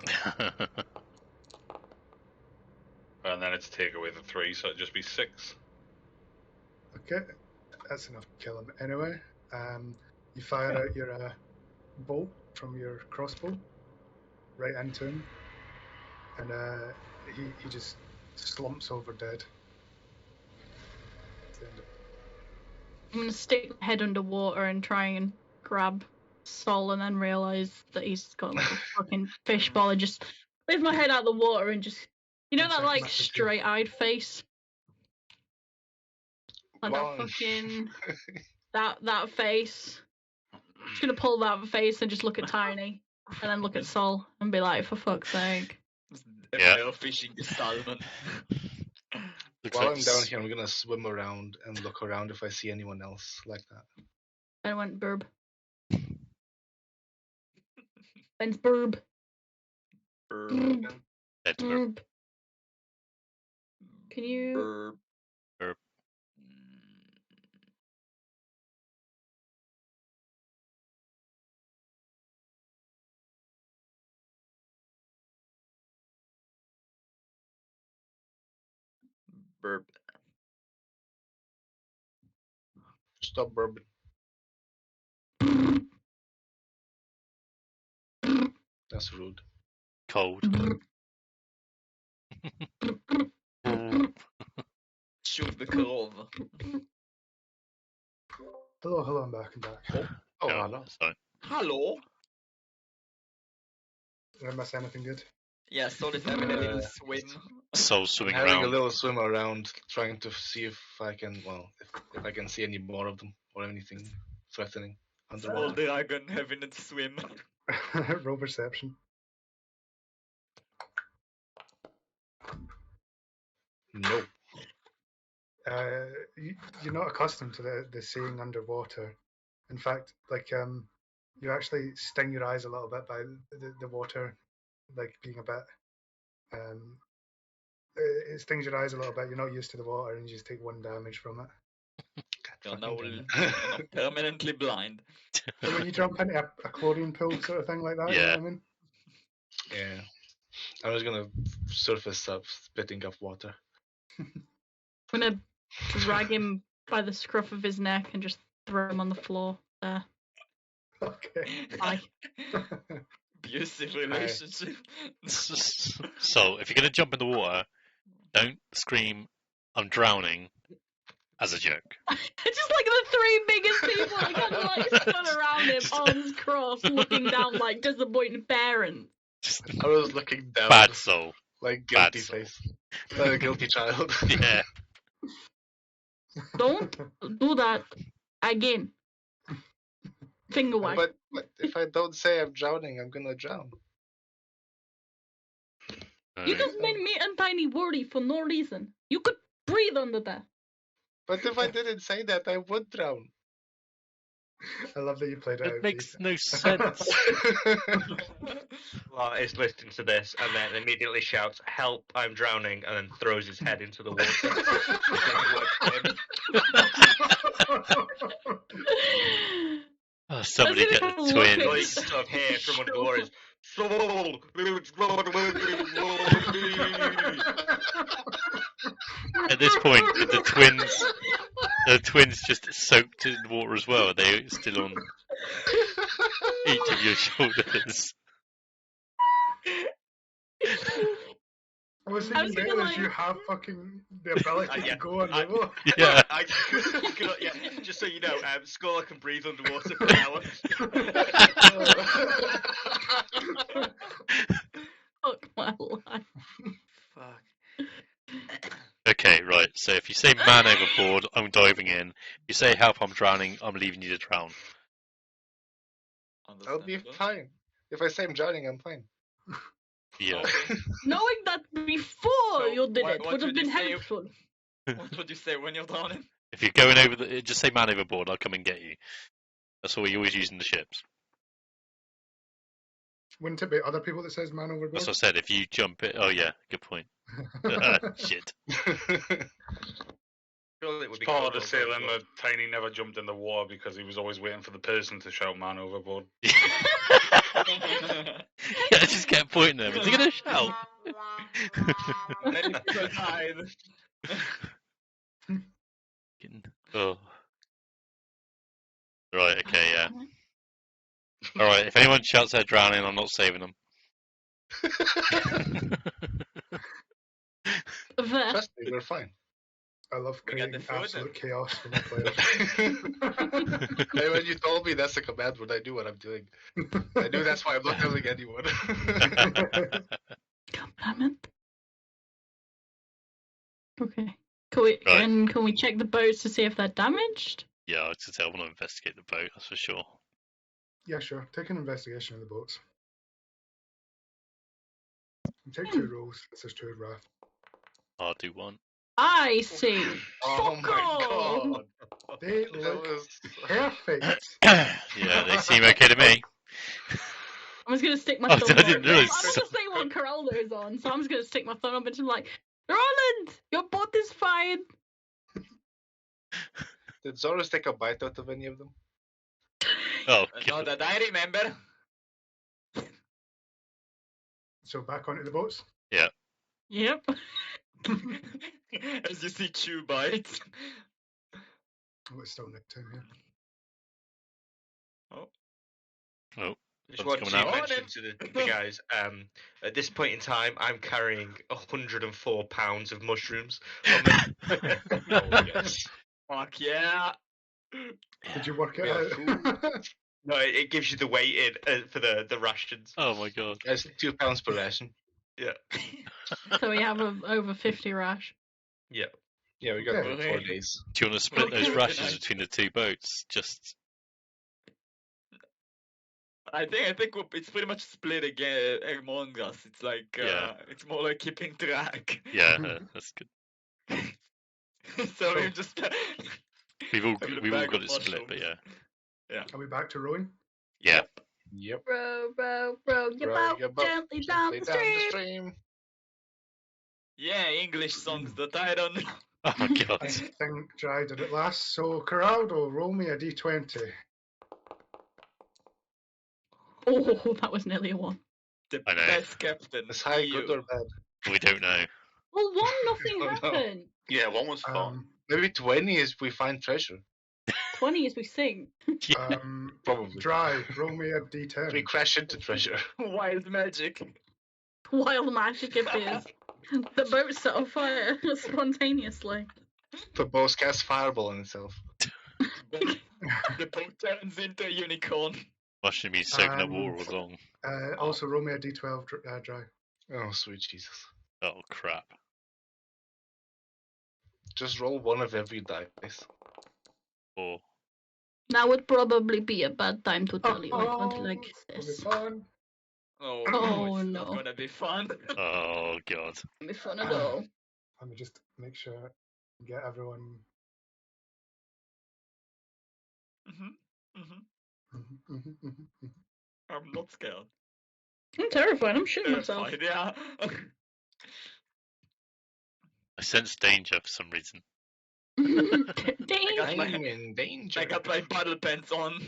And then it's take away the 3, so it'd just be 6. Okay, that's enough to kill him anyway. You fire out your bolt from your crossbow right into him, and he just slumps over dead. That's the end of I'm gonna stick my head underwater and try and grab Sol, and then realise that he's got like a fucking fishbowl, and just lift my head out of the water and just, you know, that like straight-eyed face, like that fucking that face. Just gonna pull that face and just look at Tiny, and then look at Sol and be like, for fuck's sake. Yeah. Fishing the salmon. While I'm down here, I'm gonna swim around and look around if I see anyone else like that. I went burb. Ben's burb. Burb. Burb. Can you? Burb. Burp. Stop burping. That's rude. Cold. Shoot the cove. Hello, I'm back. Oh, No, hello. sorry. Hello. Did I miss anything good? Yeah, Sol is having a little swim. Soul swimming I'm having around. a little swim around, trying to see if I can, if I can see any more of them or anything threatening Small underwater. dragon having a swim. Roll perception. No. You're not accustomed to the seeing underwater. In fact, like you actually sting your eyes a little bit by the water, like being a bit. It stings your eyes a little bit. You're not used to the water, and you just take 1 damage from it. You're now permanently blind. So when you jump into a chlorine pool sort of thing like that, you know what I mean? Yeah. I was gonna surface up, spitting up water. I'm gonna drag him by the scruff of his neck and just throw him on the floor there. Okay. Bye. Abusive relationship. So, if you're going to jump in the water, don't scream, I'm drowning, as a joke. Just like the 3 biggest people that kind of like stood around him, arms crossed, looking down like disappointed parents. Just I was looking down, bad soul. like Bad guilty soul. face, guilty child. Yeah. Don't do that again. Finger wag. But if I don't say I'm drowning, I'm gonna drown. You just made me and Tiny worry for no reason. You could breathe under there. But if I didn't say that, I would drown. I love that you played it out. It makes Pete. no sense. Lar is listening to this and then immediately shouts, "Help! I'm drowning!" and then throws his head into the water. Oh, somebody As get if the I All you twins. sort of hear from underwater is. At this point, the twins just soaked in water as well. Are they still on each of your shoulders? I was I was thinking, thinking, Bayless, you like- have fucking the ability yeah, to go on I- level. Yeah. Yeah, just so you know, Scola can breathe underwater for an hour. Fuck my life. Fuck. Okay, right. So if you say man overboard, I'm diving in. You say help, I'm drowning. I'm leaving you to drown. I'll be Understandable. fine. If I say I'm drowning, I'm fine. Yeah. Okay. Knowing that before So you did what- it what would have would you been say? helpful. What would you say when you're drowning? If you're going over just say man overboard. I'll come and get you. That's what we always use in the ships. Wouldn't it be other people that says man overboard? That's what I said. If you jump it, oh yeah, good point. Shit. Surely it would be Part of cold the sailing overboard. that Tiny never jumped in the water because he was always waiting for the person to shout man overboard. Yeah, just kept pointing them. Is he gonna shout? Many people died. Oh. Right. Okay. Yeah. All right. If anyone shouts they're drowning, I'm not saving them. There. Trust me, we're fine. I love We got creating the food. absolute chaos for my players. Hey, when you told me that's the command word, I knew what I'm doing. I knew that's why I'm not telling anyone. God damn it. Okay. Can we Right. and can we check the boats to see if they're damaged? Yeah, I was gonna say I want to investigate the boat. That's for sure. Yeah, sure. Take an investigation of the boats. Take 2 rolls. This is 2 wrath. I'll do one. I see. Oh Fuck my off. god. They That look was... perfect. Yeah, they seem okay to me. I'm just gonna stick my Oh, thumb I up. didn't Well, realise. I'm just saying what Coraldo is on, so I'm just gonna stick my thumb up and just like, Roland, your boat is fine. Did Zorus take a bite out of any of them? Oh, Not God. that I remember. So back onto the boats. Yep. As you see Chew bites. Oh, it's still nighttime here. Just What's want to coming out? mention to the guys, at this point in time, I'm carrying 104 pounds of mushrooms. On me. Oh, yes. Fuck yeah. Did you work it We have out? No, it gives you the weight in for the rations. Oh my God. That's 2 pounds per ration. Yeah. So we have over 50 rash. Yeah. Yeah, we got Okay. like 4 days. Do you want to split those Okay. rashes between the 2 boats? Just I think it's pretty much split again among us. It's like Yeah. it's more like keeping track. yeah, that's good. So we So- just We've all Having a we've all bag got of it split, but mushrooms. yeah. Are we back to rowing? Yeah. Yep. Row your Row boat your boat gently down the stream. stream. yeah, English songs that I don't know. Oh my God. I think Dry did it last. So Coraldo, roll me a d20. Oh, that was nearly a 1. The I know. best captain. Is high you. good or bad? We don't know. Well, 1, nothing Oh, no. happened. Yeah, one was fine. Maybe 20 is we find treasure. 20 as we sing. Probably. Dry, roll me a We d10. crash into treasure. Wild magic. Wild magic appears. The boat set on fire spontaneously. The boss casts fireball on itself. The boat turns into a unicorn. Why shouldn't be soaking up water all along? Also, roll me a d12 dry. Oh, sweet Jesus. Oh, crap. Just roll one of every dice. 4. Now would probably be a bad time to tell you I don't like It's gonna be this. fun. Oh, Oh, it's no. not gonna be fun. Oh, God. It'll be fun at all. Let me just make sure I get everyone. I'm not scared. I'm terrified. I'm shitting myself. Terrified, yeah. I sense danger for some reason. Dang. got my- I'm in danger. I got my battle pants on.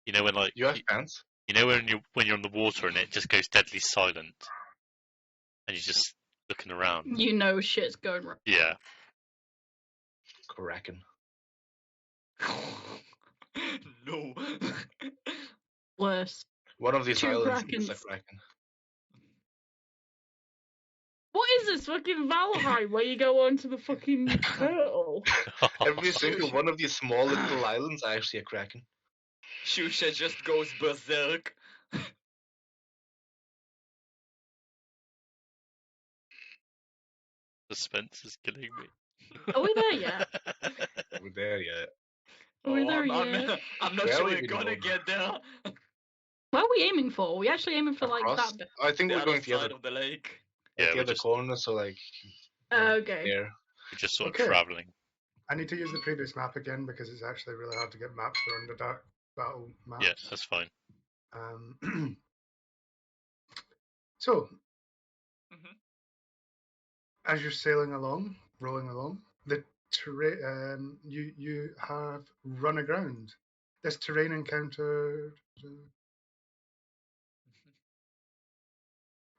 You know when like You have pants? you know when you're on the water and it just goes deadly silent, and you're just looking around. You know shit's going wrong. Yeah. Kraken. No. Worse. One of these 2 islands is a krakens. kraken. What is this fucking Valheim where you go onto the fucking turtle? Every single one of these small little islands are actually a kraken. Shusha just goes berserk. Suspense is killing me. Are we there yet? We're there yet. Are we there I'm yet? I'm not Where sure are we we're gonna going? get there. Where are we aiming for? Are we actually aiming for like Across? that bit? I think The we're other going to the side other, of the lake. like Yeah, the we're other just corner, so like Okay. there. we're just sort Okay. of traveling. I need to use the previous map again because it's actually really hard to get maps for Underdark battle maps. Yeah, that's fine. So, Mhm. as you're sailing along, rolling along, the terrain you have run aground. This terrain encounter.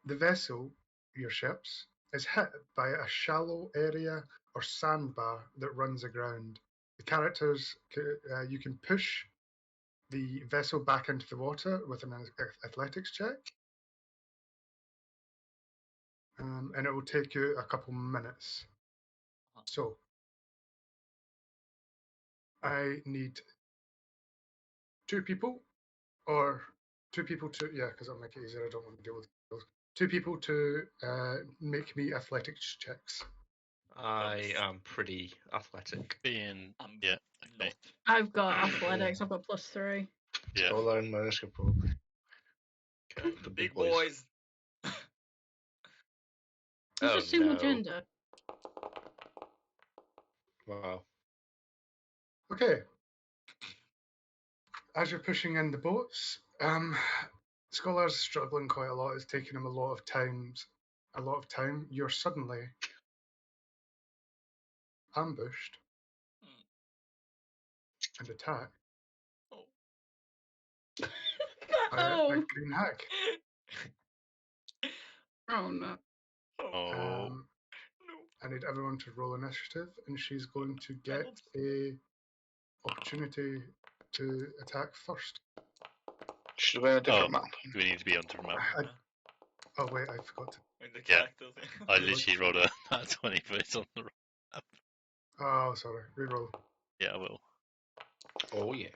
The vessel, your ships, is hit by a shallow area or sandbar that runs aground. The characters, you can push the vessel back into the water with an athletics check, and it will take you a couple minutes. So, I need 2 people, or 2 people to, yeah, because it'll make it easier. I don't want to deal with those. 2 people to make me athletics checks. I am pretty athletic. Being I'm yeah, okay. not. I've got athletics. I've got +3. Yeah. Scholar and manuscript probably. Okay. The Big boys. Is Oh, it single no. gender? Wow. Okay. As you're pushing in the boats, Scholar's struggling quite a lot. It's taking him a lot of time. You're suddenly ambushed and attacked by a Oh. green hag. Oh no. Oh, No. I need everyone to roll initiative, and she's going to I get don't- a opportunity to attack first. Should have been a different map. do we need to be on different map? Oh wait, I forgot. With the Yeah. characters. I literally rolled a 20, but it's on the wrong. Oh, sorry. Reroll. Yeah, I will. Oh yeah.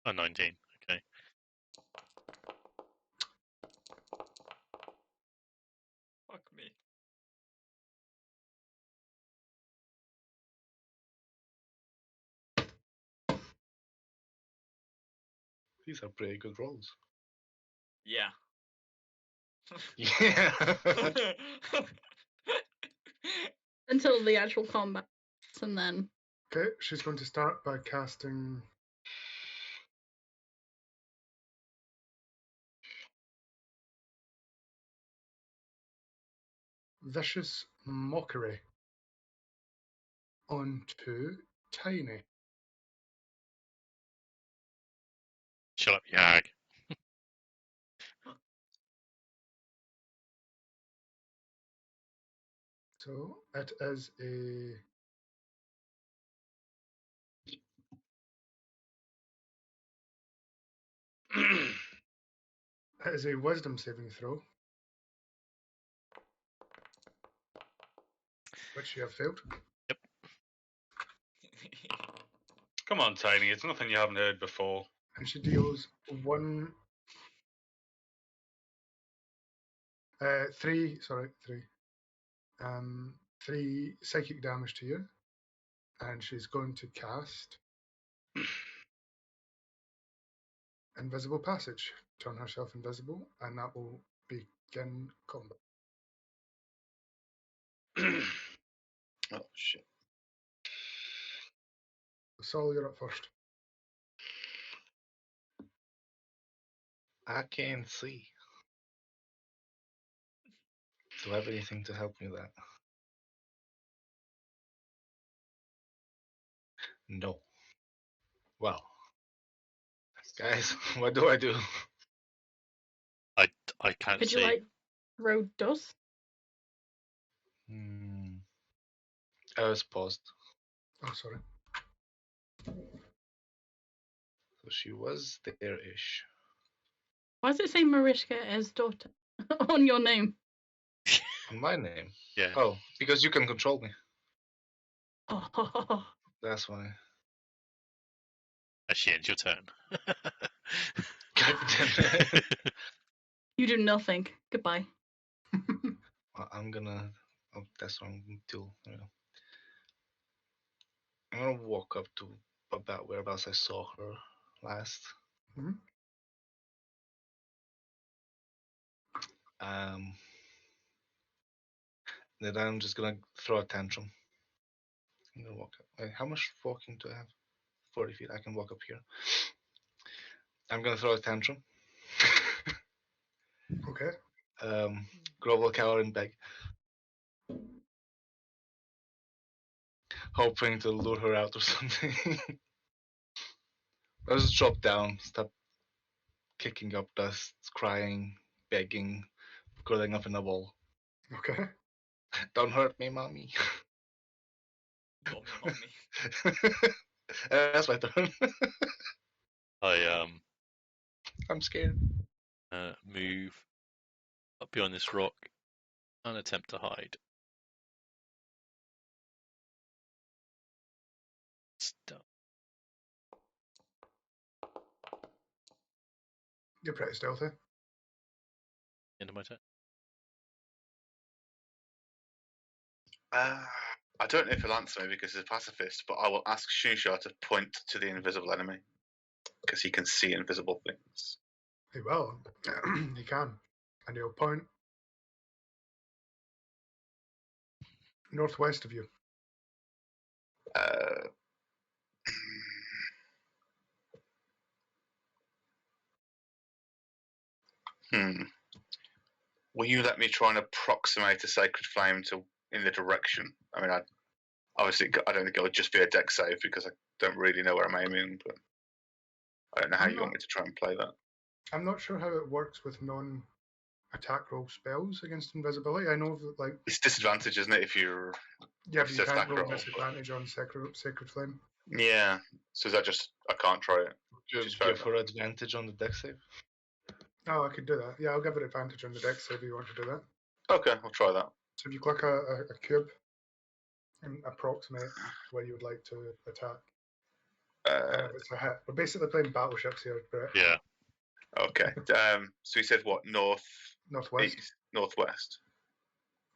Oh, 19. Okay. Fuck me. These are pretty good rolls. Yeah. Yeah. Until the actual combat, and then Okay, she's going to start by casting Vicious Mockery onto Tiny. Shut up, Yag. So it is a wisdom saving throw. which you have failed. Come on, Tiny. It's nothing you haven't heard before. And she deals three psychic damage to you, and she's going to cast Invisible Passage, turn herself invisible, and that will begin combat. Oh shit! Sol, you're up first. I can't see. Do I have anything to help me with that? No. Well, guys, what do I do? I can't Could see. you like throw dust? I was paused. Oh, sorry. So she was there-ish. Why does it say Mariska's daughter on your name? On my name? Yeah. Oh, because you can control me. Oh, That's why. Actually, ends your turn. God damn it. you do nothing. Goodbye. I'm gonna. Oh, that's what I'm gonna do. There we go. I'm gonna walk up to about whereabouts I saw her last. Mhm. Then I'm just gonna throw a tantrum. I'm gonna walk up. Wait, how much walking do I have? 40 feet. I can walk up here. I'm gonna throw a tantrum. Okay. Grovel, cower, and beg. Hoping to lure her out or something. I'll just drop down, stop kicking up dust, crying, begging, curling up in a ball. Okay. Don't hurt me, mommy. Mommy. That's my turn. I I'm scared. move up behind this rock and attempt to hide. Stuff. You're pretty stealthy. End of my turn. I don't know if he'll answer me because he's a pacifist, but I will ask Shusha to point to the invisible enemy because he can see invisible things. He will. He can. And he'll point northwest of you. Will you let me try and approximate a sacred flame in the direction? I mean, obviously, I don't think it would just be a deck save because I don't really know where I'm aiming, but I don't know how you want me to try and play that. I'm not sure how it works with non-attack roll spells against invisibility. I know that, like, It's disadvantage, isn't it? If you're but you can't roll roll. disadvantage on sacred flame. Yeah. So is that just I can't try it? Just give her advantage on the deck save. Oh, I could do that. Yeah, I'll give it advantage on the deck save if you want to do that. Okay, I'll try that. So if you click a cube and approximate where you would like to attack, and if it's a hit, we're basically playing battleships here, Brett. Yeah. Okay. So he said what? Northwest. East, northwest.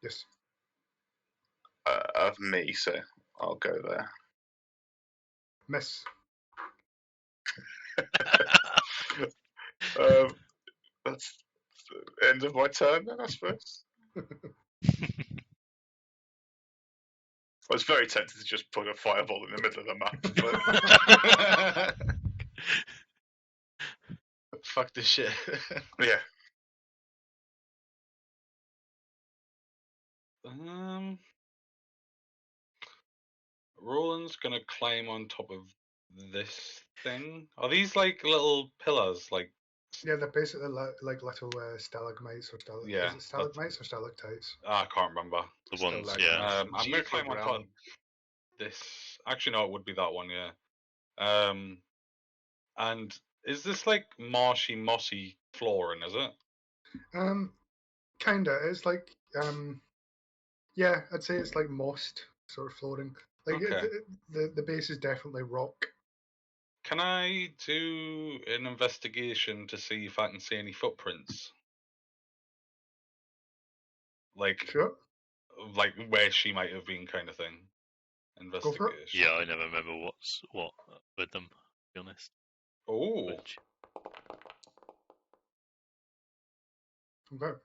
Yes. Of me, so I'll go there. Miss. That's the end of my turn then, I suppose. I was very tempted to just put a fireball in the middle of the map, but Fuck this shit. yeah. Roland's gonna climb on top of this thing. Are these like little pillars? Like Yeah, they're basically like little stalagmites or Yeah, is it stalagmites or stalactites? I can't remember. The ones, like yeah. I'm G gonna for climb on top of ground. this. Actually, no, it would be that one. Yeah. And is this like marshy, mossy flooring? Is it? Kinda. It's like Yeah, I'd say it's like mossed, sort of floating. Like Okay. the base is definitely rock. Can I do an investigation to see if I can see any footprints? Like Sure, where she might have been, kind of thing. go for it. Investigation. Yeah, I never remember what's what with them, to be honest. Oh. Which, Okay.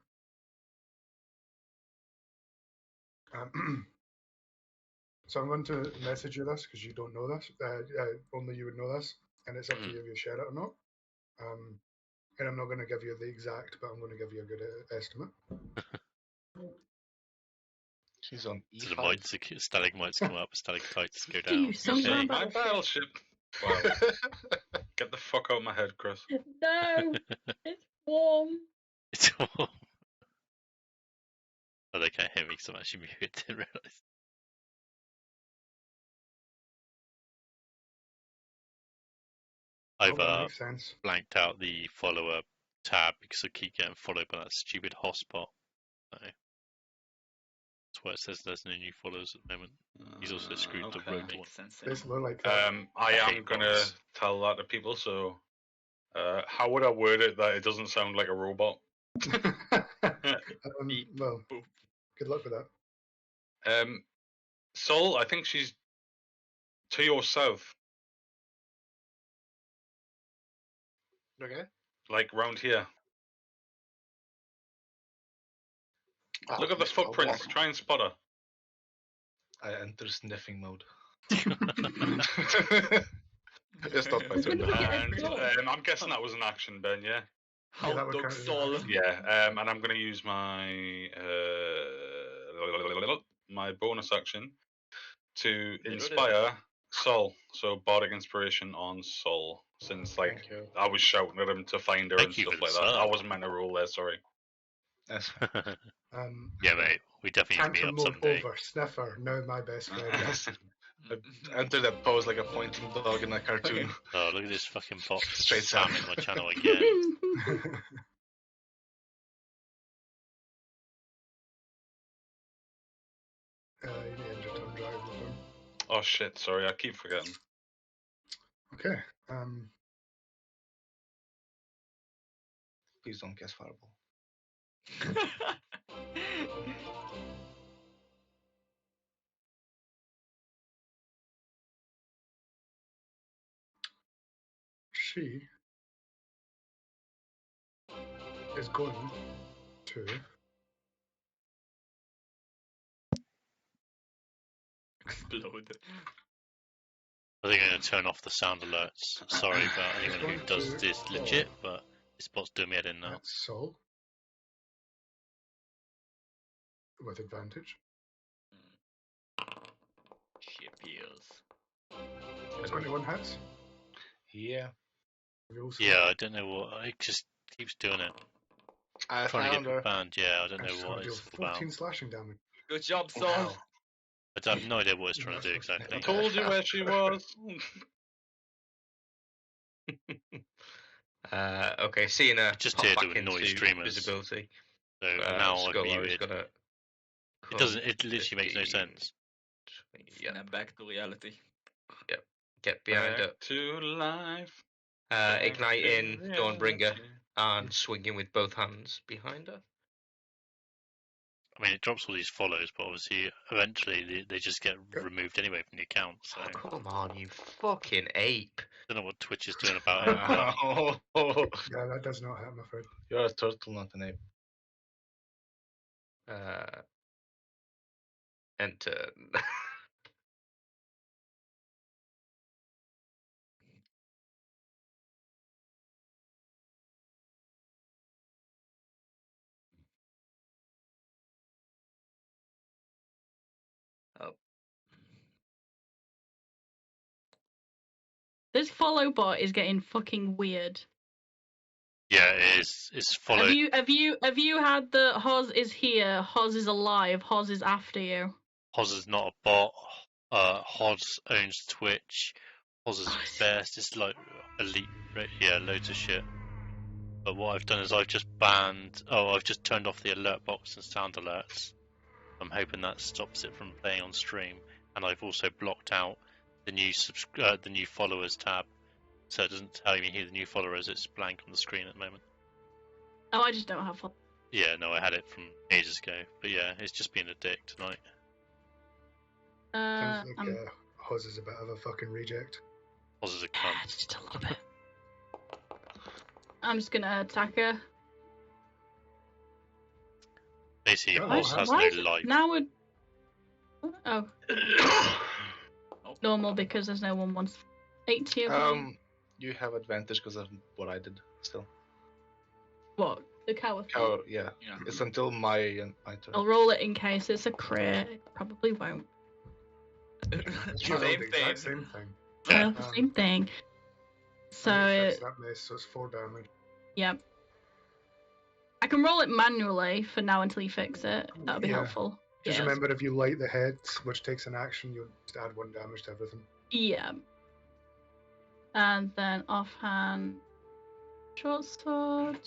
So I'm going to message you this because you don't know this. Only you would know this, and it's up to you if you share it or not. And I'm not going to give you the exact, but I'm going to give you a good estimate. She's on so the E5. stalagmites come up, stalactites go Do you down. songs Okay. about My battleship? battleship. Wow. Get the fuck out of my head, Chris. No, it's warm. It's all... Oh, they can't hear me because I'm actually muted. Didn't realise. I've That makes sense. blanked out the follower tab because I keep getting followed by that stupid hotspot. So that's why it says there's no new followers at the moment. He's also screwed the Okay. rogue one. Makes sense. Basically like that. I am hate gonna bots. tell that to people. So, how would I word it that it doesn't sound like a robot? Beep, Well, boop. good luck with that. Sol, I think she's to your south, Okay. like round here. Oh, Look at the Miss Well, footprints. Try and spot her. I enter sniffing mode. It's not my turn. When do we get a And dog? I'm guessing that was an action, Ben. Yeah. Yeah, that Hound would dog count as an soul. action. Yeah. And I'm gonna use my my bonus action to inspire Sol. So bardic inspiration on Sol, since like Thank you. I was shouting at him to find her Thank and you for stuff the like that. I sub. wasn't meant to roll there. Sorry. That's fine. Yeah, mate. We definitely need to meet Tantrum up mode someday. over. Sniffer, now my best friend. Enter that pose like a pointing dog in a cartoon. Oh, look at this fucking bot Straight spamming south. my channel again. You need to turn drive with them. Oh shit! Sorry, I keep forgetting. Okay. Please don't guess fireball. She is going to Explode. I think I'm going to turn off the sound alerts. Sorry about anyone who does this legit, but this bot's doing me head in now. That's Sol with advantage. She appears. 21 hits. Yeah. Yeah, I don't know what. It just keeps doing it. I Trying to found get her. banned. Yeah, I don't And she's know going what to deal it's all about. 14 slashing damage. Good job, Oh, Sol. wow. I have no idea what it's trying to do exactly. I told you where she was. Okay, seeing her Just pop here back doing into noise streamers. visibility. So now I've Scholar is muted. gonna. It doesn't. It literally makes no sense. Yeah, Snap back to reality. get behind Back her. to life. Back Igniting to Dawnbringer reality. and swinging with both hands behind her. I mean, it drops all these follows, but obviously, eventually they just get removed anyway from the account. So Oh, come on, you fucking ape! I don't know what Twitch is doing about it. But Yeah, that does not hit, I'm afraid. You're a turtle, not an ape. Enter. Oh. This follow bot is getting fucking weird. yeah, it is. It's followed. Have you had the Hoz is here, Hoz is alive, Hoz is after you? Hoz is not a bot. Hoz owns Twitch. Hoz is best. It's like elite. Yeah, loads of shit. But what I've done is I've just banned. Oh, I've just turned off the alert box and sound alerts. I'm hoping that stops it from playing on stream. And I've also blocked out the new the new followers tab, so it doesn't tell me here the new followers. It's blank on the screen at the moment. Oh, I just don't have fun. Yeah, no, I had it from ages ago. But yeah, it's just being a dick tonight. Sounds like I'm Oz is a bit of a fucking reject. Oz is a cunt. just a little bit. I'm just gonna attack her. Basically, Oh, Oz has Why no is it- life. Now would. Oh. Normal because there's no 1/180 of me. You have advantage because of what I did. Still, What? The coward. oh yeah, Yeah. it's until my turn. I'll roll it in case it's a crit. It probably won't. It's not Same the exact thing. same thing. Well, same thing. So, It affects that mess, so it's 4 damage. yeah. I can roll it manually for now until you fix it. That'll be Yeah. helpful. Just Yeah. remember, if you light the heads, which takes an action, you'll just add 1 damage to everything. Yeah. And then offhand, short sword.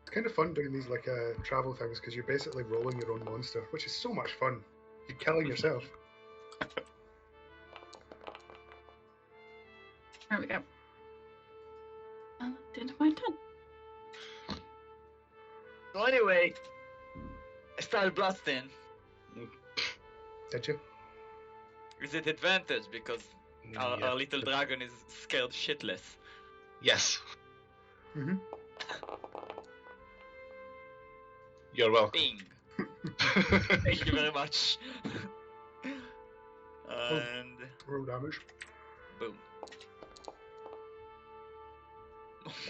It's kind of fun doing these like travel things because you're basically rolling your own monster, which is so much fun. You're killing yourself. There we go. And that's the end of my turn. So anyway, I started blasting. Did you? Is it advantage because our, Yeah. our little dragon is scared shitless? Yes, Mm-hmm. you're welcome. Bing. Thank you very much. And Roll damage. boom.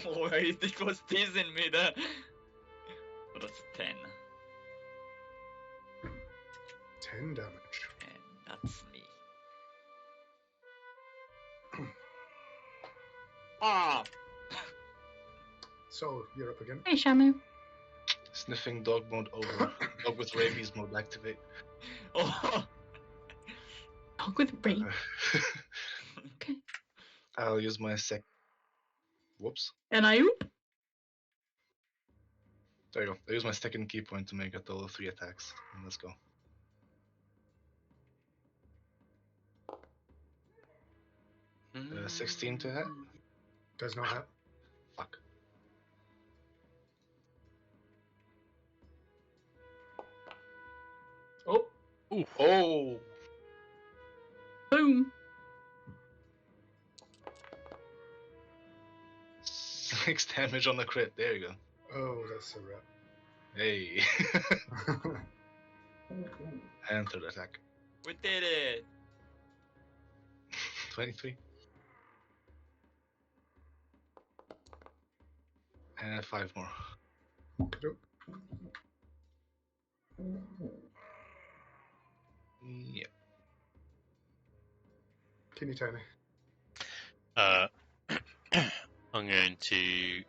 Oh, it was teasing me there. But that's 10. 10 damage. And that's me. Ah! So, you're up again. Hey, Shamu. Sniffing dog mode over. Dog with rabies mode activate. Oh! Dog with rape. Okay. I'll use my sec. Whoops. And I oop. There you go. I use my second key point to make a total of 3 attacks. And let's go. Mm. 16 to hit. Does not hit. Fuck. Oh! Oh! Boom. 6 damage on the crit. There you go. Oh, that's a rip. Hey. And third attack. We did it! 23. And 5 more. Okey-doke. Yep. Can you tell me? I'm going to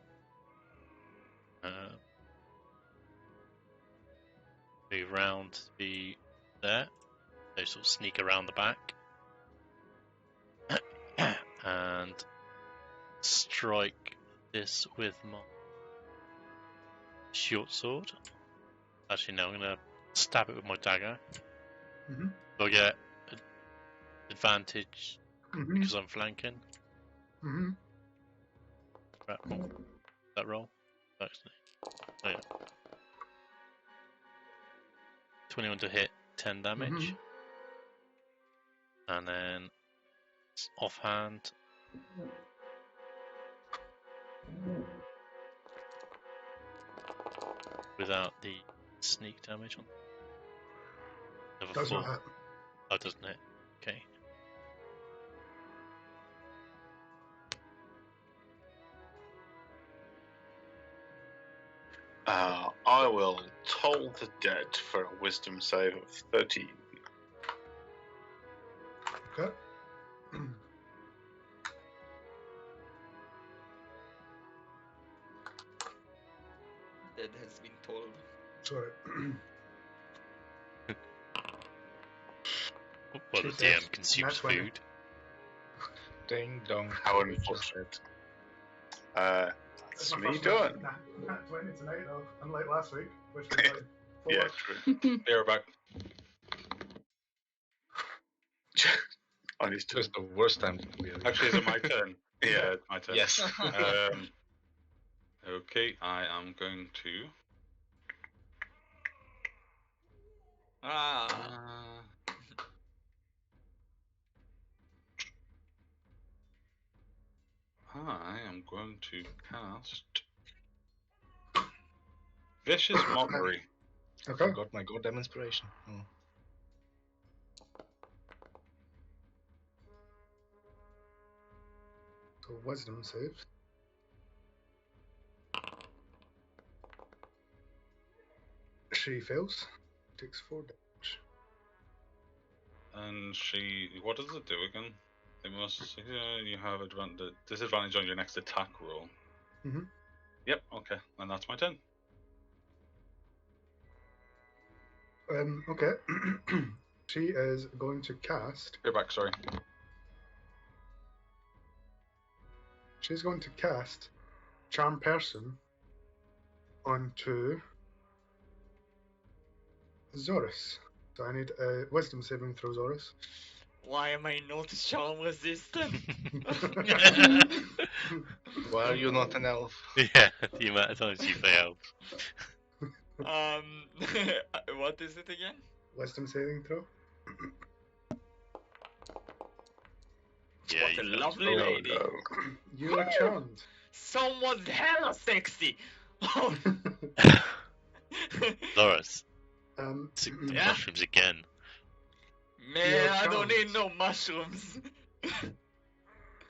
move round to be there, so sort of sneak around the back and strike this with my short sword. Actually, no, I'm going to stab it with my dagger. Mm-hmm. Do I get advantage Mm-hmm. because I'm flanking? Mm-hmm. That roll? Actually. Oh yeah. 21 to hit, 10 damage. Mhm. And then offhand. Without the sneak damage on. Another Does 4. not hit. Oh, doesn't it? Okay. I will toll the dead for a wisdom save of 13. Okay. That has been told. Sorry. Well, the Two saves. DM consumes Nat 20. food. Ding dong. How unfortunate. That's me done. Nat 20 tonight, though, unlike last week, which was like Yeah, true. Be right back. On his turn. It's the worst time to be a Actually, is it my turn? Yeah. It's my turn. Yes. Okay, I am going to. Ah. I am going to cast Vicious Mockery. Okay. Forgot my goddamn inspiration. Oh. So wisdom save. She fails. Takes 4 damage. And what does it do again? It must. You have disadvantage on your next attack roll. Mhm. Yep. Okay, and that's my turn. Okay. She is going to cast. Go back. Sorry. She's going to cast Charm Person onto Zorus. So I need a wisdom saving throw, Zorus. Why am I not charm resistant? Why are you not an elf? Yeah, the amount of times you failed. What is it again? Wisdom saving throw. Yeah, What a you failed. lovely Oh, lady. no. You are charmed. Someone's hella sexy. Loris, Um, Yeah. mushrooms again. Man, You're I don't need charmed. no mushrooms.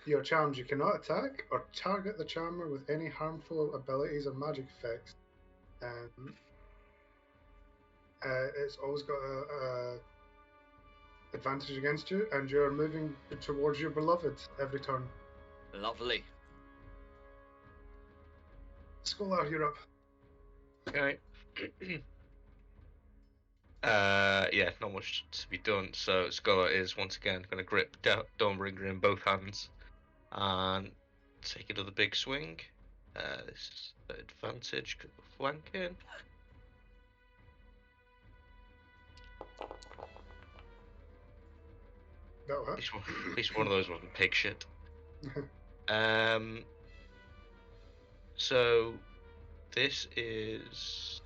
You're charmed. You cannot attack or target the charmer with any harmful abilities or magic effects. It's always got a advantage against you, and you're moving towards your beloved every turn. Lovely. Scholar, you're up. Okay. Yeah, not much to be done. So Scholar is once again going to grip Dawnbringer in both hands and take another big swing. This is the advantage because we're flanking. That'll hit. At least one of those wasn't pig shit. So this is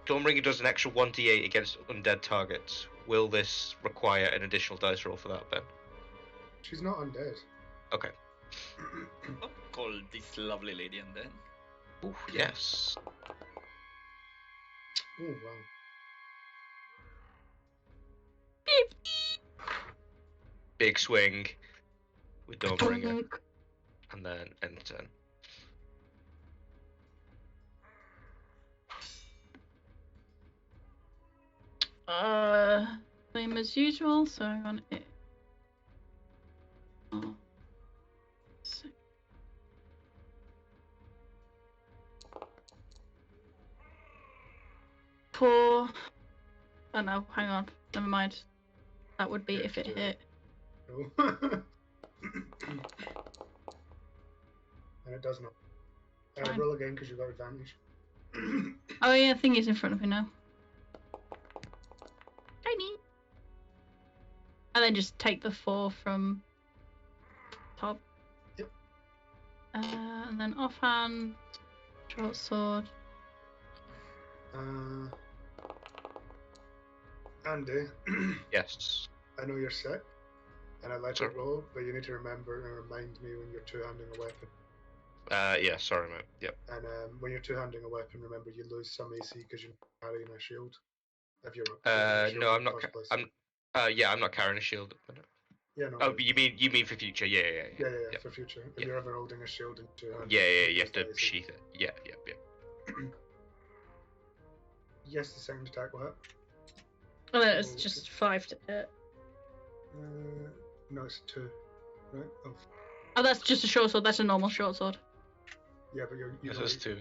Dawnbringer does an extra 1d8 against undead targets. Will this require an additional dice roll for that, Ben? She's not undead. Okay. Don't call this lovely lady and then. Ooh, yes. Oh wow. Big swing with Dawnbringer, Donk. and then end turn. Same as usual, so hang on it. Oh. 4. Oh no, hang on. Never mind. That would be Yeah, if it do it. hit. No. And it does not. Fine. Roll again because you've got advantage. Oh yeah, thing is in front of me now. Tiny. And then just take the 4 from top. Yep. And then offhand, short sword. Andy, Yes. I know you're sick, and I'd like Sure. to roll, but you need to remember and remind me when you're two-handing a weapon. Yeah, sorry, mate. Yep. And when you're two-handing a weapon, remember you lose some AC because you're carrying a shield. If you're carrying a shield No, in I'm the not. first place. Yeah, I'm not carrying a shield. Yeah, no. Oh, but but you mean for future? Yeah. yeah, for future. If Yeah. you're ever holding a shield in two hands. Yeah, you lose have to the AC. sheath it. Yeah. Yes, the second attack will hit. And then it's Okay. just 5 to hit. No, it's 2. Right? Oh, Oh, that's just a short sword. That's a normal short sword. yeah, but you This don't is get, 2.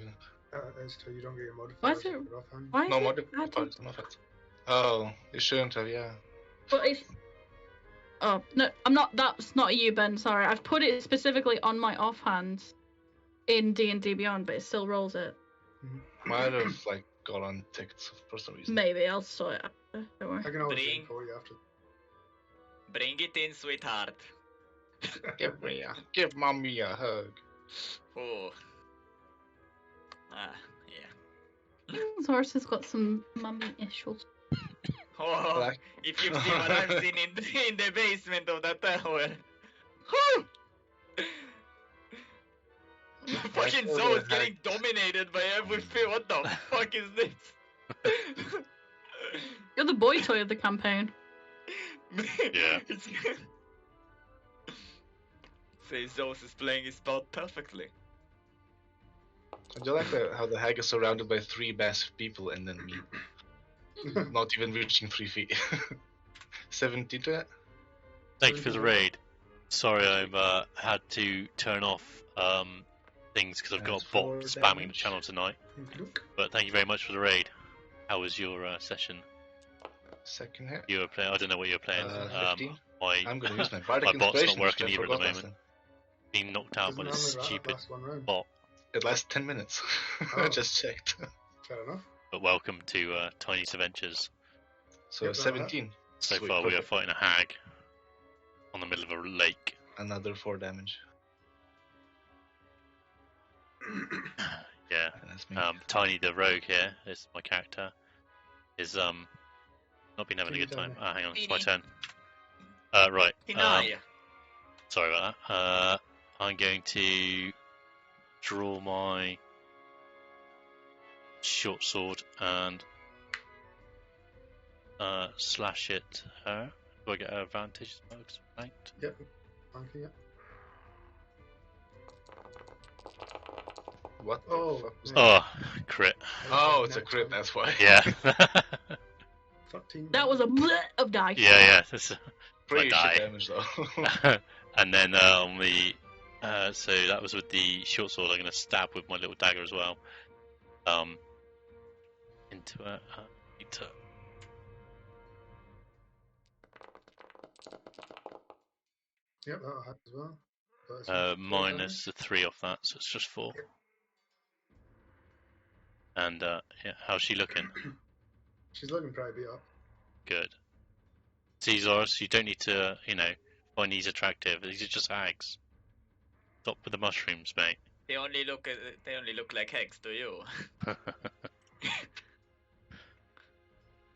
it's 2. You don't get your modifiers. Why is it- if you're offhand. Why is No, it modifiers, added? not it. Oh, you shouldn't have, yeah. But it's... Oh, no, I'm not... That's not you, Ben. Sorry. I've put it specifically on my offhand in D&D Beyond, but it still rolls it. Might have like got on tickets for some reason. Maybe I'll sort it after. Don't worry. I can always Bring- call you after. Bring it in, sweetheart. Give mommy a hug. Oh. Ah, yeah. This horse has got some mummy issues. Oh, Like- if you've seen what I've seen in the basement of that tower. Whew! Fucking all Zoe the is getting dominated by everything. What the fuck is this? You're the boy toy of the campaign. Yeah. Say Zeus is playing his part perfectly. I do like how the hag is surrounded by 3 massive people and then me. Not even reaching 3 feet. 17 to it? Thank you for the raid. Sorry, I've had to turn off things because I've got That's bot 4 spamming the damage. channel tonight. Look. But thank you very much for the raid. How was your session? Second hit. You were playing. I don't know what you were playing. 15. My I'm going to use my bardic my bot's inspiration. not working which I either at the forgot last moment. time. Being knocked out by Doesn't this normally stupid last one round. bot. It lasts 10 minutes. I Oh. just checked. Fair enough. But welcome to Tiny's Adventures. So Yep, that 17. So Sweet, far, we are perfect. fighting a hag on the middle of a lake. Another 4 damage. Yeah. And that's me. Tiny the rogue here is my character. Is not been having a good time. Tiny. Hang on, it's my Teeny. turn. Right. Hinai. Sorry about that. I'm going to draw my short sword and slash it her. Do I get an advantage? Smoke's flanked. Yep. Flanking it. What the Oh, fuck was yeah. that? Oh, crit. Oh, it's a crit, that's why. Yeah. 13. That was a bleh of dice. yeah. That's Pretty die. shit damage though. and then on the so that was with the short sword. I'm going to stab with my little dagger as well. Into it. Yep, that'll happen as well. But it's Minus the 3 off that, so it's just 4. Yep. And yeah, how's she looking? She's looking pretty beat up. Good. Caesars, you don't need to, find these attractive. These are just hags. Stop with the mushrooms, mate. They only look like hags to you.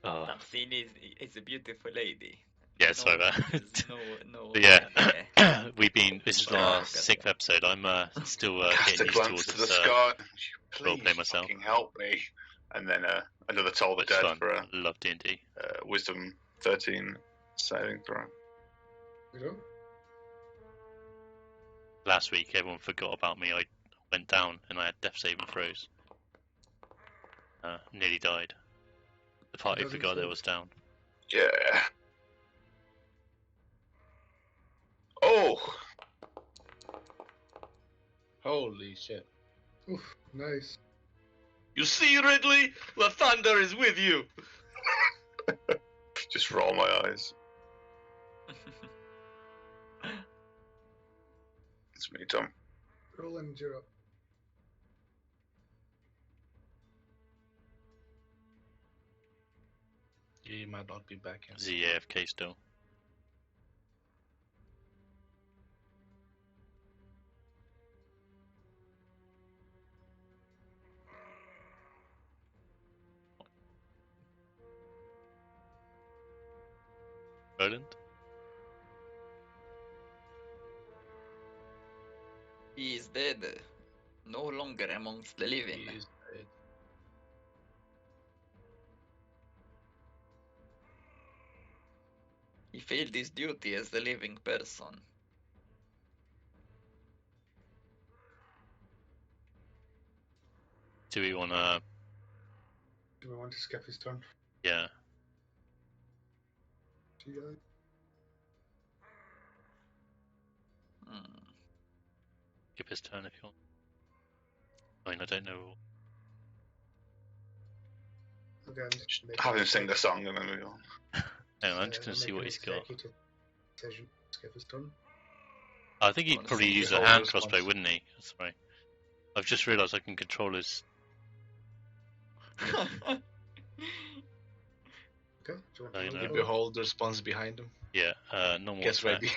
Oh, Tarsini is a beautiful lady. yeah, sorry about there's that. no. But yeah, this is our Look at 6th episode. I'm still Cast a getting used glance to to all the this sky. roleplay Please myself. fucking help me. And then another Toll the It's Dead fun. for a I love D&D. Wisdom 13 saving throw. You know? Last week, everyone forgot about me. I went down and I had death saving throws. Nearly died. The party Doesn't forgot that I save. was down. Yeah. Oh! Holy shit. Oof, nice. You see, Ridley? The thunder is with you. Just roll my eyes. It's me, Tom. Roland, you're up. You might not be back in. Is he AFK still? Roland? He is dead. No longer amongst the living. He is dead. He failed his duty as a living person. Do we want to... Do we want to skip his turn? Yeah. Do you guys? Skip his turn if you want. I mean, I don't know. Okay, I'm just making Have him a sing the song and then move on. Hang on, I'm just I'm going to see making what an he's got. executive decision. Skip his turn. I think he'd wanna probably see use the a whole hand response. crossbow, wouldn't he? Sorry. I've just realised I can control his Okay, do you want to I roll know. The for it? beholder spawns behind him. Yeah, normal Gets attack. ready.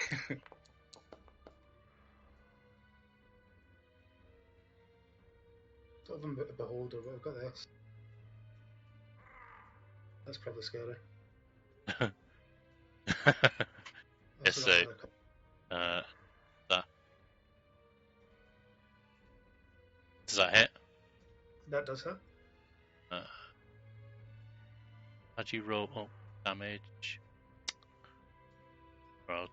Don't have a beholder, but I've got this. That's probably scary. Yes, so that does that hit? That does hit. How do you roll damage? Well,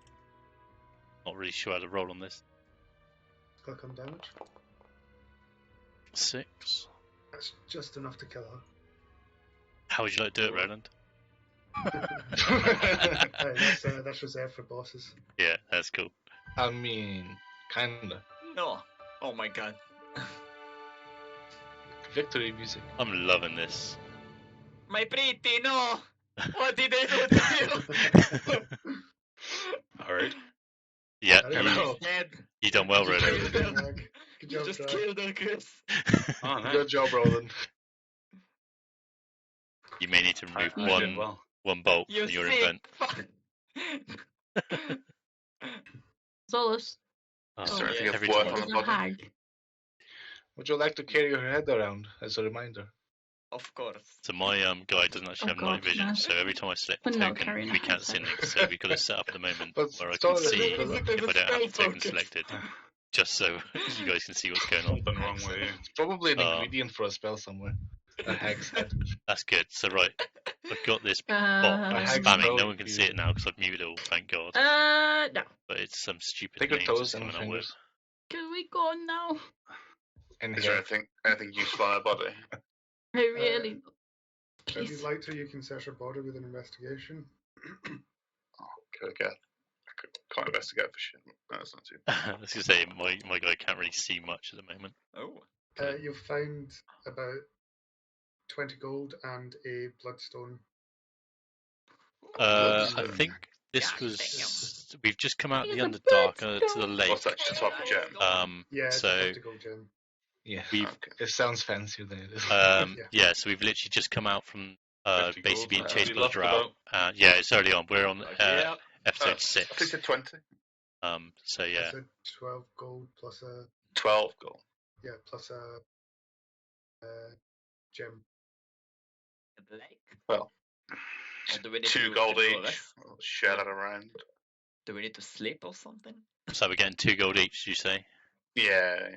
not really sure how to roll on this. Click on damage. 6. That's just enough to kill her. How would you like to do it, Roland? Hey, that's reserved for bosses. Yeah, that's cool. I mean, kinda. No. Oh my god. Victory music. I'm loving this. My pretty, no! What did I do to you? Alright. Yeah, Hello. Dead. you done well, You Roland. killed him, Mag. Good You job, just Drag. killed her, Chris. Oh, nice. Good job, Roland. You may need to remove I did well. one bolt You from your sick invent. fuck. Solus. Oh, Is there anything yes. of every worth time on Is the a body? hag. Would you like to carry your head around as a reminder? Of course. So my guy doesn't actually Oh have night God, vision, no. so every time I select a We're not token, carrying a we can't see headset. anything. So we've got to set up at the moment But where I so- can see There's if I don't have the spell token focus. selected, just so you guys can see what's going on. Something wrong with you. It's probably an Oh. ingredient for a spell somewhere. A hag's head. That's good. So right, I've got this bot hag's spamming. toe No one can see it usually. now because I've muted all. Thank God. No. But it's some stupid Take your names toes it's and coming up with. fingers. Can we go now? And Is there hair. anything useful on her body? I really. If you'd Please. like to, you can search her body with an investigation. Okay. I can't investigate for shit. No, that's not too. I was gonna say my guy can't really see much at the moment. Oh. You'll find about 20 gold and a bloodstone. I Bloodstone. think this God was. We've just come out of the It's a Underdark to the bloodstone. lake. What's that? Just top gem. Yeah, it's a So 50 gold gem. Yeah. we've Okay. It sounds fancier than it is. yeah. So we've literally just come out from 50 basically gold. being chased We by the left drought. Yeah, it's early on. We're on Yeah. episode I think 6. it's 20. So yeah. It's a 12 gold plus a 12 gold. plus a gem. Well, Or do we need 2 to gold go each. rest? I'll share that around. Do we need to sleep or something? So we're getting 2 gold each. You say? Yeah,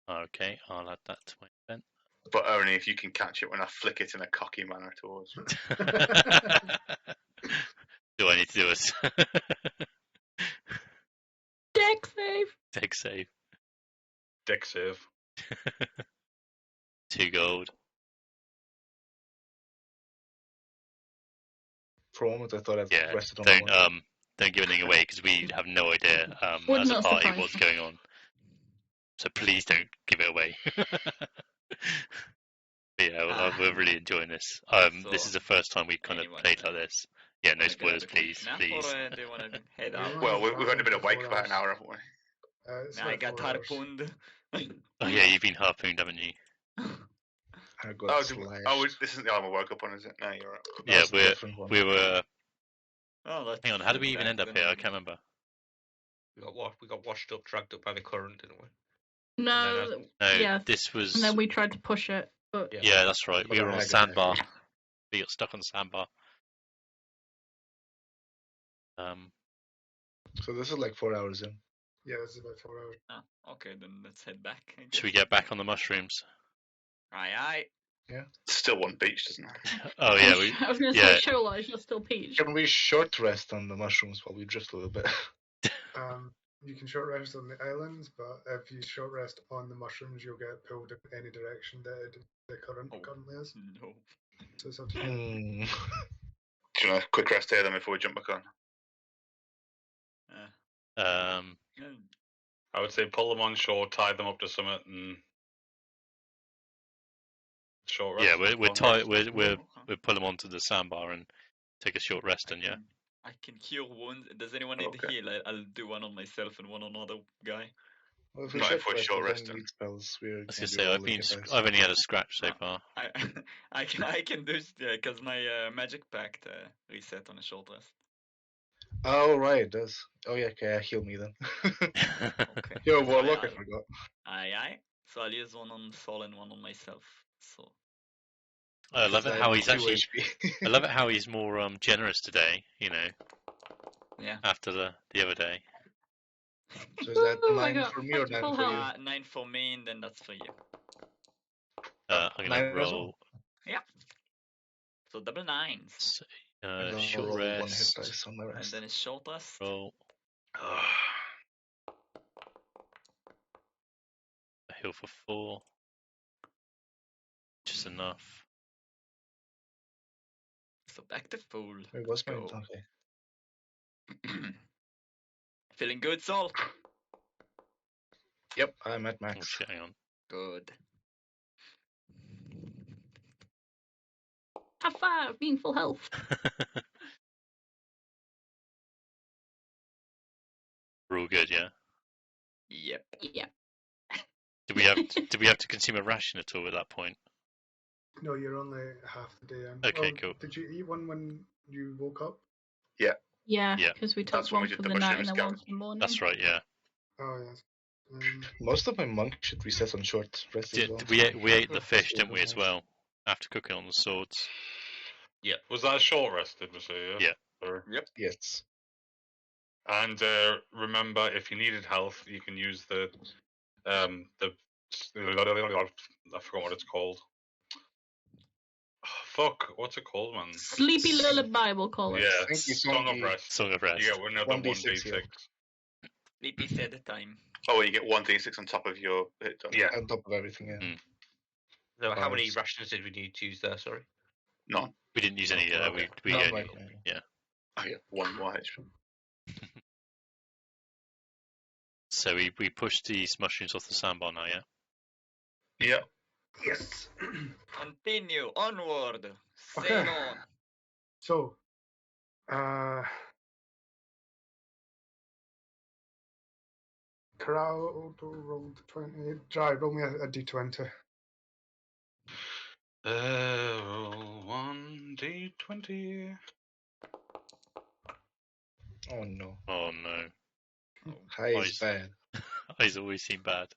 Okay, I'll add that to my event. but only if you can catch it when I flick it in a cocky manner towards me. Do I need to do a Deck save. deck save? Dick save. 2 gold. For a moment, I thought I'd Yeah. rested on my Don't give anything away because we have no idea Would as a not party surprise what's me. going on. So please don't give it away. But yeah, we're really enjoying this. This So, is the first time we've kind of anyone, played like this. Yeah, no wanna spoilers, grab a quick please, nap, please. Or do you want to head Yeah. out? Well, we've only been For awake 4 about an hours. hour, haven't we? It's I about got 4 hours. harpooned. Oh yeah, you've been harpooned, haven't you? I got Oh, slashed. this isn't the one we woke up on, is it? No, you're right. Yeah, That's a different one. we were. Oh, that's Hang on, how did we even back end up then. here? I can't remember. We got washed up, dragged up by the current, didn't we? No. No, Yeah. this was. And then we tried to push it, but Yeah, that's right. But We I were on a had it. sandbar. We got stuck on the sandbar. So this is like 4 hours in. Yeah, this is about 4 hours. Oh, okay, then let's head back. I Should we guess. get back on the mushrooms? Aye. Still one beach, doesn't it? Oh yeah, we. I was going to yeah. say, Shola, you're still peach. Can we short rest on the mushrooms while we drift a little bit? You can short rest on the islands, but if you short rest on the mushrooms, you'll get pulled in any direction that the current Oh. currently is. No. So it's up to you. Hmm. Do you want a quick rest here then before we jump back on? Um. I would say pull them on shore, tie them up to summit, and short rest. Yeah, we're long tight. rest. We're pull them onto the sandbar and take a short rest, and yeah. I can cure wounds. Does anyone need Okay. to heal? I'll do one on myself and one on other guy. Well, if we Not short if we're rest short and don't resting. need spells, we're I was gonna gonna be say rolling hit dice. I've only had a scratch so No. far. I can do because my magic pact reset on a short rest. Oh right, it does. Oh yeah, okay, heal me then. Okay. Yo, So Warlock, I I'll- forgot. Aye. So I'll use one on Sol and one on myself. So I love it I how have he's 2 actually. HP. I love it how he's more generous today. yeah. After the other day. So is that Ooh, I 9 got for me or 9 full for you? health. 9 for me, and then that's for you. I'm gonna 9 as well. roll So double nines, I'm gonna short roll 1 hit rest. dice on my and rest. then a short rest. Roll a heal for 4. Just enough. So back to full. Wait, what's my Go. okay? Feeling good, Sol? Yep, I'm at Oh max. shit, hang on. Good. High five, being full health. We're all good, yeah. Yep. Yeah. Did we have to consume a ration at all at that point? No, you're only half the day in. Okay, Well, cool. Did you eat one when you woke up? Yeah, Yeah. because we took That's when one we did for the the night mushroom and then scout. one for the morning. That's right, yeah. Oh yes. Most of my monk should reset on short rest as well. We ate the fish, So didn't we, as nice. well? After cooking on the swords. Yeah. Was that a short rest, did we say? Yeah. Sorry. Yes. And remember, if you needed health, you can use the I forgot what it's called. Oh, fuck, what's it called, man? Sleepy lullaby, we'll call it. Yeah, Thank you, Song of Songy. Rest. Song of Rest. You get another 1d6 heal. 1d6. Sleepy said the time. Oh, you get 1d6 on top of your hit die. Yeah. On top of everything, yeah. Mm. So how many Nice. rations did we need to use there? Sorry. None. We didn't use any. Okay. We Not only. right now. Yeah. Oh yeah, 1 more HP. So we pushed these mushrooms off the sandbar now, yeah. Yeah. Yes. Continue onward. Sail Okay. on. So, Corral rolled 20. Dry, roll me a d20. Roll 1d20. Oh no. Oh no. High is Nice. bad. Eyes always seem bad.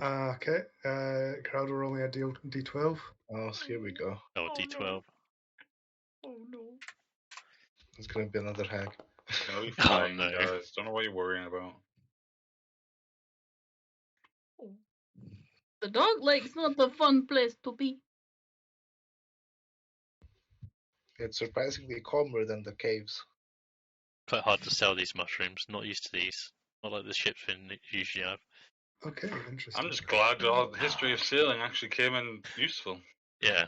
Okay. Corral will roll me a d12. Oh, so here we go. Oh, D12. No. Oh no. It's gonna be another hack. No, you're fine, no. guys. Don't know what you're worrying about. The dog lake's not a fun place to be. It's surprisingly calmer than the caves. Quite hard to sell these mushrooms. Not used to these. Not like the ships we usually have. Okay, interesting. I'm just glad our history of sailing actually came in useful. Yeah.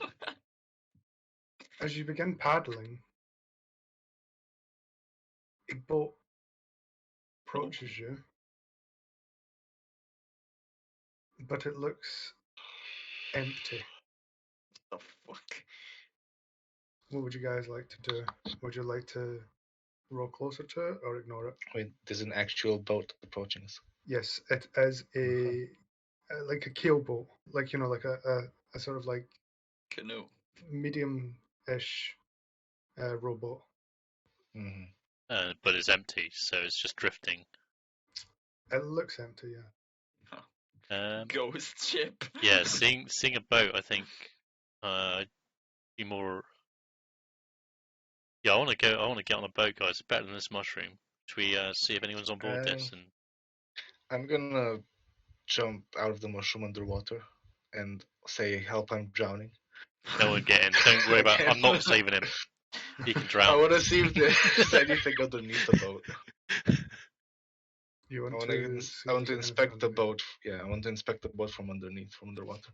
As you begin paddling, a boat approaches you, but it looks empty. The fuck? What would you guys like to do? Would you like to roll closer to it or ignore it? Wait, there's an actual boat approaching us. Yes, it is like a keel boat, like like a sort of like Canoe. medium-ish rowboat. Mm-hmm. But it's empty, so it's just drifting. It looks empty, yeah. Ghost ship. Yeah, seeing a boat, I think, be more. Yeah, I want to go. I want to get on a boat, guys. It's better than this mushroom. Should we see if anyone's on board this? And I'm gonna jump out of the mushroom underwater and say, "Help! I'm drowning." no one get in. Don't worry about. I'm not saving him. He can I drown. want to see if there's anything underneath the boat. You I want want to? to see I want to if there's inspect the anything boat. Yeah, I want to inspect the boat from underneath, from underwater.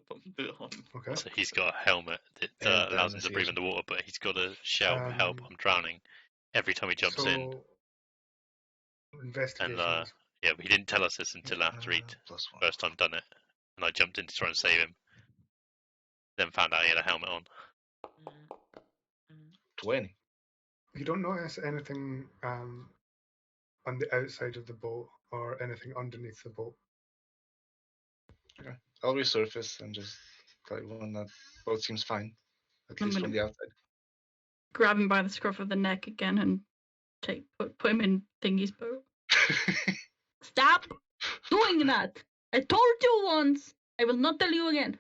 underneath. Okay. So he's got a helmet that And allows him to breathe investigation. underwater, but he's got to shout "Help! I'm drowning!" every time he jumps in. Investigation. And yeah, but he didn't tell us this until after he'd +1. first time done it, and I jumped in to try and save him. Then found out he had a helmet on. 20. You don't notice anything on the outside of the boat. or anything underneath the boat. I'll resurface and just tell everyone that boat seems fine, at I'm least from gonna- the outside. Grab him by the scruff of the neck again and put him in Thingy's boat. Stop doing that! I told you once. I will not tell you again.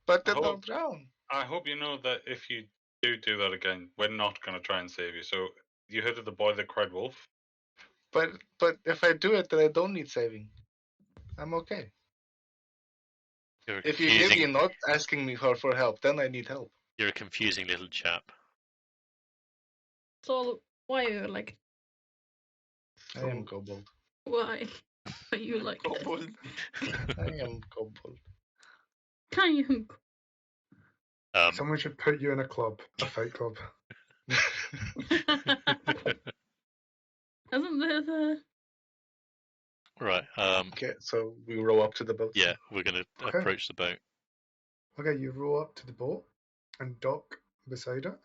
But then I I'll hope- drown. I hope you know that if you do that again, we're not going to try and save you. So, you heard of the boy that cried wolf? But if I do it, then I don't need saving. I'm okay. You're a If you give confusing, me not asking me for help, then I need help. you're a confusing little chap. So why are you like? I am kobold. Why are you like? this? Kobold. I am kobold. Can you? Someone should put you in a club, a fight club. Isn't there the? Right. Okay, so we row up to the boat. Yeah, we're gonna Okay. approach the boat. Okay, you row up to the boat and dock beside it.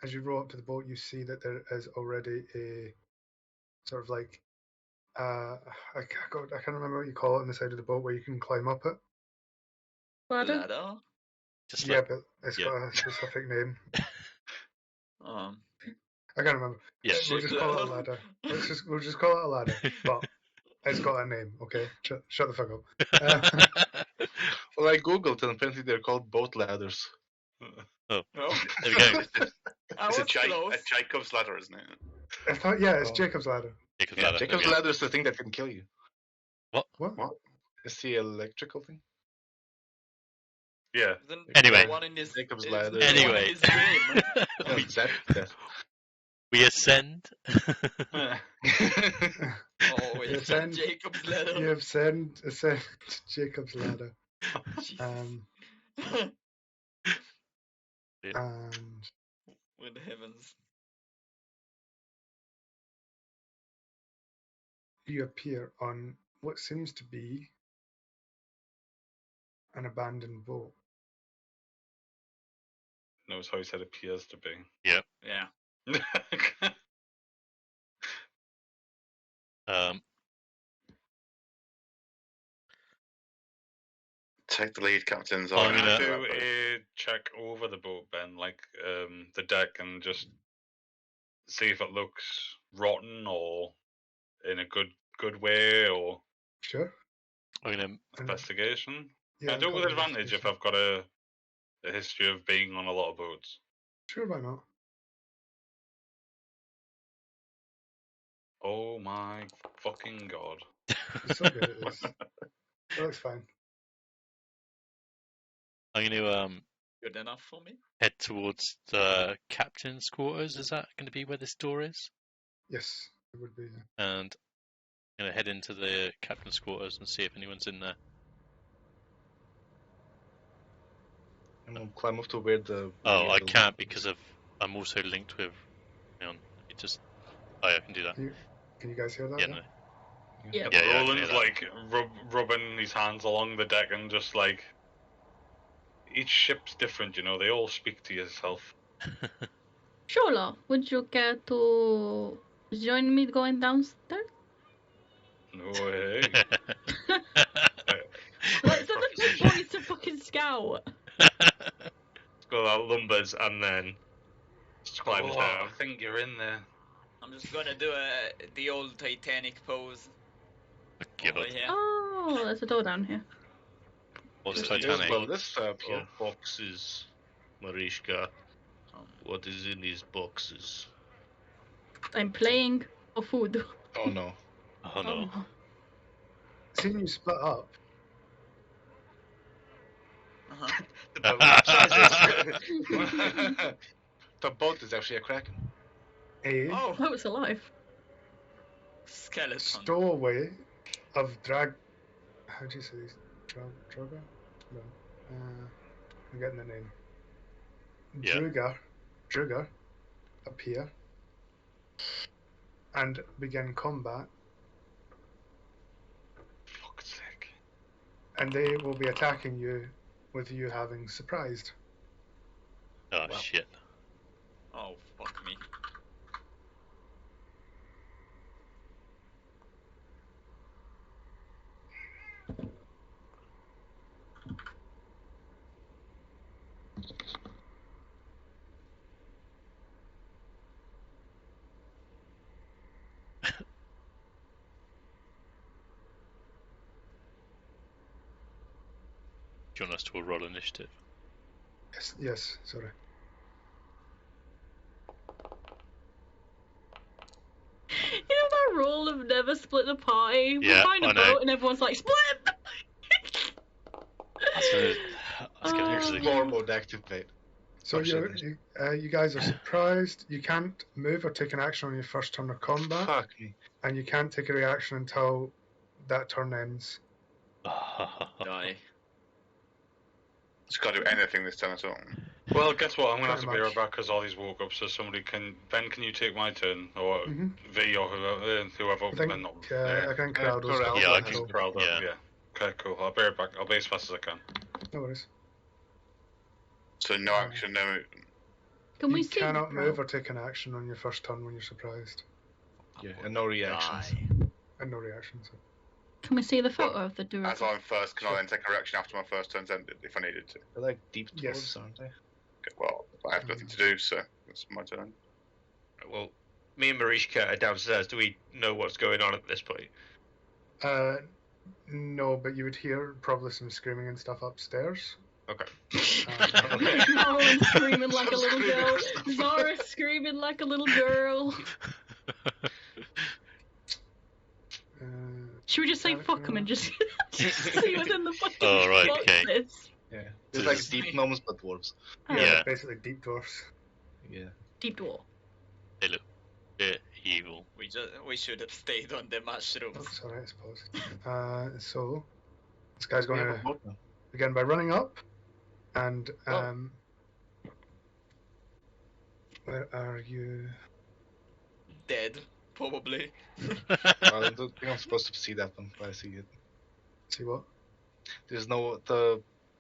As you row up to the boat, you see that there is already a sort of like I can't remember what you call it on the side of the boat where you can climb up it. Ladder? Ladder. Just Yeah, like but it's yeah. got a specific name. Um, I can't remember. yeah. We'll just call it a ladder. We'll just call it a ladder, but it's got a name. Okay, shut the fuck up. Well, I googled and apparently they're called boat ladders. Oh, oh, there we go. I It's was close. a Jacob's ladder, isn't it? I thought, yeah, it's Oh. Jacob's ladder. Jacob's Yeah, ladder. there we Jacob's go. ladder is the thing that can kill you. What? It's the electrical thing. Yeah. Isn't Anyway. the one in his, Jacob's isn't ladder. the one in Anyway. his dream? No, we, that death. we ascend. Oh, You it's ascend- Jacob's You ladder. have ascend Jacob's ladder, Jesus. and With the heavens. you appear on what seems to be an abandoned boat. Knows how he said appears to be. Yeah. Take the lead, captains. I'm Can gonna- I do a check over the boat, Ben, like the deck, and just see if it looks rotten or in a good way, or Sure. I'm gonna investigation? Yeah, Can I do it with call it advantage if investigation. I've got a history of being on a lot of boats? Sure, why not? Oh my fucking god. You're so good at this. That looks fine. I'm gonna Good enough for me. head towards the captain's quarters. Is that going to be where this door is? Yes, it would be. And I'm gonna head into the captain's quarters and see if anyone's in there. I'm gonna climb up to where the. Oh, rear I building can't is. because I'm also linked with. Hang on, let me just. Oh, yeah, I can do that. Can you guys hear that? Yeah, then? no. Yeah. Yeah, I can Roland's hear that. like rubbing his hands along the deck and just like, each ship's different, you know. They all speak to yourself. Shola, would you care to join me going downstairs? No way. Like, so the big boy's a fucking scout. Go out lumbers and then just climbs Oh, down. I think you're in there. I'm just gonna do the old Titanic pose. God. Over here. Oh, there's a door down here. What's There's Titanic? well, this up Oh, here. boxes, Marishka. Um, What is in these boxes? I'm playing for food. Oh no. Oh no. Seeing you split up, uh-huh. The boat capsizes. The boat is actually a kraken. a Oh, Oh, it's alive. skeleton. stowaway of drag. How do you say these? Droga? No. I'm getting the name. Yeah. Druga appear and begin combat, Fuck's sake. and they will be attacking you with you having surprised. Oh Wow. shit. Oh, fuck me. Do you want us to roll initiative? Yes, sorry. You know that rule of never split the party? Yeah, we find I a know. boat and everyone's like, split! That's gonna Explore mode activate. So Oh, shit. you guys are surprised. You can't move or take an action on your first turn of combat, Fuck me. and you can't take a reaction until that turn ends. Die. Just can't do anything this turn at all. Well, guess what? I'm gonna have to Pretty be much. right back because all these woke up. So somebody can. Ben, can you take my turn, or Mhm. V or whoever? I think, Ben, not. I think Crowdle's Corral. got Yeah, I that, can- so Proud of, Yeah. yeah. Okay, cool. I'll be right back. I'll be as fast as I can. no worries. So no action, no movement. Can we You see cannot the move pro? or take an action on your first turn when you're surprised, Yeah, and no reactions. Die. and no reactions. Can we see the photo of the As dirigible? I'm first, can I then take a reaction after my first turn's ended if I needed to? They're like deep dwarves, Yes. aren't they? Okay, well, I have nothing to do, so it's my turn. Well, me and Marishka are downstairs. Do we know what's going on at this point? No, but you would hear probably some screaming and stuff upstairs. Okay. Okay. Marilyn screaming like a Some little screaming girl. and stuff. Zara screaming like a little girl. Should we just say fuck them and just see what's in the fucking Oh, right, okay. boxes? Yeah. It's like deep gnomes but dwarves. Yeah. Basically deep dwarfs. Yeah. Deep dwarf. They look a bit evil. We should have stayed on the mushrooms. Oops, alright, it's paused. So this guy's We going have a to boat now. begin by running up, and where are you? Dead, probably. Well, I don't think I'm supposed to see that one, but I see it. See what? There's no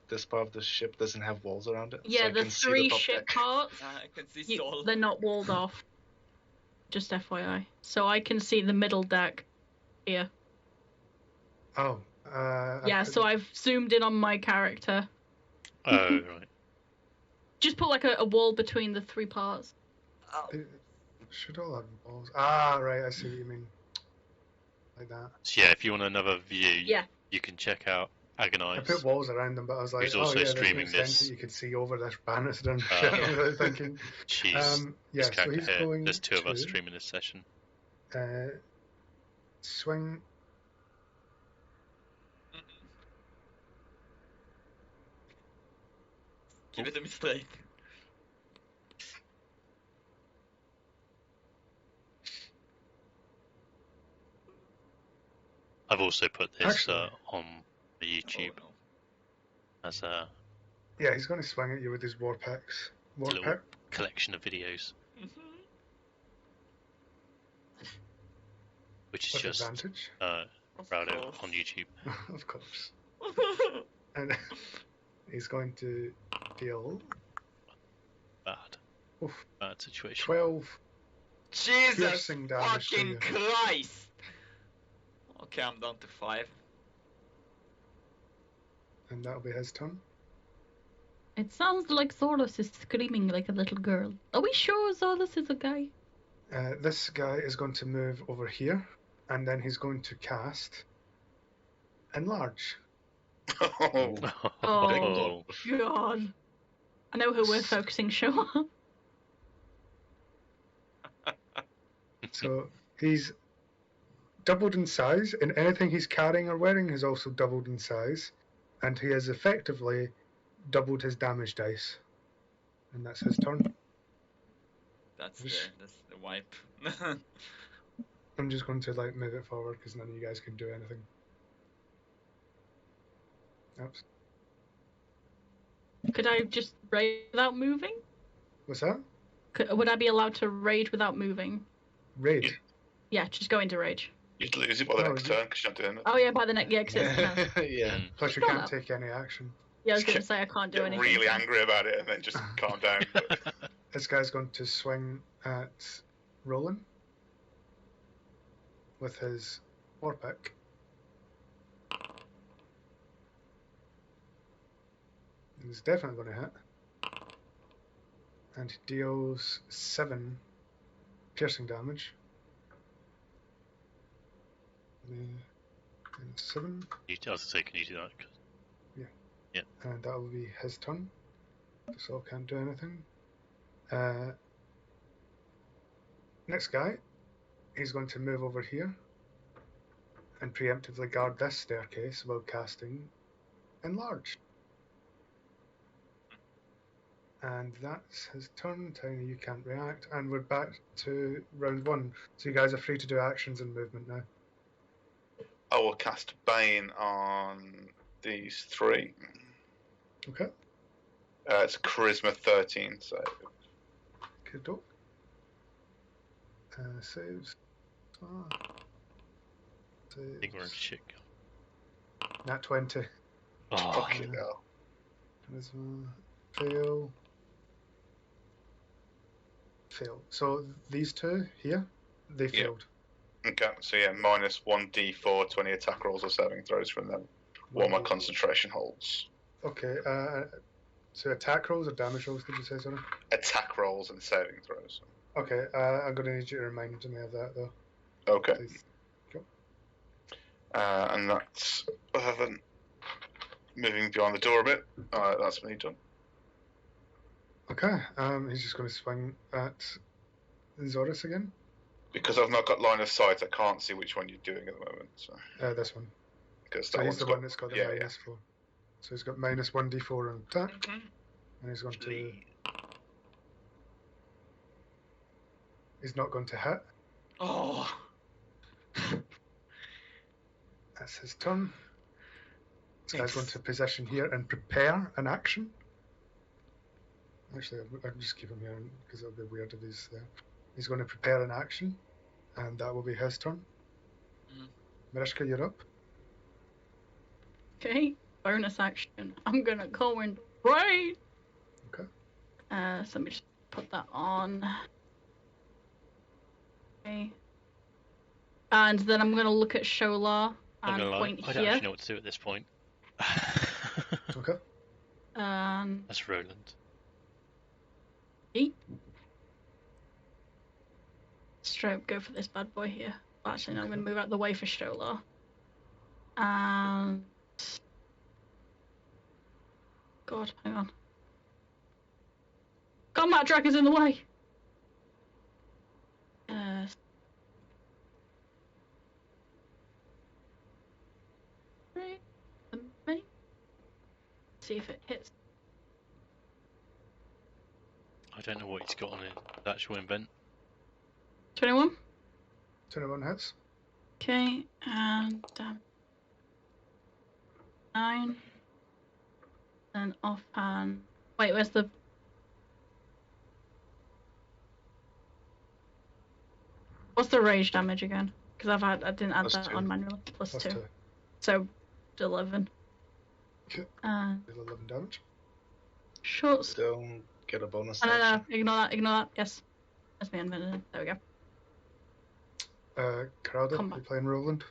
this part of the ship doesn't have walls around it. so Yeah, I the can see three the top ship deck. parts, I can see Sol. they're not walled off. Just FYI. So I can see the middle deck here. Oh, Yeah, so I've zoomed in on my character. Oh, right. Just put like a wall between the three parts. should all have balls. Ah, right, I see what you mean. Like that. So yeah, if you want another view, Yeah. you can check out I Agonize. put walls around them, but I was like, Who's oh also yeah, there's an streaming extent this. that you could see over this banister and Oh, shit yeah. without thinking. Jeez, Yeah, this so character he's here. going There's two of us to streaming this session. Swing. Give it to me straight. I've also put this Actually- on the YouTube Oh, as a Yeah, he's going to swing at you with his war picks. War little pick. collection of videos, no. which is With just advantage, Rowdo on YouTube. of course. And he's going to deal oof, Bad situation. 12 Jesus piercing damage to fucking you. Christ! Okay, I'm down to 5. And that'll be his turn. It sounds like Zorlus is screaming like a little girl. Are we sure Zorlus is a guy? This guy is going to move over here, and then he's going to cast Enlarge. Oh, Oh, God. I know who we're focusing show on. So he's doubled in size, and anything he's carrying or wearing has also doubled in size, and he has effectively doubled his damage dice. And that's his turn. That's Just- the wipe. I'm just going to like move it forward because none of you guys can do anything. Oops. Could I just rage without moving? What's that? Would I be allowed to rage without moving? Raid. Yeah, just go into rage. you'd lose it by the No, next you- turn because you're not doing it. Oh yeah, by the next, yeah, 'cause it's, Yeah. Mm. Plus you Got can't that. take any action. yeah, I was Just gonna say I can't do Get anything. really angry about it and then just calm down. But This guy's going to swing at Roland with his war pick. He's definitely going to hit. And he deals 7 piercing damage. 7. I was gonna say, can you do that? 'Cause Yeah. And that will be his turn. So can't do anything. Next guy, he's going to move over here and preemptively guard this staircase while casting Enlarge. And that's his turn. Tiny, you can't react. And we're back to round 1. So you guys are free to do actions and movement now. I will cast Bane on these 3. Okay. It's Charisma 13, so Good dope. Saves. I think we're in shit. Nat 20. Oh, fucking hell. Charisma. Fail. Fail. So these two here, they Yeah. failed. Okay, so yeah, minus 1d4, 20 attack rolls or saving throws from them, while my 1d4. concentration holds. Okay. So attack rolls or damage rolls, did you say, sorry? Attack rolls and saving throws. Okay, I'm going to need you to remind me of that, though. Okay. Please. Go. And that's, other than moving behind the door a bit, that's me done. Okay, he's just going to swing at Zorus again. Because I've not got line of sight, I can't see which one you're doing at the moment. So This one. because So that he's one's the got, one that's got the yeah, minus 4. So he's got minus 1d4 on attack. Okay. And he's going to... He's not going to hit. Oh. That's his turn. This guy's going to position here and prepare an action. Actually, I'll just keep him here because it'll be weird if he's there. He's going to prepare an action, and that will be his turn. Mariska, you're up. Okay, bonus action. I'm gonna go in right. Okay. So let me just put that on. Okay. And then I'm gonna look at Sholar I'm and gonna lie, point I don't here. actually know what to do at this point. Okay. That's Roland. Straight up go for this bad boy here. Actually, no, I'm gonna move out the way for Sholar. And God, hang on. Combat Dragon's in the way. See if it hits. I don't know what he's got on his actual invent. 21. 21 hits. Okay, and 9. Then offhand. Wait, where's the? What's the rage damage again? Because I didn't add that on manually. Plus 2. So 11. Okay. 11 damage. Shots. Don't get a bonus. No, ignore that. Yes, that's me invented. There we go. Crowder, you playing Roland?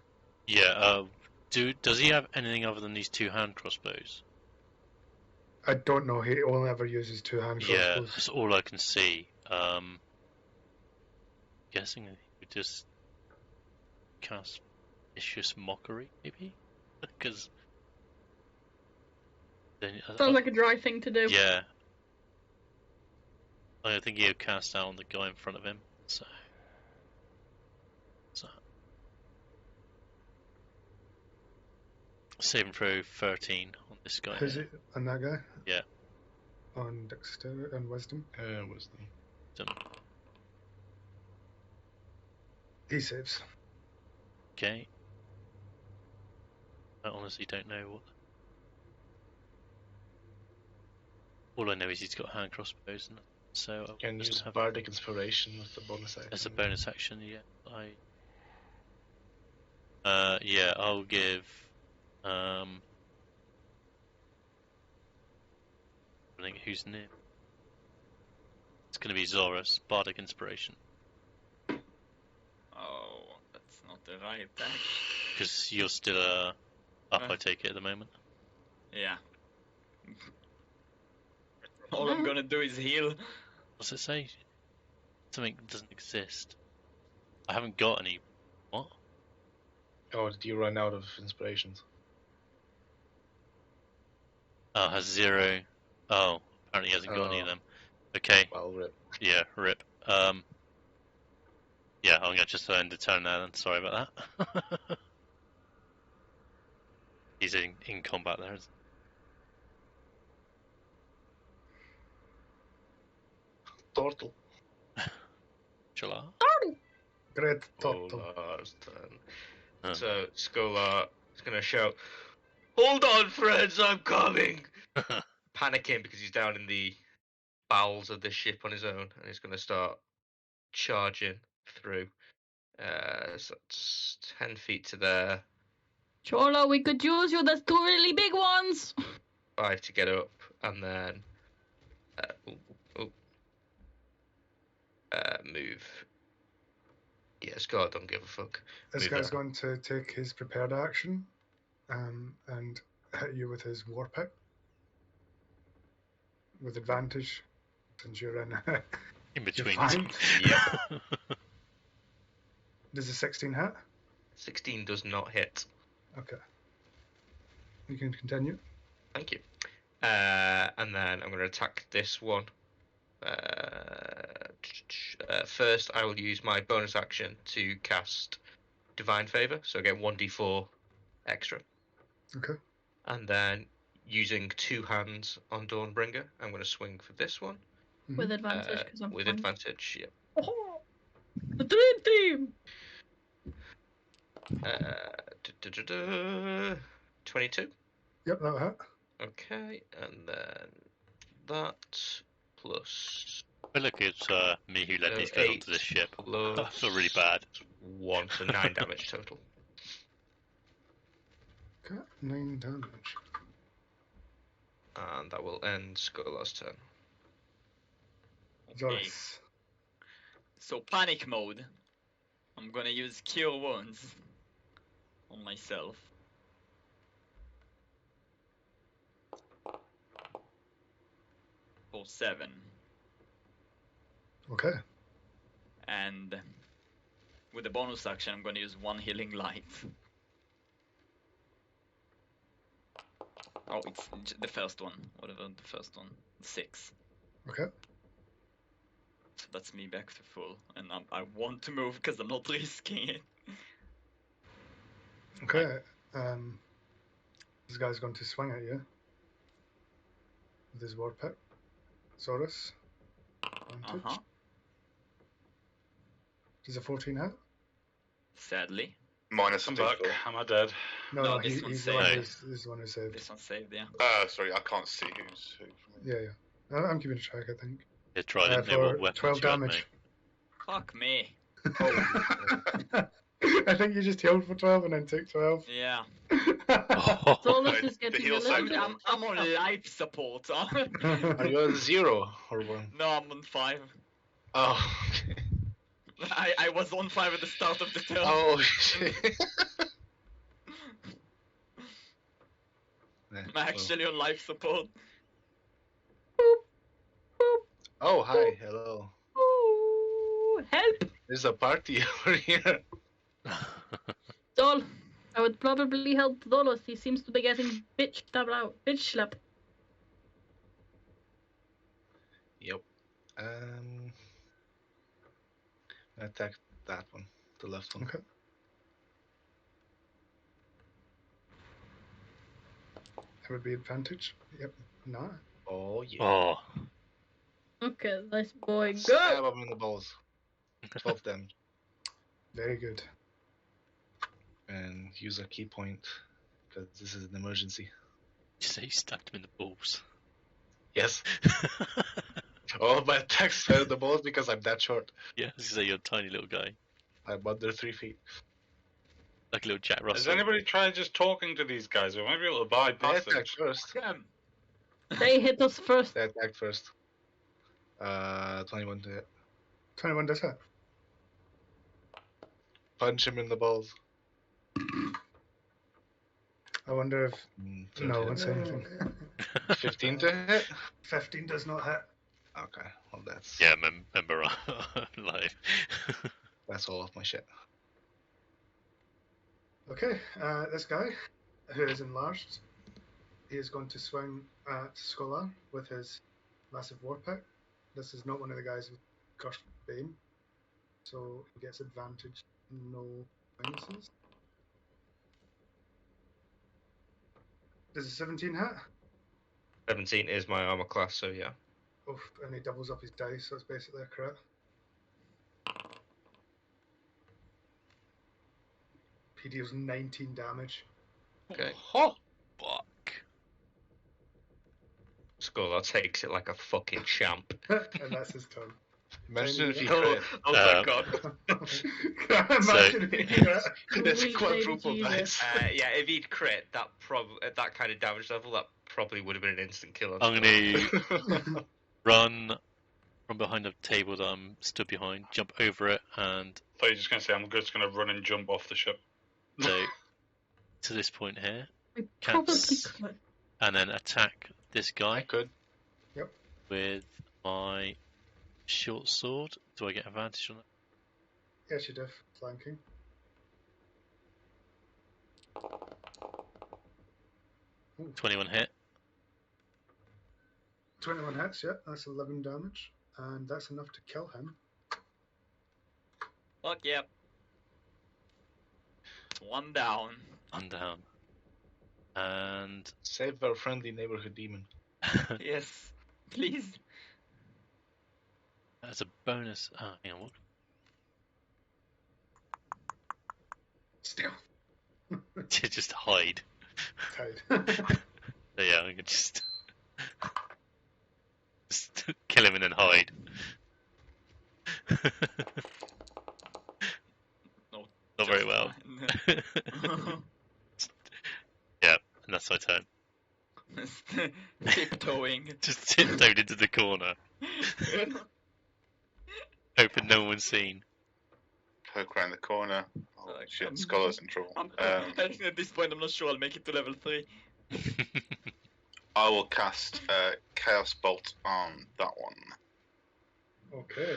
Yeah. Does he have anything other than these 2 hand crossbows? I don't know. He only ever uses 2 hand crossbows. Yeah, that's all I can see. Guessing he would just cast Vicious Mockery, maybe? Because sounds like a dry thing to do. Yeah. I think he'll cast out on the guy in front of him. So saving throw 13 on this guy. Who's it? On that guy? Yeah. On Dexterity and Wisdom? Wisdom. He saves. Okay. I honestly don't know what. All I know is he's got hand crossbows, and so you can use Bardic Inspiration with the bonus action. As a bonus action, yeah. I'll give. I think who's near. It's going to be Zorus, Bardic Inspiration. Oh, that's not the right time. Because you're still up, I take it, at the moment. Yeah. All I'm gonna do is heal. What's it say? Something that doesn't exist. I haven't got any. What? Oh, did you run out of inspirations? Oh, has 0. Oh, apparently he hasn't got any of them. Okay. Well, rip. Yeah, rip. Yeah, I'm gonna just end the turn now then. Sorry about that. He's in combat there. Turtle. Chala. Great turtle. Skolar's turn. Oh. So Skolar is going to shout, "Hold on, friends, I'm coming!" Panicking because he's down in the bowels of the ship on his own, and he's going to start charging through. So it's 10 feet to there, Cholo, we could use you. There's 2 really big ones. 5 to get up, and then move. Yeah, Skolar don't give a fuck. This Move guy's up. going to take his prepared action and hit you with his war pick with advantage since you're in. In between. flanked. Yep. Does a 16 hit? 16 does not hit. Okay. You can continue. Thank you. And then I'm going to attack this one. First, I will use my bonus action to cast Divine Favor, so I get 1d4 extra. Okay. And then, using 2 hands on Dawnbringer, I'm going to swing for this one. With advantage, because I'm with flanked. advantage, yeah. Oh, the dream team! 22. Yep, that'll hit. Okay, and then that plus But look, it's me who led So these guys 8 onto this ship. I plus feel really bad. 1, so 9 damage total. Okay, 9 damage. And that will end Skolar's turn. Okay. Zoris. So panic mode. I'm gonna use Cure Wounds on myself. For 7. Okay. And with the bonus action, I'm gonna use 1 healing light. Oh, it's the first one. Whatever the first one. 6. Okay. So that's me back to full. And I want to move because I'm not risking it. Okay. This guy's going to swing at you with his war pick. Zoris. Advantage. Uh-huh. Does a 14 hit? Sadly. Minus a I'm back. D4. Am I dead? No, No, no, this one's he's the one saved. who's the one who saved. This one saved, yeah. Sorry, I can't see who's who. Yeah. I'm keeping track, I think. Yeah, try. I didn't know what For weapons 12 you had, damage. Fuck me. I think you just healed for 12 and then took 12. Yeah. mate. Zolos Wait, is getting heal a little section. bit. I'm on life support. Are you on 0 or 1? No, I'm on 5. Oh, okay. I was on 5 at the start of the turn. Oh, shit. I'm actually on life support. Oh, hi, hello. Ooh, help! There's a party over here. Zol, I would probably help Zolos. He seems to be getting bitch slapped. Yep. Attack that one, the left one. Okay. That would be advantage. Yep. No. Oh, yeah. Oh, Okay, nice boy, Stab go! him in the balls. 12 damage. Very good. And use a key point, because this is an emergency. you say you stabbed him in the balls. Yes. All my attacks fell in the balls because I'm that short. Yeah, I was gonna say you're a tiny little guy, I'm under 3 feet. like a little Jack Russell. Has anybody tried just talking to these guys? We might be able to They bypass it. attacked first. They hit us first. They attacked first. 21 to hit. 21 does hit. Punch him in the balls. I wonder if. Third No, I hit. won't say anything. 15 to hit? 15 does not hit. Okay, well that's Yeah, remember live. that's all of my shit. Okay, this guy, who is enlarged, he is going to swing at Scholar with his massive war pick. This is not one of the guys with cursed bane, so he gets advantage, no minuses. Does a 17 hit? 17 is my armor class, so yeah. Oof, and he doubles up his dice, so it's basically a crit. He deals 19 damage. Okay. Oh, fuck. Scholar takes it like a fucking champ. And that's his turn. Imagine if he Oh, crit. oh my god. Imagine if he crit. That's Sweet quadruple baby dice. Yeah, if he'd crit, that at that kind of damage level, that probably would have been an instant kill. on I'm Scholar. going to run from behind a table that I'm stood behind, jump over it, and I thought you were just going to say, I'm just going to run and jump off the ship. so to this point here, We probably Cats. could. and then attack this I guy could. with my short sword. Do I get advantage on that? Yes, you do. Flanking. Ooh, 21 hit. 21 hits, yeah, that's 11 damage. And that's enough to kill him. Fuck yeah. One down. I'm down. And Save our friendly neighborhood demon. Yes. Please. as a bonus, hang on, what? Still. Just hide. Tied. So yeah, I can just kill him and then hide. No. Not very well. Yeah, and that's my turn. Tiptoeing. Just tiptoed into the corner, hoping no one's seen. Poke around the corner. Oh Like, shit, Scholar's in trouble. I think at this point I'm not sure I'll make it to level 3. I will cast Chaos Bolt on that one. Okay.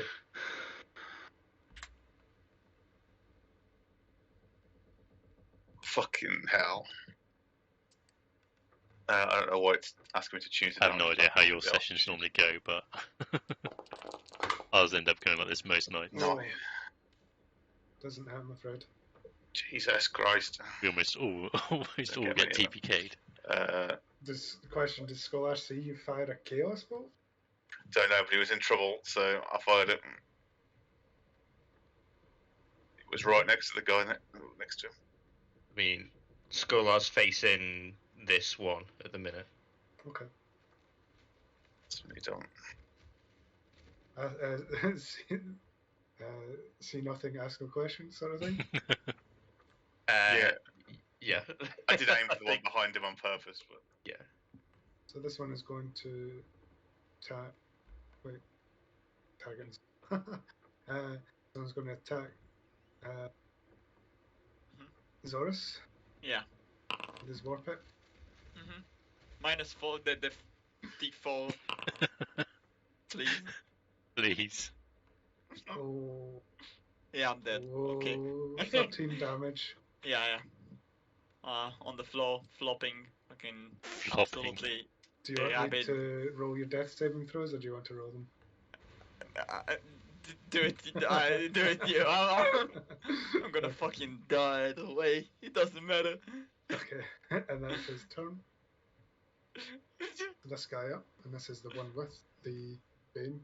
Fucking hell. I don't know why it's asking me to choose it. I have no idea how your sessions normally go, but ours end up going like this most nights. No. Doesn't have, I'm afraid. Jesus Christ. We almost all Okay, get yeah. TPK'd. Does the question, does Scholar see you fire a chaos bolt? Don't know, but he was in trouble, so I fired it. It was right next to the guy next to him. I mean, Scholar's facing this one at the minute. Okay. So you don't. See nothing, ask no questions, sort of thing. Yeah. Yeah. I did aim for the one behind him on purpose, but Yeah. So this one is going to tag. Wait, target. This one's going to attack Zorus Yeah. with his war pick. -4, the D4. Please. Please. Oh. Yeah, I'm dead. Okay. 13 damage. Yeah. On the floor, flopping. Fucking Flopping. absolutely. Do you want me rabid. to roll your death saving throws, or do you want to roll them? Do it. Do it, you. I'm gonna fucking die either way. It doesn't matter. Okay, and that's his turn. This guy up, and this is the one with the Bane.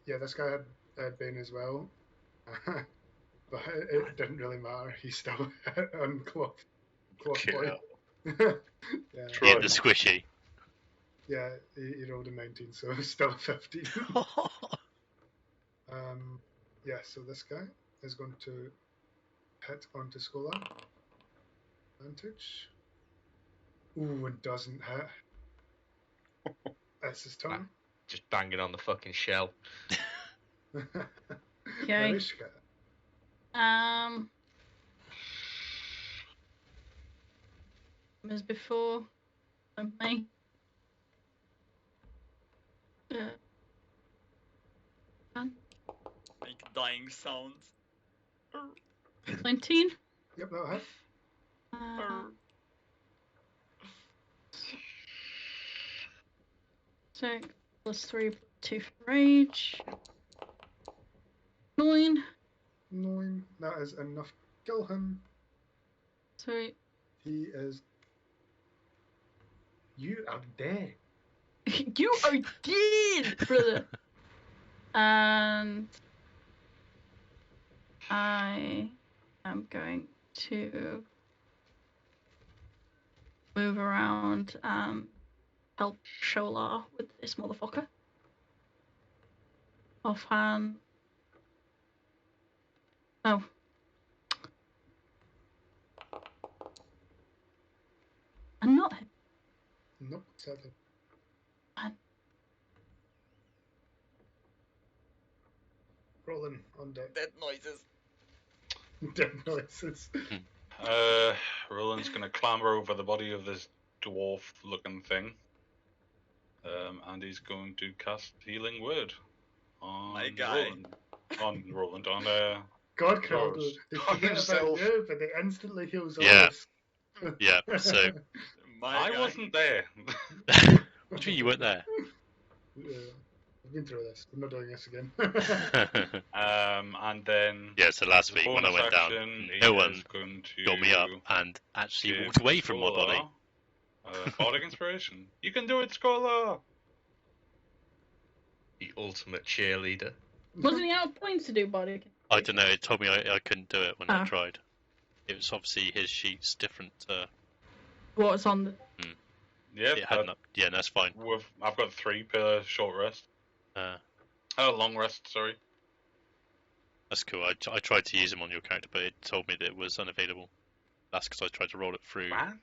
Yeah, this guy had Bane as well, but it didn't really matter. He still hit on Cloth Boy. Yeah, He had the squishy. yeah, he rolled a 19, so still a 15. Yeah, so this guy is going to hit onto Scholar. Advantage. Ooh, it doesn't hit. That's his turn. Just banging on the fucking shell. Okay. Marishka. As before, me. Make dying sounds. 19. Yep, that'll hit. 6 plus 3 plus 2 for rage. 9. 9. That is enough to kill him. Sweet. He is. You are dead. You are dead, brother. And I am going to move around and help Sholar with this motherfucker. Offhand. Oh. I'm not him. Nope, sadly. Rolling on deck. Dead noises. Dead noises. Roland's going to clamber over the body of this dwarf-looking thing. And he's going to cast Healing Word on My guy. Roland. On God, Crowder, Doors. they On forget about himself. you, but they instantly heal Yeah. Zoris. Yeah, so My I guy. wasn't there. what do you mean you weren't there? Yeah, I've been through this. We're not doing this again. And then Yeah, so last as a week when I bonus went down, action, no he one is going to got me up and actually give walked away from my body. Scholar, Bardic Inspiration. You can do it, Scholar! The ultimate cheerleader. Wasn't he out of points to do body? I don't know, it told me I couldn't do it when I Ah. tried. It was obviously his sheet's different. What's on the... Yep, It hadn't up. Yeah, that's fine. I've got 3 per short rest. Long rest, sorry. That's cool. I tried to use him on your character, but it told me that it was unavailable. That's because I tried to roll it through. Man.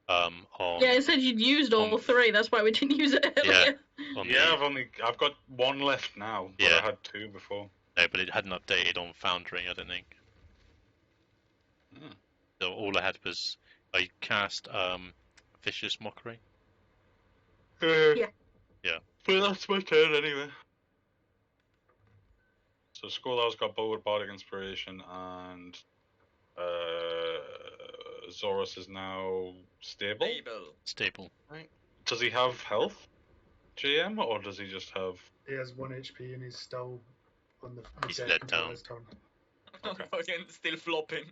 On Yeah, it said you'd used all 3, that's why we didn't use it earlier. on Yeah, the, I've got 1 left now, but Yeah. I had 2 before. no, but it hadn't updated on Foundry. I don't think. So all I had was I cast Vicious Mockery. Yeah. Yeah. But that's my turn anyway. So Scholar's got Bardic Inspiration, and Zoros is now stable. Stable. Right. Does he have health, GM, or does he just have... He has 1 HP and he's still on the He's deck led until down. his turn. Okay. Fucking still flopping.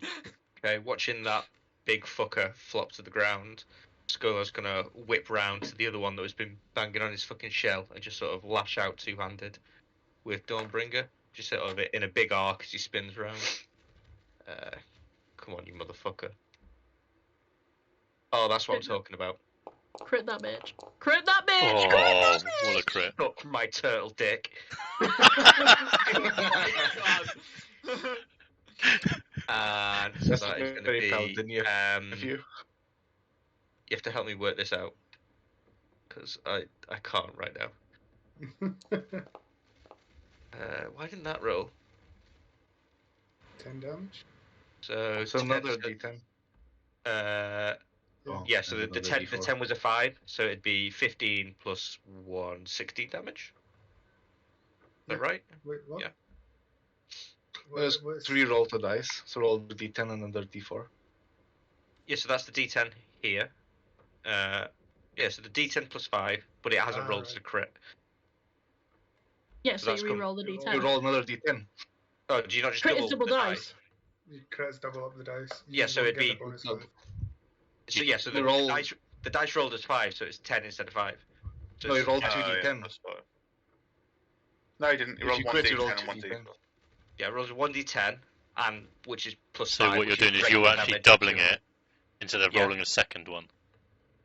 Okay, watching that big fucker flop to the ground, Scholar's gonna whip round to the other one that has been banging on his fucking shell and just sort of lash out two-handed with Dawnbringer, just sort of in a big arc as he spins round. Come on, you motherfucker. Oh, that's what I'm talking about. Crit that bitch. Crit that bitch! Crit Oh, that bitch! what a crit. Suck my turtle dick. And so That's that is going to very be... paladin of you. You have to help me work this out. Because I can't right now. Why didn't that roll? 10 damage. So another D10. Yeah, so the another 10 D4. 10 was a 5, so it'd be 15 plus 1, 16 damage. Is that right? Wait, what? Yeah. There's 3 roll to dice, so roll the D10 and another D4. Yeah, so that's the D10 here. Yeah, so the D10 plus 5, but it hasn't rolled as a crit. Yeah, So so that's you re-roll the You d10. roll another D10. Oh, do you not just Crit double, is double the dice. You crits double up the dice. You Yeah, just so won't it'd get be- the bonus no. 5. So yeah, so the, roll- the dice rolled as 5, so it's 10 instead of 5. So No, you it's- rolled Oh, 2d10. yeah, that's fine. No, he didn't. He If rolled you 1 crit, you D10 roll and 1 2d10. D4. Yeah, it rolls 1d10, and which is plus So 5. what you're which doing is regular you're actually damage, doubling so- it instead of Yeah. rolling a second one.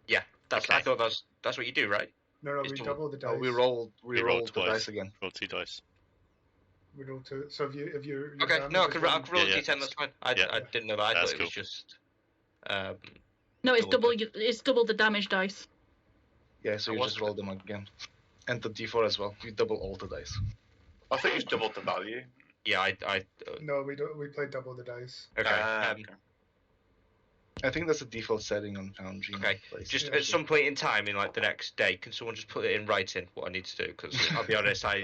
Yeah, that's. Okay. I thought that's what you do, right? No, It's we double- double the dice. No, we You roll rolled the twice. dice again. Roll 2 dice. We roll 2. So if your Okay, damage no, I is can one- roll a Yeah, d10. That's fine. I didn't know that. I That's thought it was cool. just. No, it's Double it's double the damage dice. Yeah, so I you was- just roll them again. And the D4 as well. You double all the dice. I thought you just doubled the value. Yeah, I No, we don't. We play double the dice. okay. Okay. I think that's a default setting on Foundry. Okay, Place. Just Yeah, at some point in time, in like the next day, can someone just put it in writing what I need to do? Because I'll be honest, I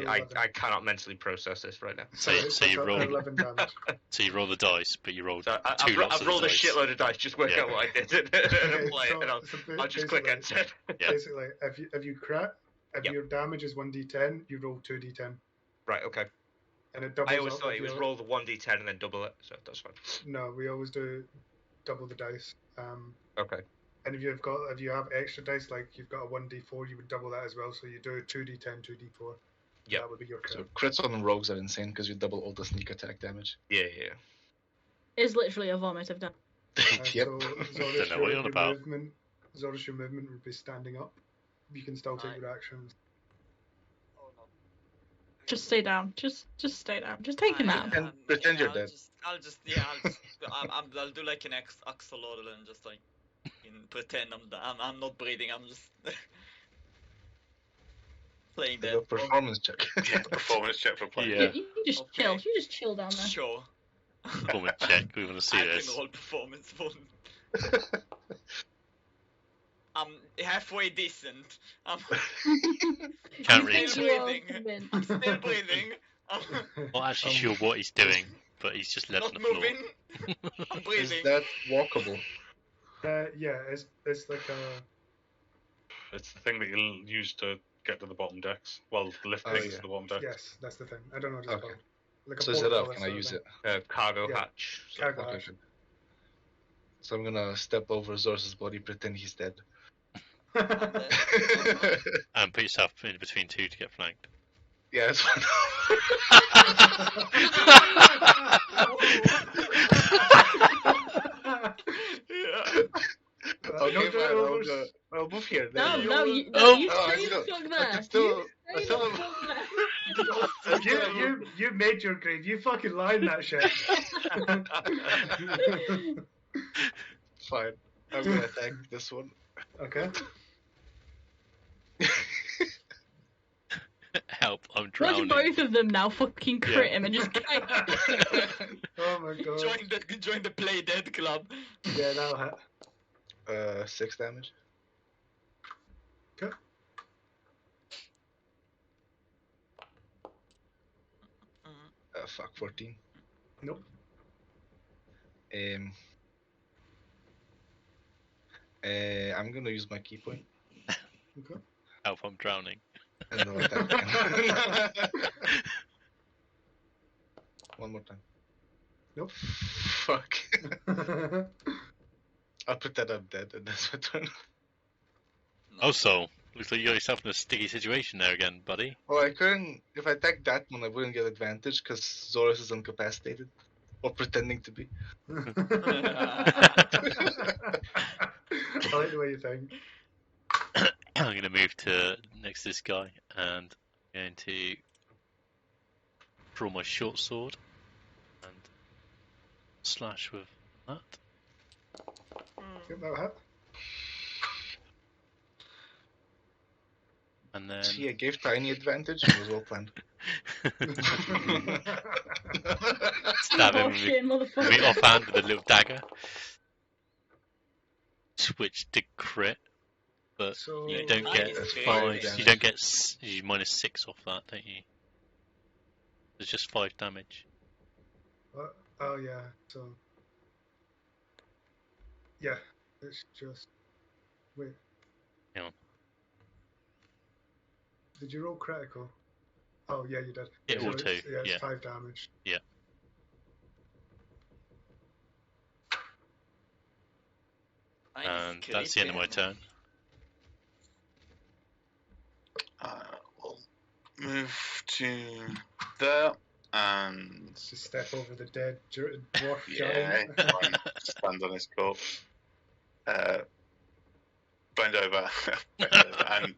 cannot mentally process this right now. So it's you up roll- 11 damage. So you roll the dice, but you roll So two lots I've of rolled the a dice. shitload of dice, just work Yeah. out what I did and Okay, play it, and so I'll just click basically- enter. Yeah. Basically, if you crit, if Yep. your damage is 1d10, you roll 2d10, Right. Okay. and it doubles I always up thought if it was you're- roll the 1d10 and then double it, so that's fine. No, we always do double the dice. Okay. And if you have extra dice, like you've got a 1d4, you would double that as well. So you do 2d10, 2d4. Yep. That would be your crit. So crits on rogues are insane because you double all the sneak attack damage. Yeah. It's literally a vomit of damage. Yep. So Don't Zorus, know what you're on about. Your movement would be standing up. You can still take Aye. your actions. Oh no. Just stay down. Just stay down. Just take a nap. Pretend you're I'll dead. I'll do like an axolotl and just like pretend I'm not breathing. I'm just playing Like dead. a performance check. Yeah, performance check for playing. Yeah. You just Okay. chill. You just chill down there. Sure. Performance check. We want to see I this. can roll performance for. I'm halfway decent. I'm Can't You really think tell. you are breathing. convinced. I'm still breathing. I'm Not actually sure what he's doing, but he's just left on not the floor. moving. I'm Is breathing. that walkable? Yeah, it's like a. It's the thing that you'll use to get to the bottom decks. Well, lift Oh, things yeah. to the bottom decks. Yes, that's the thing. I don't know what it's Okay. called. Like a So is it up? portcullis Can I sort of use thing. it? Cargo Yeah. hatch. So, Cargo Okay, hatch. good. So I'm gonna step over Zor's body, pretend he's dead. I'm dead. And put yourself in between two to get flanked. Yeah, it's fine. Yeah. Okay, fine. I'll move here. There No, you no, go. you Oh. stay I the fuck I there. can still. You I stay still the have- fuck there. you made your grave. You fucking lie in that shit. Fine. I'm gonna attack this one. Okay. Help! I'm Watch drowning. both of them now fucking crit Yeah. him and just Oh my god. Join the play dead club. Yeah, that'll hit. 6 damage. Okay. Fuck, 14. Nope. I'm gonna use my key point Okay. Help! I'm drowning. and I'll attack again. One more time. Nope. Fuck. I'll pretend I'm dead and that's my turn. Also, looks like you got yourself in a sticky situation there again, buddy. Well, I couldn't. If I attacked that one, I wouldn't get advantage because Zorus is incapacitated. Or pretending to be. I like the way you think. I'm going to move to next to this guy and I'm going to draw my short sword and slash with that. Yep, that'll hit. And then See, I gave Tiny advantage. It was well planned. stab him Bullshit, with motherfucker. me offhand with a little dagger. Switch to crit, but So you don't Nice. get That's 5. damage. You don't get you minus 6 off that, don't you? There's just 5 damage. Oh yeah. So yeah, it's just wait. Hang on. Did you roll critical? Oh yeah, you did. Yeah, So auto, it's, it's yeah. 5 damage. And that's the end of my turn. We'll move to there and Just step over the dead dwarf yeah, giant. try and stand on his corpse. Bend over, and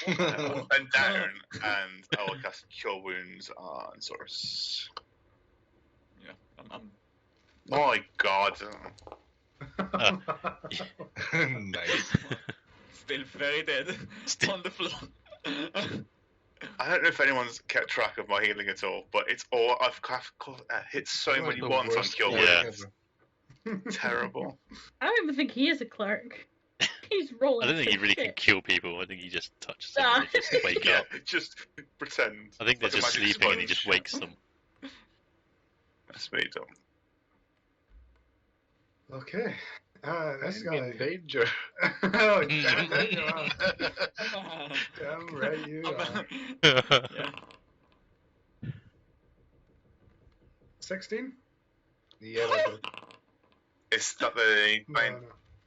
bend down, and I will cast Cure Wounds on Zorus. Yeah, I'm My God. Nice. still very dead Still- on the floor. I don't know if anyone's kept track of my healing at all, but it's all I've hit so Like many the ones on worst Cure Yeah. Wounds. Terrible. I don't even think he is a cleric. He's rolling. I don't think he sick really can shit. kill people. I think he just touches them Ah. and they just wake Yeah, up. just pretend. I think they're like a just magic sleeping and he just sponge. wakes them. That's me, Dom. Okay. This I'm in guy. danger. Oh, damn right you are. Damn right you are. Yeah. 16? Yeah, that hit. Is that the No, main? no.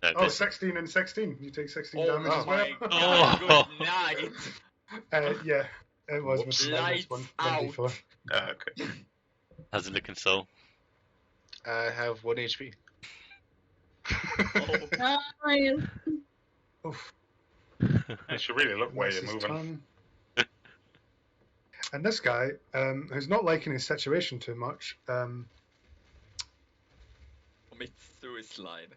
No, Oh, this- 16 and 16. You take 16 Oh damage as well. my Oh. god, good night. Yeah, it was with Whoops. the minus Lights 1d4. Okay. How's it looking, Soul? I have 1 HP. Oh. Nice. Oof. You should really look where That's you're his moving. turn. And this guy, who's not liking his situation too much, Commit suicide.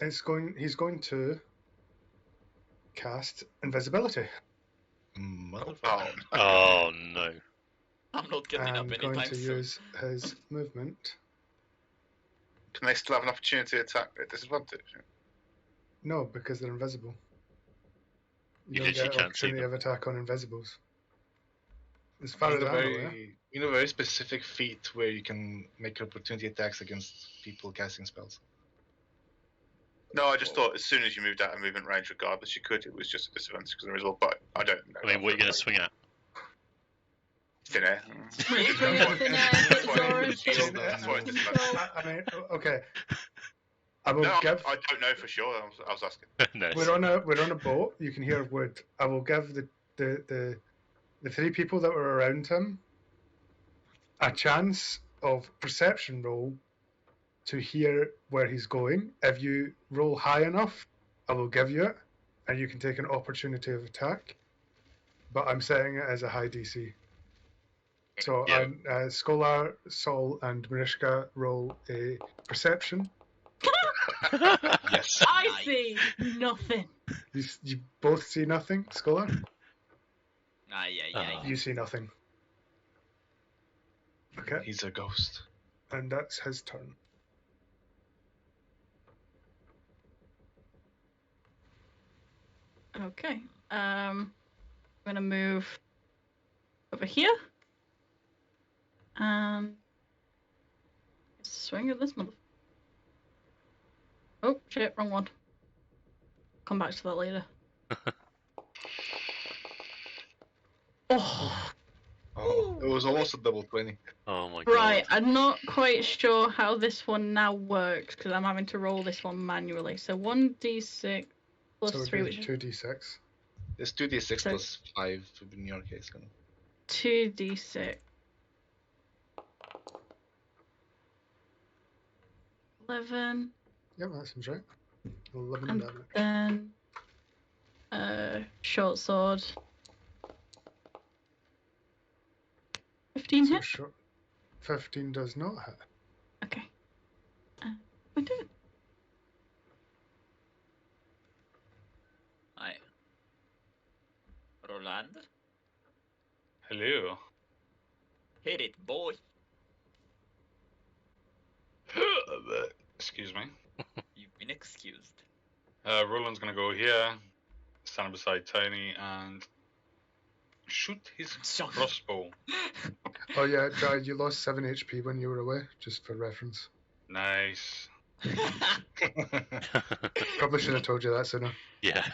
he's going to cast invisibility Motherfucker. Oh, Oh no. I'm not getting up and going anytime to soon. use his movement. can they still have an opportunity to attack at disadvantage? No, because they're invisible. You don't literally get can't see opportunity them. of attack on invisibles. As far In as a I know, yeah. very specific feat where you can make opportunity attacks against people casting spells. No, I just thought as soon as you moved out of movement range, regardless, you could. It was just a disadvantage because they're invisible, but I don't know. I mean, what are you going to swing at? Thin air. Swing at thin air, hit Doris. That's why it's disadvantage. I mean, okay. I will No, give. I don't know for sure. I was asking. No. We're on a boat. You can hear wood. I will give the 3 people that were around him a chance of perception roll to hear where he's going. If you roll high enough, I will give you it, and you can take an opportunity of attack. But I'm setting it as a high DC. So Yeah. Scholar, Sol, and Marishka roll a perception. Yes. I see nothing. You both see nothing, Scholar? Aye. You see nothing. Okay, He's a ghost. and that's his turn. Okay. I'm gonna move over here. And swing at this mother. Oh shit, wrong one. Come back to that later. Oh. Oh, it was almost a double 20. Oh my god. Right, I'm not quite sure how this one now works because I'm having to roll this one manually. So 1d6 plus So it 3, would be which is 2d6. It's 2d6 So- plus 5 in your case. Kind of. 2d6. 11, Yep, that seems right. 11 and damage. then short sword. 15 So hit? short. 15 does not hit. Okay. We do it. Aye. Roland, Hello. hit it, boy. Excuse me. You've been excused. Roland's gonna go here, stand beside Tiny, and shoot his Shot. crossbow. Oh yeah, Dry, you lost 7 HP when you were away, just for reference. Nice. Probably should have told you that sooner. Yeah.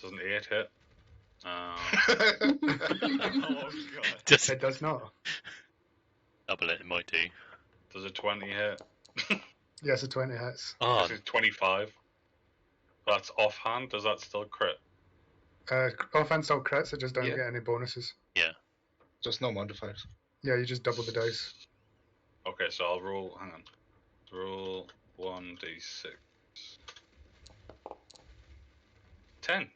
Doesn't 8 hit? Oh god. Just It does not. double it might do. Does a 20 hit? Yes, a 20 hits. Oh, This is 25. That's offhand. Does that still crit? Offense all crits, it just doesn't Yeah. get any bonuses. Just no modifiers. Yeah, you just double the dice. Okay, so I'll roll. Hang on. Roll 1d6. 10.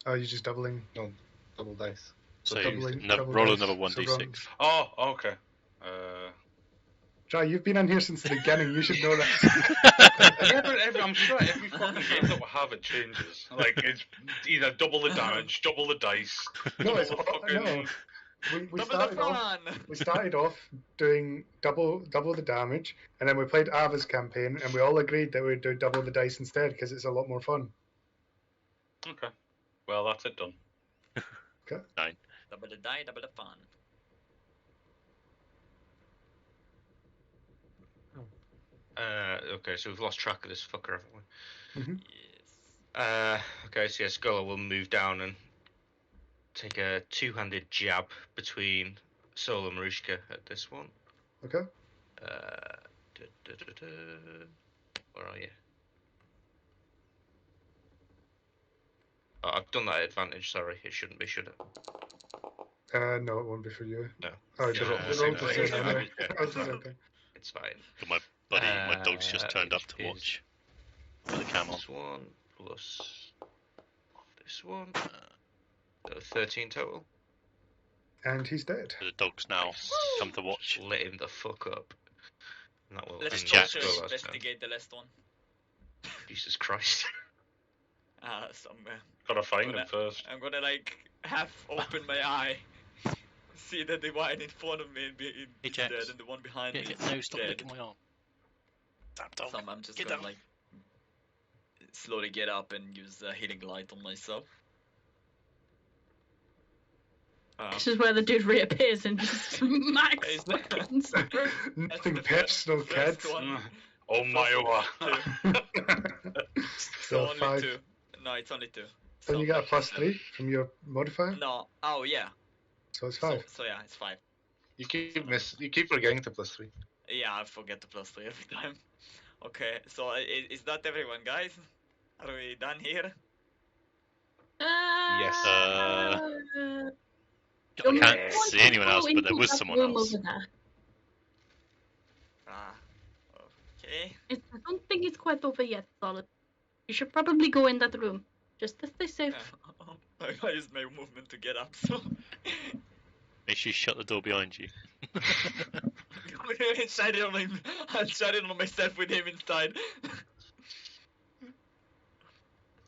Oh, you're just doubling. No, double dice. so doubling- no, double roll dice, another so 1d6. wrong. Oh, okay. Dry, you've been in here since the beginning, you should know that. Yeah, but I'm sure every fucking game that we have it changes. Like it's either double the damage, double the dice. No, it's double the fucking. no. We Double started the off. fun. We started off doing double the damage, and then we played Ava's campaign, and we all agreed that we'd do double the dice instead because it's a lot more fun. Okay. Well, that's it done. Double the die, double the fun. Okay, so we've lost track of this fucker, haven't we? Yes. Okay, so yeah, Scholar will move down and take a two-handed jab between Sol and Marushka at this one. Okay. Where are you? Oh, I've done that at advantage, sorry. It shouldn't be, should it? No, it won't be for you. No. Oh, Should roll the you same rolled the thing. same anyway. Yeah. Oh, it's okay. It's fine. My dog's just turned up Which to is watch with the cam on. This one plus this one. So 13 total. And he's dead. The dog's now come to watch. Lit him the fuck up. And that will Let's end Jack. also Scholar's turn. investigate the last one. Jesus Christ. Somewhere. Gotta find Gonna- him first. I'm gonna like half open my eye, see that the one in front of me Hey, is Jax. dead and the one behind me No, is stop dead. licking my arm. Damn dog. So I'm just Get gonna down. like slowly get up and use a healing light on myself. This is where the dude reappears and just smacks Is the that- guns. Nothing the personal, first kids. one. Oh my So So only 5. 2. No, it's only 2. Then So, you get a +3 from your modifier, no. Oh yeah. so it's So, 5. so yeah, it's 5. You keep forgetting the +3. Yeah, I forget the +3 every time. Okay, so is that everyone, guys? Are we done here? Yes. I You'll can't want see to anyone go else, but there into was that someone room else. over there. Okay. I don't think it's quite over yet, Solid. You should probably go in that room, just to stay safe. I used my movement to get up, so Make sure you shut the door behind you. I'll shut it on myself with him inside.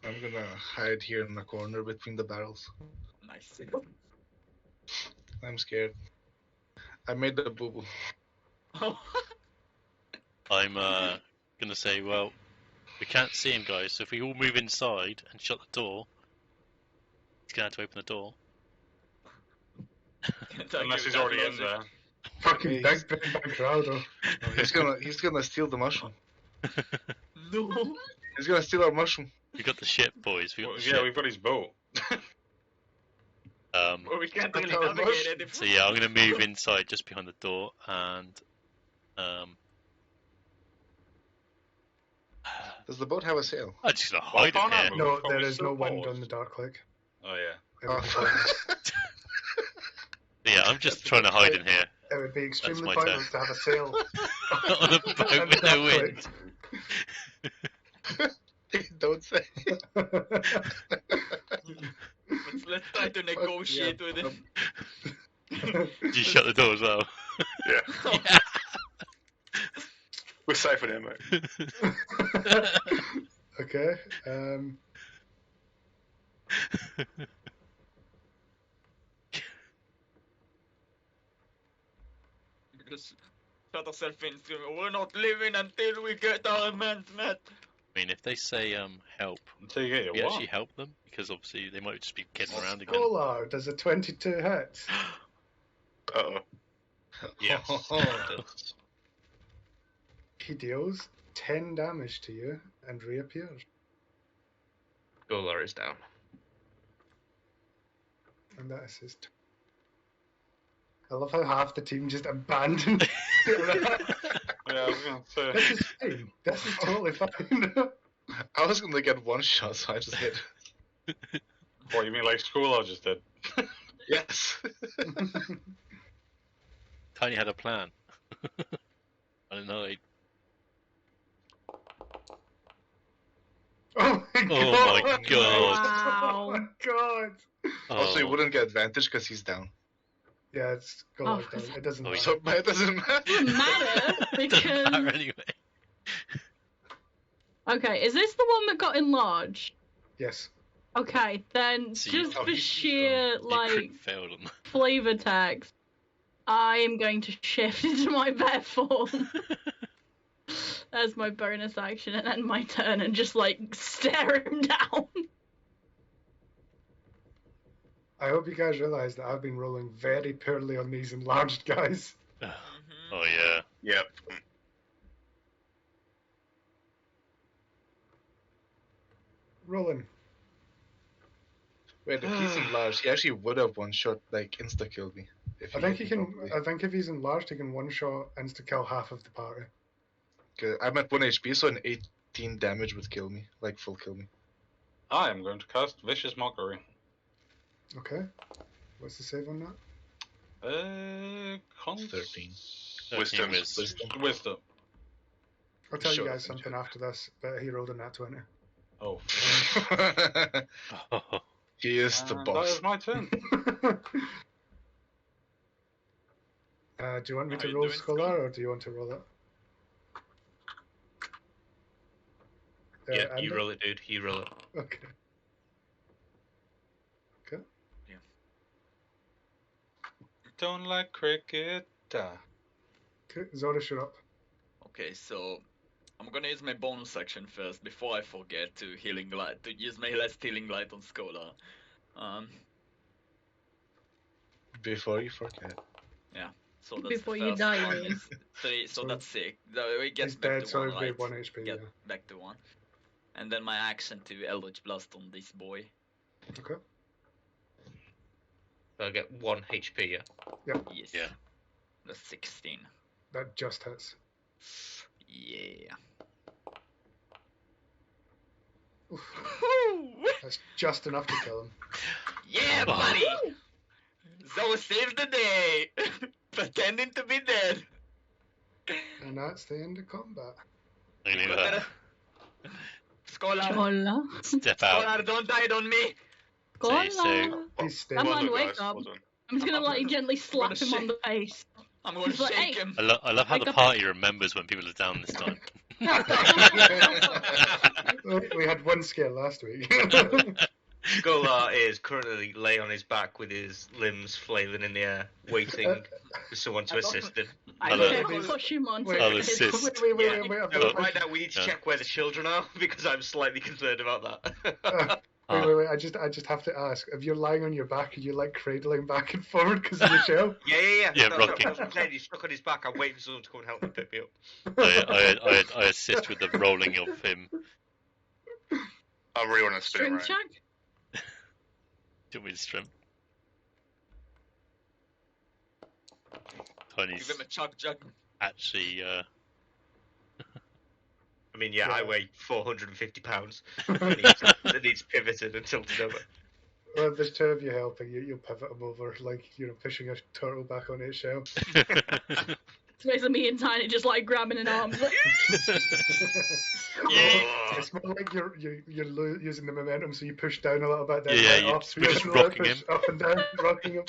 I'm gonna hide here in the corner between the barrels. Nice. I'm scared. I made the boo boo. I'm gonna say, well, we can't see him, guys. So if we all move inside and shut the door, he's gonna have to open the door. Unless he's already in there. Fucking Yes. big crowd, though. He's gonna steal the mushroom. No. He's gonna steal our mushroom. We got the ship, boys. We got Well, the yeah, ship. we've got his boat. Well, we can't really That's how it navigate works. it. If So yeah, I'm gonna move inside just behind the door and Does the boat have a sail? I'm just gonna Well, hide in can't I here. move? No, Probably there is no still wind paused. on the Dark Lake. Oh yeah. It would, Yeah, I'm just trying to hide in here it would be extremely my pointless to have a sail on a boat on the with no Dark wind. Don't say. let's try to negotiate with him. Did you shut the door as well? Yeah. We're safe with him, mate. Okay. Just shut ourselves in. We're not leaving until we get our man's met. I mean, if they say help, Until you get your we what? actually help them because obviously they might just be kidding around again. Scholar does a 22 hit. Uh-oh. Yes. He deals 10 damage to you and reappears. Scholar is down. And that is his. I love how half the team just abandoned. Yeah, I was gonna say. This is fine. This is totally fine. I was gonna get one shot, so I just hit. What, you mean like school I just did? Yes. Tiny had a plan. I don't know. Oh my god! Oh my god. Wow. Oh my god! Also, he Oh. wouldn't get advantage because he's down. Yeah, it's Goliath Oh, down. It doesn't Oh, matter. So but it doesn't matter. Doesn't matter Doesn't because. matter anyway. Okay, is this the one that got enlarged? Yes. Okay, then So just oh, for you- sheer You like crit failed on flavor tags, I am going to shift into my bear form as my bonus action and end my turn and just like stare him down. I hope you guys realize that I've been rolling very poorly on these enlarged guys. Oh yeah. Yep. Rolling. Wait, if he's enlarged, he actually would have one shot, like insta killed me. If I he think hit he me can. properly. I think if he's enlarged, he can one shot insta kill half of the party. 'Cause I'm at 1 HP, so an 18 damage would kill me, like full kill me. I am going to cast Vicious Mockery. Okay. What's the save on that? 13. Wisdom. Wisdom. I'll tell you Sure, guys I can something check. after this, but he rolled a nat 20. Oh. He is the That boss. is my turn. Do you want me How to you roll doing, Scholar, or do you want to roll it? Yeah, you Andy? roll it, dude. You roll it. Okay. Okay. Don't like cricket. Okay. Zorish, you're up. Okay, so I'm gonna use my bonus action first before I forget to healing light to use my last healing light on Scholar. Before you forget. Yeah. So that's Before the you first die, you one. mean? 3, so So that's 6. We get He's back dead, to so 1, it'll be right? 1 HP. Get Yeah. back to 1. And then my action to Eldritch Blast on this boy. Okay. So I get 1 HP, yeah? Yes. Yeah. That's 16. That just hits. Yeah. Oof. That's just enough to kill him. Yeah, buddy! Zoe saved the day! Pretending to be dead. And that's the end of combat. I'm gonna Scholar! Hola. step out. Scholar, don't die on me! Say, so Hola. He's staying. Come Well on, done, wake guys. up. Well done. I'm just gonna like gently slap gonna him on shake- the face. I'm gonna He's like, shake "Hey." him. I love how Wake the up. party remembers when people are down this time. We had one scare last week. Golar is currently lay on his back with his limbs flailing in the air, waiting for someone to I don't- assist him. I Hello. can push him onto Wait, I'll his assist. wait, Yeah. I've got So a right question. now we need to Yeah. check where the children are because I'm slightly concerned about that. Wait. I just have to ask. If you're lying on your back, are you like cradling back and forward because of the shell? Yeah. Yeah, No, rocking. that's what I'm saying. He's stuck on his back. I'm waiting for someone to come and help me pick me up. I assist with the rolling of him. I really want to spin string around. check. Do you want me to strim? Give Tiny's him a chuck jug. actually I mean, yeah, I Yeah. weigh 450 pounds. It needs pivoted and tilted over. Well, if there's two of you helping, you'll pivot him over, like, pushing a turtle back on its shell. It's basically me and Tiny just like grabbing an arm. Like, It's more like you're using the momentum, so you push down a little bit, then Yeah, right you're up, just you're push- rocking push him. up and down, rocking him.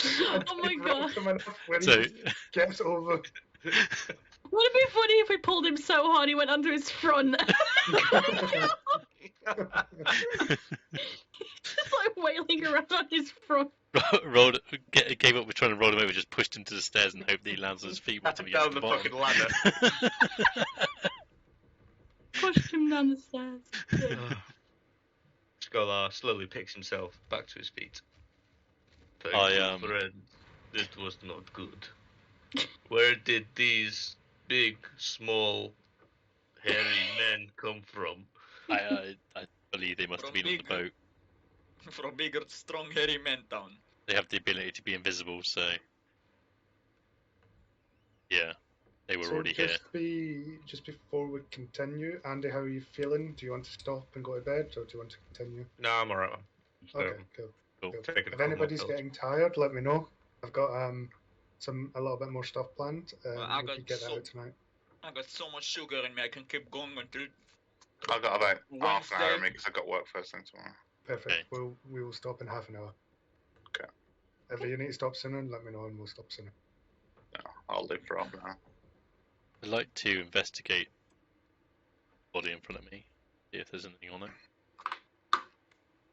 Oh my Rock God. him enough where So he just gets over. would it be funny if we pulled him so hard he went under his front? Just like wailing around on his front. gave up with trying to roll him over, just pushed him to the stairs and hoped that he lands on his feet once he gets Down to the the bottom. fucking ladder. Pushed him down the stairs. Scholar slowly picks himself back to his feet. Friend, it was not good. Where did these big, small, hairy men come from? I believe they must have been on the boat. For a bigger, strong, hairy man town. They have the ability to be invisible, so yeah, they were So already here. just before we continue, Andy, how are you feeling? Do you want to stop and go to bed, or do you want to continue? No, I'm alright. Okay, cool. Taking a If couple more anybody's pills. getting tired, let me know. I've got a little bit more stuff planned. I We got could get that so- out tonight. I got so much sugar in me, I can keep going until I've got about half an hour in Wednesday. me because I've got work first thing tomorrow. Perfect. Okay. We will stop in half an hour. Okay. If you need to stop sooner, let me know and we'll stop sooner. No, I'll live for half an hour. I'd like to investigate the body in front of me, see if there's anything on it.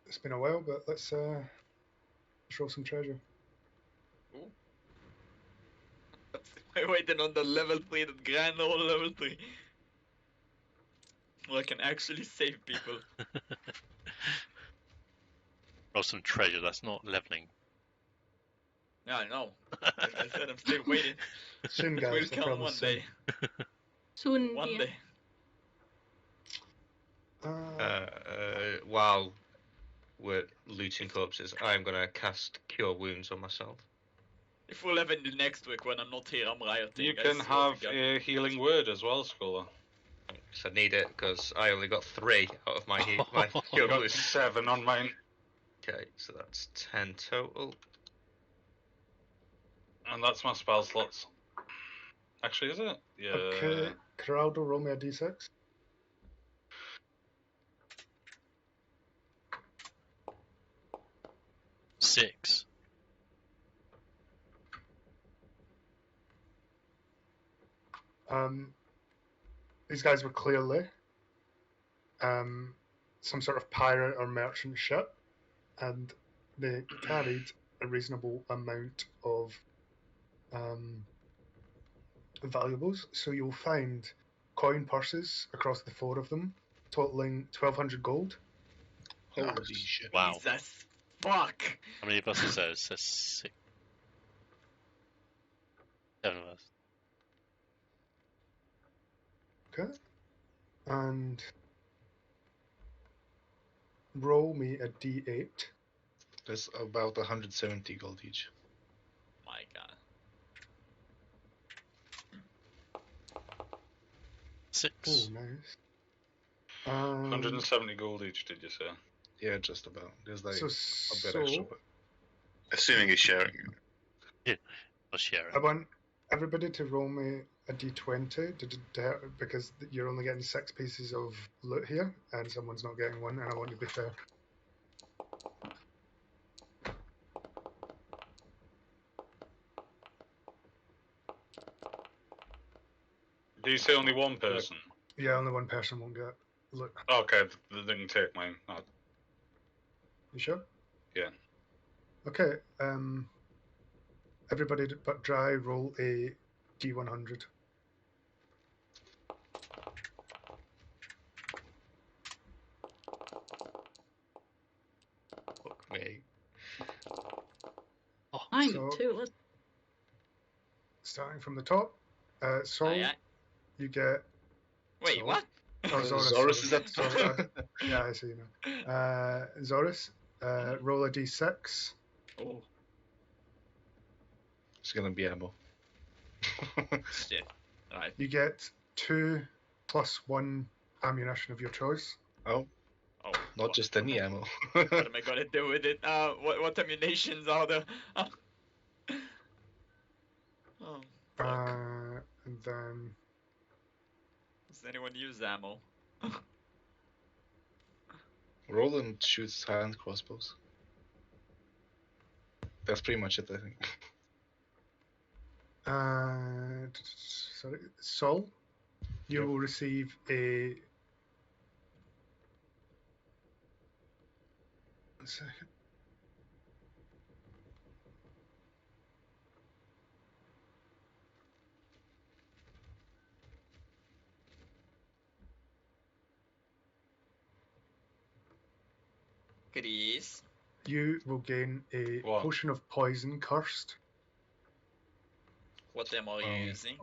It's been a while, but let's roll some treasure. I'm waiting on the level 3, that grand old level 3. Where I can actually save people. Roll some treasure, that's not leveling. Yeah, I know. Like I said, I'm still waiting. Soon, It guys. will I come promise one soon. day. Soon, One dear. day. While we're looting corpses, I'm gonna cast Cure Wounds on myself. If we'll have it next week when I'm not here, I'm rioting. You I can swear to have God. a healing word as well, Scholar. So I need it because I only got 3 out of my my I Cure got Wounds. 7 on mine. Okay, so that's 10 total. And that's my spell slots. Actually, is it? Yeah. Okay, Geraldo, roll me a d6. Six. These guys were clearly some sort of pirate or merchant ship, and they carried a reasonable amount of valuables. So you'll find coin purses across the 4 of them, totaling 1,200 gold. Holy Nice. shit. Wow. Jesus. Fuck. How many of us is there? It says 6. 7 of us. Okay. And roll me a d8. That's about 170 gold each. My God. 6. Oh, nice. 170 gold each, did you say? Yeah, just about. There's like So, a bit extra, but Assuming he's sharing. I'll share I it. want everybody to roll me a d20 because you're only getting 6 pieces of loot here, and someone's not getting one, and I want to be fair. Do you say only one person? Yeah, only one person won't get loot. Okay, they can take mine. Oh, You sure? yeah. Okay. Everybody but Dry roll a d100. Fuck me. I So- need 2. Let's... Starting from the top, Sol, Aye, aye. you get. Wait, So- what? Oh, Zorus. Zorus sorry. is at Sorry, yeah, I see you now. Zorus, roll a d6. Oh, it's gonna be ammo. shit. Right. You get 2 + 1 ammunition of your choice. Oh, Oh, not what? just any ammo. What am I gonna do with it? What ammunitions are there? Oh, fuck. And then Does anyone use ammo? Roland shoots hand crossbows. That's pretty much it, I think. sorry, Sol, you Yep. will receive a. One second. Chris, You will gain a What? potion of poison cursed. what am I Oh. using?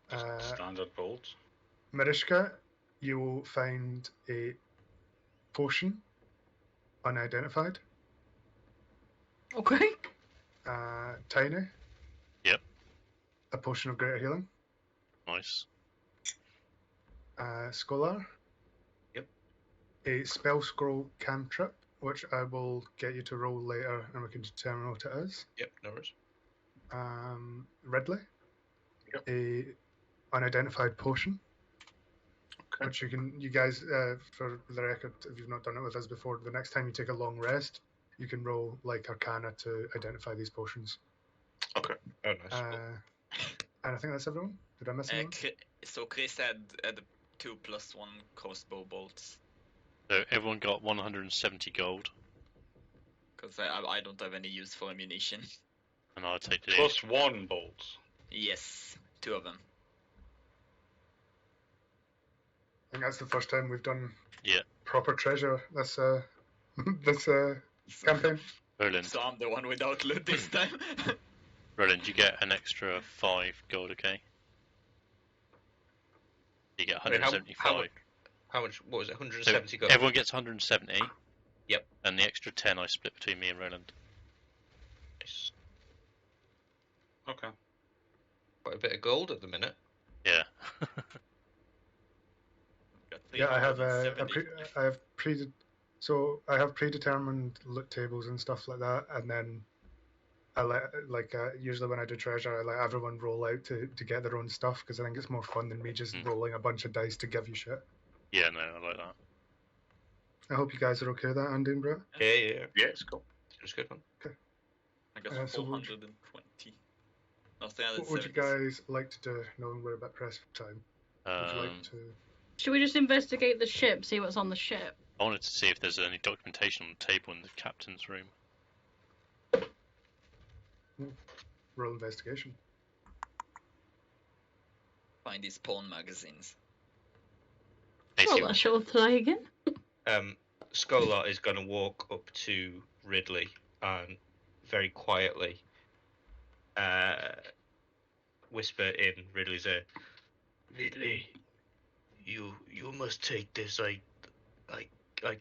Standard bolts. Marishka, you will find a potion unidentified. Okay. Tiny. Yep. A potion of greater healing. Nice. Scholar. Yep. A spell scroll cantrip, which I will get you to roll later, and we can determine what it is. Yep, no worries. Ridley. Yep. A unidentified potion. Okay. Which you guys, for the record, if you've not done it with us before, the next time you take a long rest, you can roll like Arcana to identify these potions. Okay. Oh, nice. And I think that's everyone. Did I miss anyone? So Chris had 2 + 1 crossbow bolts. So everyone got 170 gold, Because I don't have any use for ammunition. and I'll take the +1 bolts. Yes, 2 of them. I think that's the first time we've done Yeah. proper treasure this campaign. Roland. So I'm the one without loot this time. Roland, you get an extra 5 gold, okay? You get Wait, 175. How much? What was it? So 170 gold. everyone gets 170. Yep. And the extra 10 I split between me and Roland. Nice. Okay. Quite a bit of gold at the minute. Yeah. Got Yeah, I have 370. I have predetermined loot tables and stuff like that, and then I usually when I do treasure, I let everyone roll out to get their own stuff because I think it's more fun than me just rolling a bunch of dice to give you shit. Yeah, no, I like that. I hope you guys are okay with that, Andy and Brett. Yeah. Yeah, it's cool. It's a good one. I got So what 420. No, What would you 370. guys like to do, knowing we're a bit pressed for time? Would you like to... Should we just investigate the ship, see what's on the ship? I wanted to see if there's any documentation on the table in the captain's room. roll investigation? Find these porn magazines. Basically, Well, I shall try again. Scholar is going to walk up to Ridley and very quietly whisper in Ridley's ear, "Ridley, you must take this. I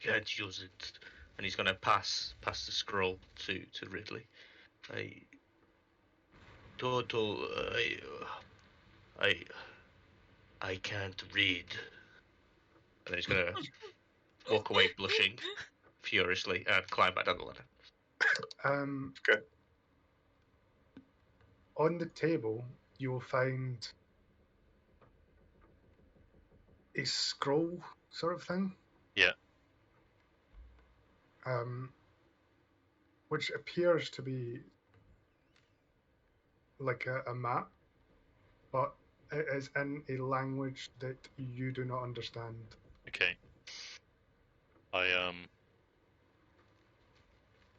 can't use it." And he's going to pass the scroll to Ridley. I can't read. And then he's going to walk away blushing furiously and climb back down the ladder. Good. On the table, you will find a scroll sort of thing. Yeah. Which appears to be like a map, but it is in a language that you do not understand. Okay. I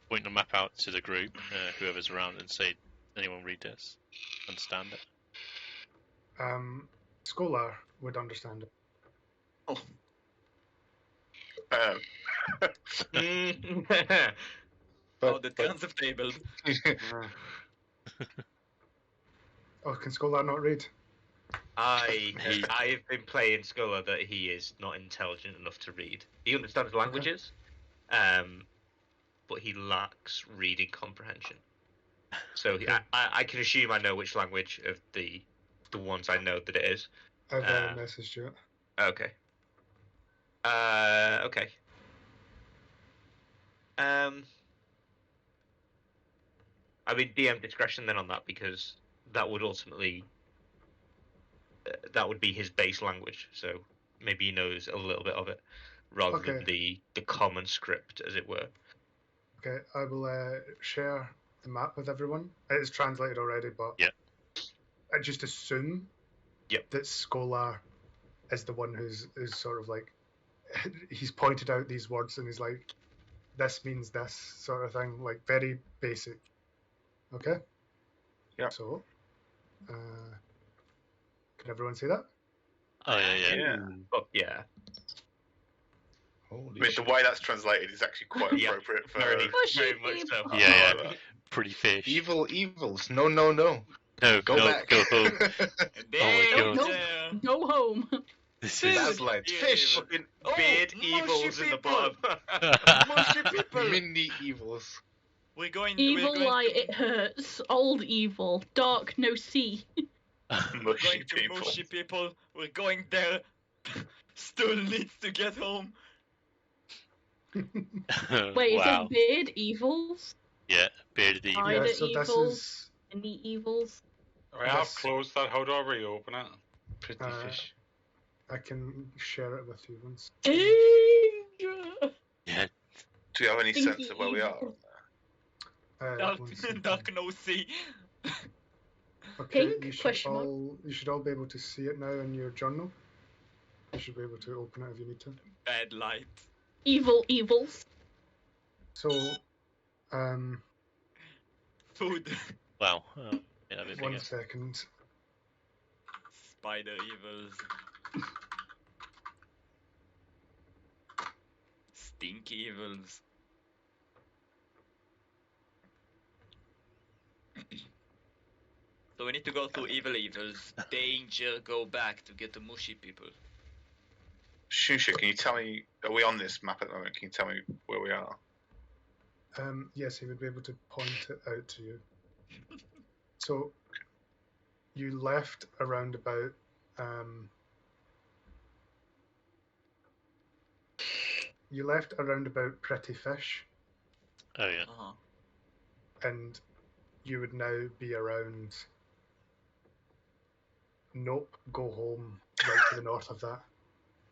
point the map out to the group, whoever's around, and say, "Anyone read this? Understand it?" Scholar would understand it. The concept table. Oh, can Scholar not read? I've been playing Scholar that he is not intelligent enough to read. He understands languages, but he lacks reading comprehension. So I can assume I know which language of the ones I know that it is. I've messaged you it. Okay. Okay. I mean, DM discretion then on that, because that would ultimately that would be his base language. So maybe he knows a little bit of it, rather than the common script, as it were. Okay, I will share the map with everyone. It is translated already, but I just assume that Scholar is the one who's sort of like, he's pointed out these words and he's like, this means this sort of thing, like very basic. Okay? Yeah. So, can everyone see that? Oh yeah. Oh yeah. I mean, the way that's translated is actually quite appropriate for very much so. Yeah. Pretty fish. Evils. No. No, Go back. Go home. Oh my god. Go home. This is fish. Fucking beard evils in the bottom. Mushy people. Mini evils. We're going. Evil we're going light, to, it hurts. Old evil. Dark, no see. We're going to mushy people. We're going there. Stool needs to get home. Wait, is wow. it beard evils? Yeah, bearded evil. Spider Yeah, so evils? this is... Any evils? I have closed that. How do I reopen it? Pretty fish. I can share it with you once. Danger! Yeah. Do you have any sense of where we are? Dark no see. Okay, Pink? you should all be able to see it now in your journal. You should be able to open it if you need to. Bad light. Evil evils. So, Food. Wow. Yeah, a bit 1 bigger. second. Spider evils. Stink evils. So we need to go through evils. Danger, go back to get the mushy people. Shusha, can you tell me? Are we on this map at the moment? Can you tell me where we are? Yes, he would be able to point it out to you. So you left around about Pretty Fish, Oh yeah. Uh-huh. and you would now be around. Nope, go home, right to the north of that.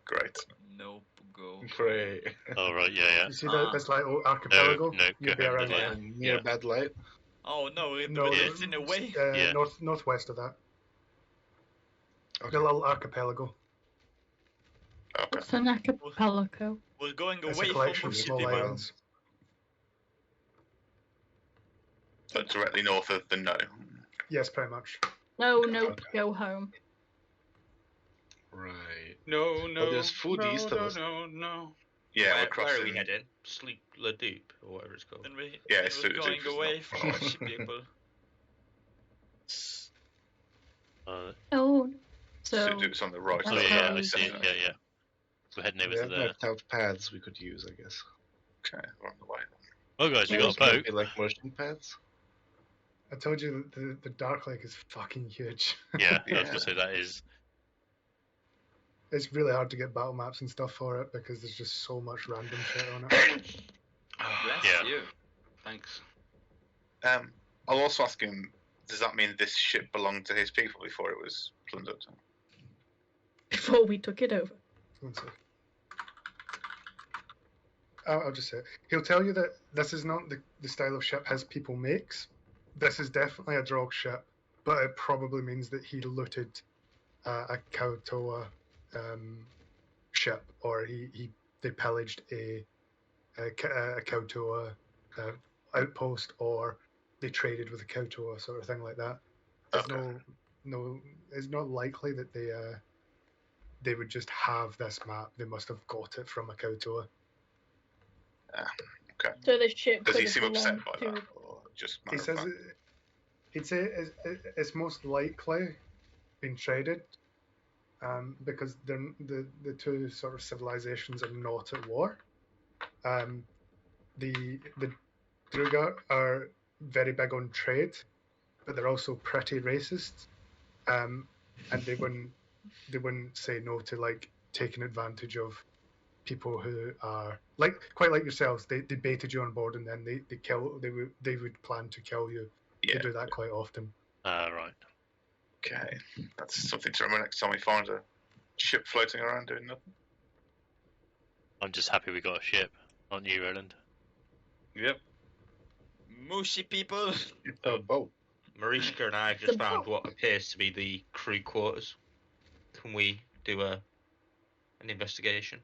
Great. Nope, go. Great. Oh right, yeah, You see Ah. this little archipelago? No, You'd go be home around then, there. Near Yeah. Bad Light. Oh no, No, it's in a way. Yeah. northwest of that. Okay. The little archipelago. Okay. What's an archipelago? We're going It's away a from collection of Mushi small people. islands. So directly north of the no. Yes, pretty much. No, nope, go home. Right. No, no. there's food no, east of no, us. no, no. Yeah, we're Where are crossing. we heading? Sleep Ladoop, or whatever it's called. Then we Yeah, then it's we're Suit going Dupes, away not from far away. Mushi people. Oh, so Suit Dupes on the right. Oh, Oh That's yeah, how I we see it. go. Yeah, yeah. We're heading over We to have there. mapped out paths we could use, I guess. Okay, we're on the way. Oh guys, we Yeah, got Those a might boat. be like merchant paths. I told you that the Dark Lake is fucking huge. Yeah, I was Yeah. gonna say that is. It's really hard to get battle maps and stuff for it because there's just so much random shit on it. Bless Yeah. you. Thanks. I'll also ask him, does that mean this ship belonged to his people before it was plundered? Before we took it over. One sec. I'll just say it. He'll tell you that this is not the style of ship his people makes. This is definitely a drog ship, but it probably means that he looted a Kautoa ship, or they pillaged a Kautoa outpost, or they traded with a Kautoa, sort of thing like that. There's Okay. it's not likely that they would just have this map. They must have got it from a Kautoa. Okay. So the ship Does could he have seem upset belonged by to. that, or just He matter of says fact? he'd say it's most likely been traded, because the two sort of civilizations are not at war. The Druga are very big on trade, but they're also pretty racist, and they wouldn't say no to like taking advantage of people who are quite like yourselves. They baited you on board, and then they would plan to kill you. Yeah. They do that quite often. Right. Okay. That's something to remember next time we find a ship floating around doing nothing. I'm just happy we got a ship, aren't you, Roland? Yep. Mushi people. A boat. Marishka and I have just The found boat. what appears to be the crew quarters. Can we do an investigation?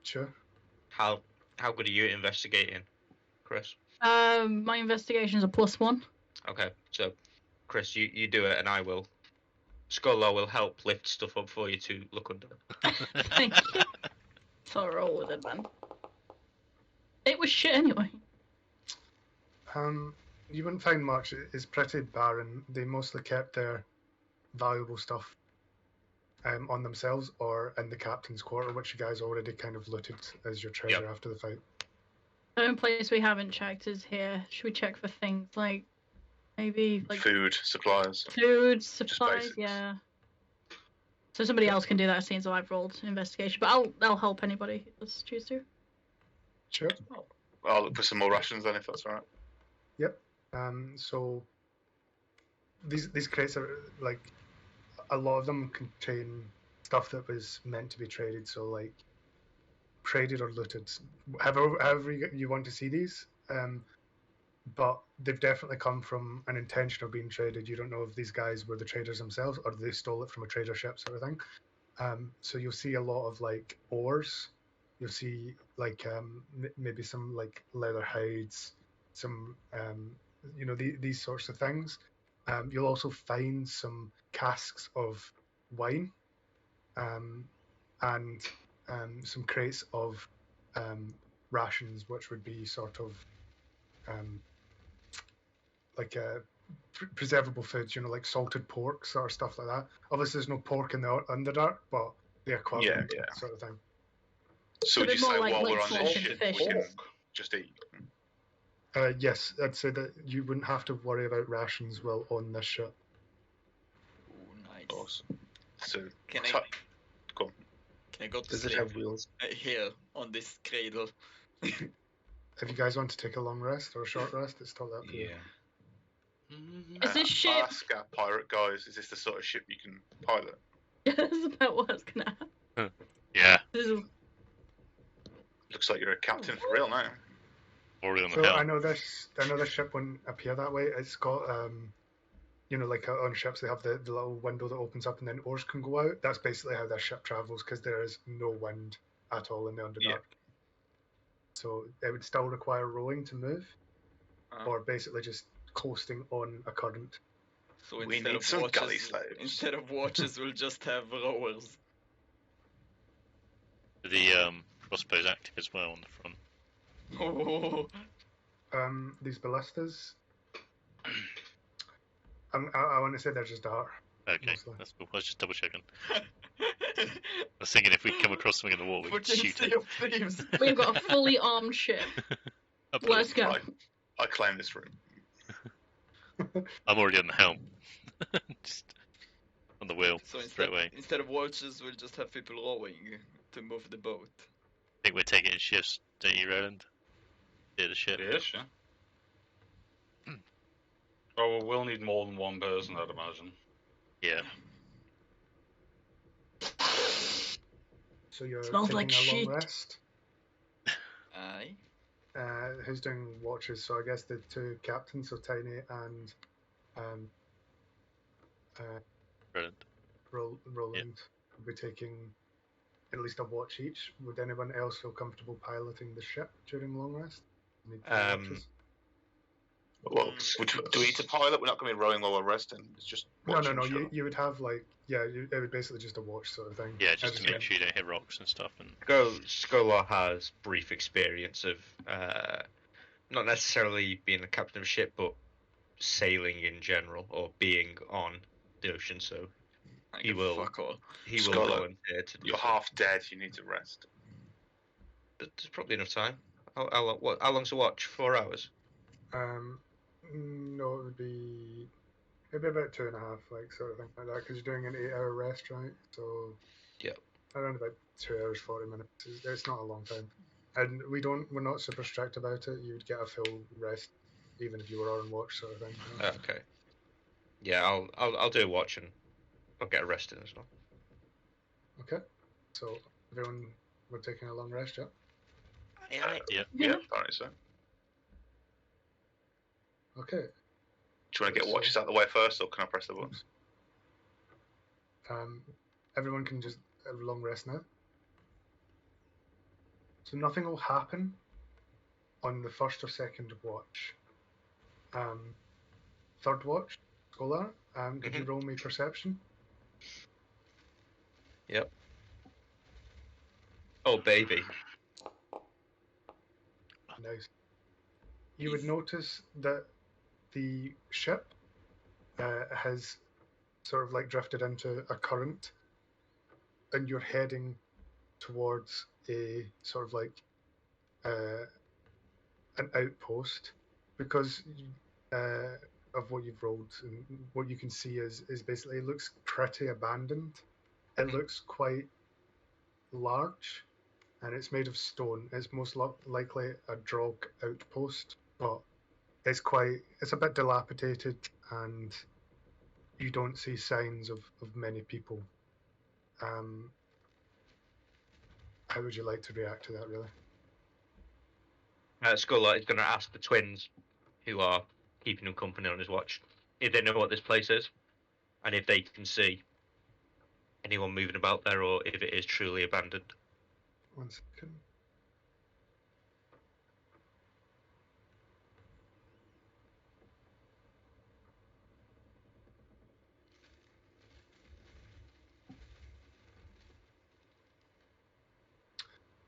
Sure. How good are you at investigating, Chris? My investigation's a +1. Okay, so Chris, you do it, and I will. Skullo will help lift stuff up for you to look under. Thank you. So I'll roll with it then. It was shit anyway. You wouldn't find much. It's pretty barren. They mostly kept their valuable stuff on themselves or in the captain's quarter, which you guys already kind of looted as your treasure after the fight. The only place we haven't checked is here. Should we check for things like maybe like Food, supplies. food, supplies? basics. Yeah. So somebody else can do that since I've rolled investigation, but I'll help anybody who does choose to. Sure. I'll look for some more rations then, if that's all right. Yep. So these crates are like a lot of them contain stuff that was meant to be traded. So like traded or looted, however you want to see these. But they've definitely come from an intention of being traded. You don't know if these guys were the traders themselves or they stole it from a trader ship, sort of thing. So you'll see a lot of like ores. You'll see like maybe some like leather hides, some these sorts of things. You'll also find some casks of wine, and some crates of rations, which would be sort of like preservable foods, like salted pork, sort of stuff like that. Obviously, there's no pork in the Underdark, but the equipment yeah. sort of thing. So So would you they're more say like- while like we're on this salted ship, fish. we can just eat? Yes, I'd say that you wouldn't have to worry about rations while on this ship. Ooh, nice. Awesome. So Can tu- I go on. can I go to Does it sleep have wheels? here on this cradle? If you guys want to take a long rest or a short rest, it's totally up to you. Is this ship? Ask our pirate guys, is this the sort of ship you can pilot? That's about what I was gonna ask. Yeah, This is- Looks like you're a captain for real now. already on the So helm. I know this ship wouldn't appear that way. It's got like on ships they have the little window that opens up and then oars can go out. That's basically how this ship travels because there is no wind at all in the Underdark. Yeah. So it would still require rowing to move, Uh. or basically just coasting on a current. So We instead need of some galley watches, slaves. instead of watches, we'll just have rowers. The crossbows active as well on the front. Oh, These ballistas, I want to say they're just dart. Okay, Mostly. that's cool. I was just double checking. I was thinking if we come across something in the water, we could shoot Potency it. of thieves. We've got a fully armed ship. Let's go. I claim this room. I'm already on the helm. Just on the wheel, So straight away. instead of watches, we'll just have people rowing to move the boat. I think we're taking it in shifts, don't you, Roland? Steer the ship. Yes, yeah. Oh, we'll need more than one person, I'd imagine. Yeah. So you're Smells taking like a long shit. rest. Aye. Who's doing watches? So I guess the two captains, so Tiny and Brilliant. Roland, will be taking at least a watch each. Would anyone else feel comfortable piloting the ship during long rest? Need three watches? Well, do we need to pilot? We're not going to be rowing while we're resting. It's just watching. No. You would have it would basically just a watch sort of thing. Yeah, just to make sure you don't hit rocks and stuff. And Scholar has brief experience of not necessarily being a captain of a ship, but sailing in general or being on the ocean. So he will Scholar, volunteer to do You're so. half dead. You need to rest. There's probably enough time. How long's a watch? 4 hours. No, it would be maybe about 2.5, like sort of thing like that, because you're doing an 8-hour rest, right? So yeah, around about 2 hours 40 minutes. It's not a long time, and we're not super strict about it. You would get a full rest even if you were on watch, sort of thing. You know? Okay. Yeah, I'll do a watch and I'll get a rest in as well. Okay. So everyone, we're taking a long rest, yeah. Yeah, apparently so. Okay. Do you want to get watches out of the way first, or can I press the buttons? Everyone can just have a long rest now. So nothing will happen on the first or second watch. Third watch, Scholar, could you roll me perception? Yep. Oh, baby. Nice. You would notice that the ship has sort of like drifted into a current, and you're heading towards a sort of like an outpost, because of what you've rolled and what you can see is basically it looks pretty abandoned. It looks quite large, and it's made of stone. It's most likely a Drog outpost, but it's a bit dilapidated, and you don't see signs of many people. How would you like to react to that, really? Scholar is going to ask the twins, who are keeping him company on his watch, if they know what this place is, and if they can see anyone moving about there, or if it is truly abandoned. 1 second.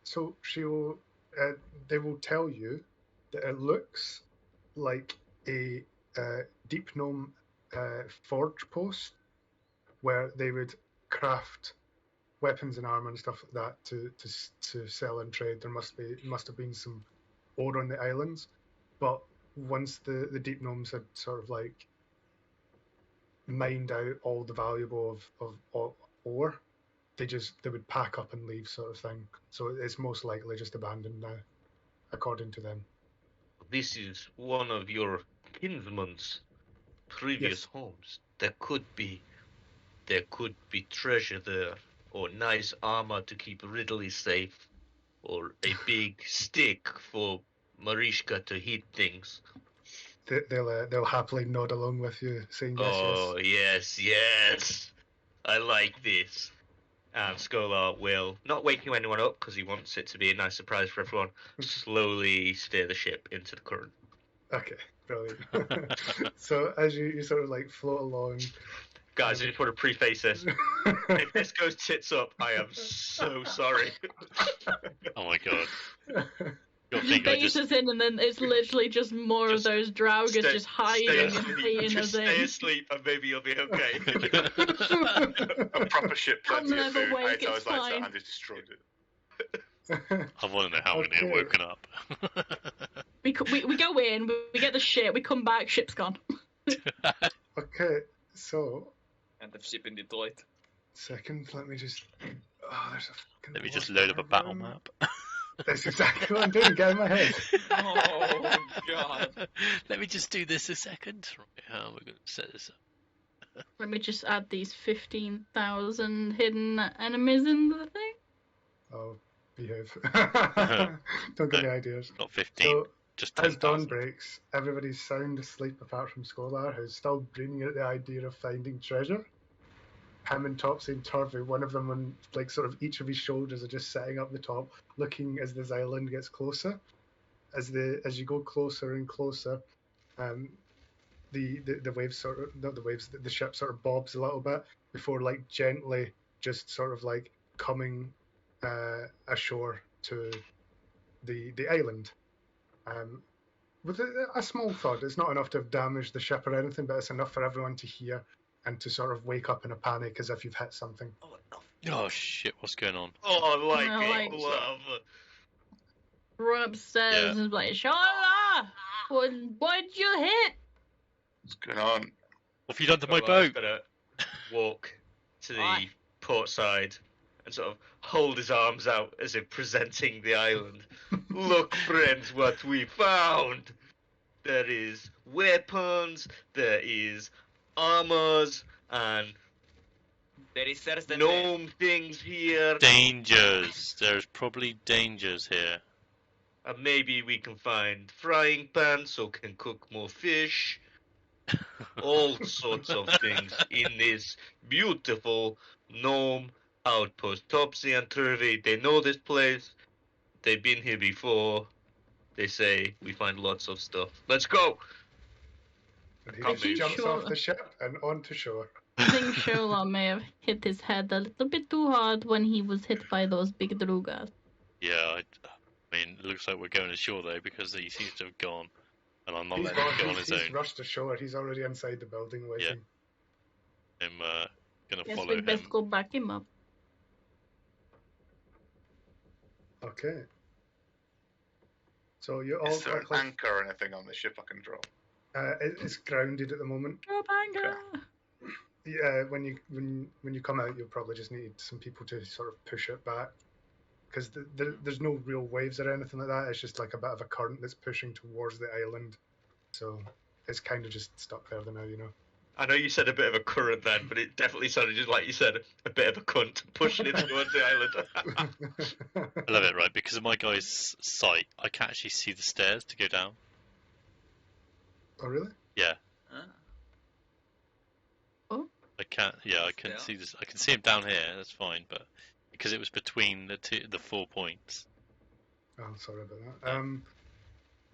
So they will tell you that it looks like a deep gnome forge post where they would craft weapons and armor and stuff like that to sell and trade. There must have been some ore on the islands, but once the deep gnomes had sort of like mined out all the valuable of ore, they would pack up and leave, sort of thing. So it's most likely just abandoned now, according to them. This is one of your kinsman's previous Yes. homes. There could be treasure there, or nice armor to keep Ridley safe, or a big stick for Marishka to hit things. They'll happily nod along with you, saying yes, Oh, yes. I like this. And Skolar will, not waking anyone up because he wants it to be a nice surprise for everyone, slowly steer the ship into the current. Okay, brilliant. So as you sort of like float along, Guys, I just want to preface this. If this goes tits up, I am so sorry. Oh my god. You'll He think I baits just us in, and then it's literally just more of those draugas just hiding and baiting just us stay in. asleep and maybe you'll be okay. A proper ship, I'll plenty of never food. wake, 8 hours it's later, fine. and they destroyed it. I want to know how we're gonna get Okay. woken up. We go in, we get the shit, we come back, ship's gone. Okay, so End of ship in Detroit. second, let me just. Oh, there's a fucking. Let me just load up a battle map. That's exactly what I'm doing. Get in my head. Oh god. Let me just do this a second. Right, how are we going to set this up? Let me just add these 15,000 hidden enemies into the thing. Oh, behave. Don't give me ideas. Not 15, So, just as dawn 10,000. breaks, everybody's sound asleep apart from Skolar, who's still dreaming at the idea of finding treasure. Him and Topsy and Turvey, one of them on like sort of each of his shoulders, are just sitting up the top, looking as this island gets closer. As you go closer and closer, the waves sort of not the waves, the ship sort of bobs a little bit before like gently just sort of like coming ashore to the island. With a small thud. It's not enough to have damaged the ship or anything, but it's enough for everyone to hear and to sort of wake up in a panic as if you've hit something. Oh shit, what's going on? Oh, like No, it, like- love. Run upstairs Yeah. and like, Shola! What'd you hit? What's going on? What have you done to my Skolar's boat? gonna walk to the Aye. port side and sort of hold his arms out as if presenting the island. Look, friends, what we found! There is weapons, there is armors, and There is certainly gnome things here. Dangers. There's probably dangers here. And maybe we can find frying pans so can cook more fish. All sorts of things in this beautiful gnome outpost. Topsy and Turvey, they know this place. They've been here before. They say we find lots of stuff. Let's go! And he Can't just move. jumps Sure. off the ship and onto shore. I think Shola may have hit his head a little bit too hard when he was hit by those big drugas. Yeah, I mean, it looks like we're going ashore though because he seems to have gone, and I'm not He's letting him gone. go on his He's own. rushed ashore. He's already inside the building waiting. I'm gonna Guess follow we best him. go back him up. Okay. So you all Is there an quickly. anchor or anything on the ship I can drop? It's grounded at the moment. Go banger! Yeah, when you come out, you'll probably just need some people to sort of push it back, because there's no real waves or anything like that. It's just like a bit of a current that's pushing towards the island, so it's kind of just stuck there now, you know. I know you said a bit of a current then, but it definitely sounded just like you said, a bit of a cunt pushing it towards the island. I love it, right? Because of my guy's sight, I can actually see the stairs to go down. Oh really? Yeah, Oh, I can't. Yeah, I can Yeah. see this. I can see him down here. That's fine, but because it was between the 4 points. Oh, sorry about that.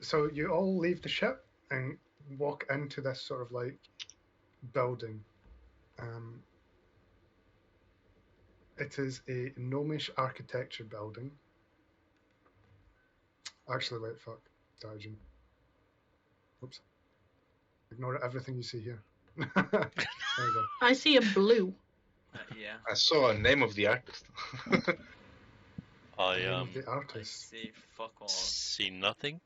So you all leave the ship and walk into this sort of like building. It is a gnomish architecture building. Actually, wait, fuck. Dodging. Oops. Ignore everything you see here. There you go. I see a blue. Yeah. I saw a name of the artist. I Name of the I artist. see fuck all. see nothing.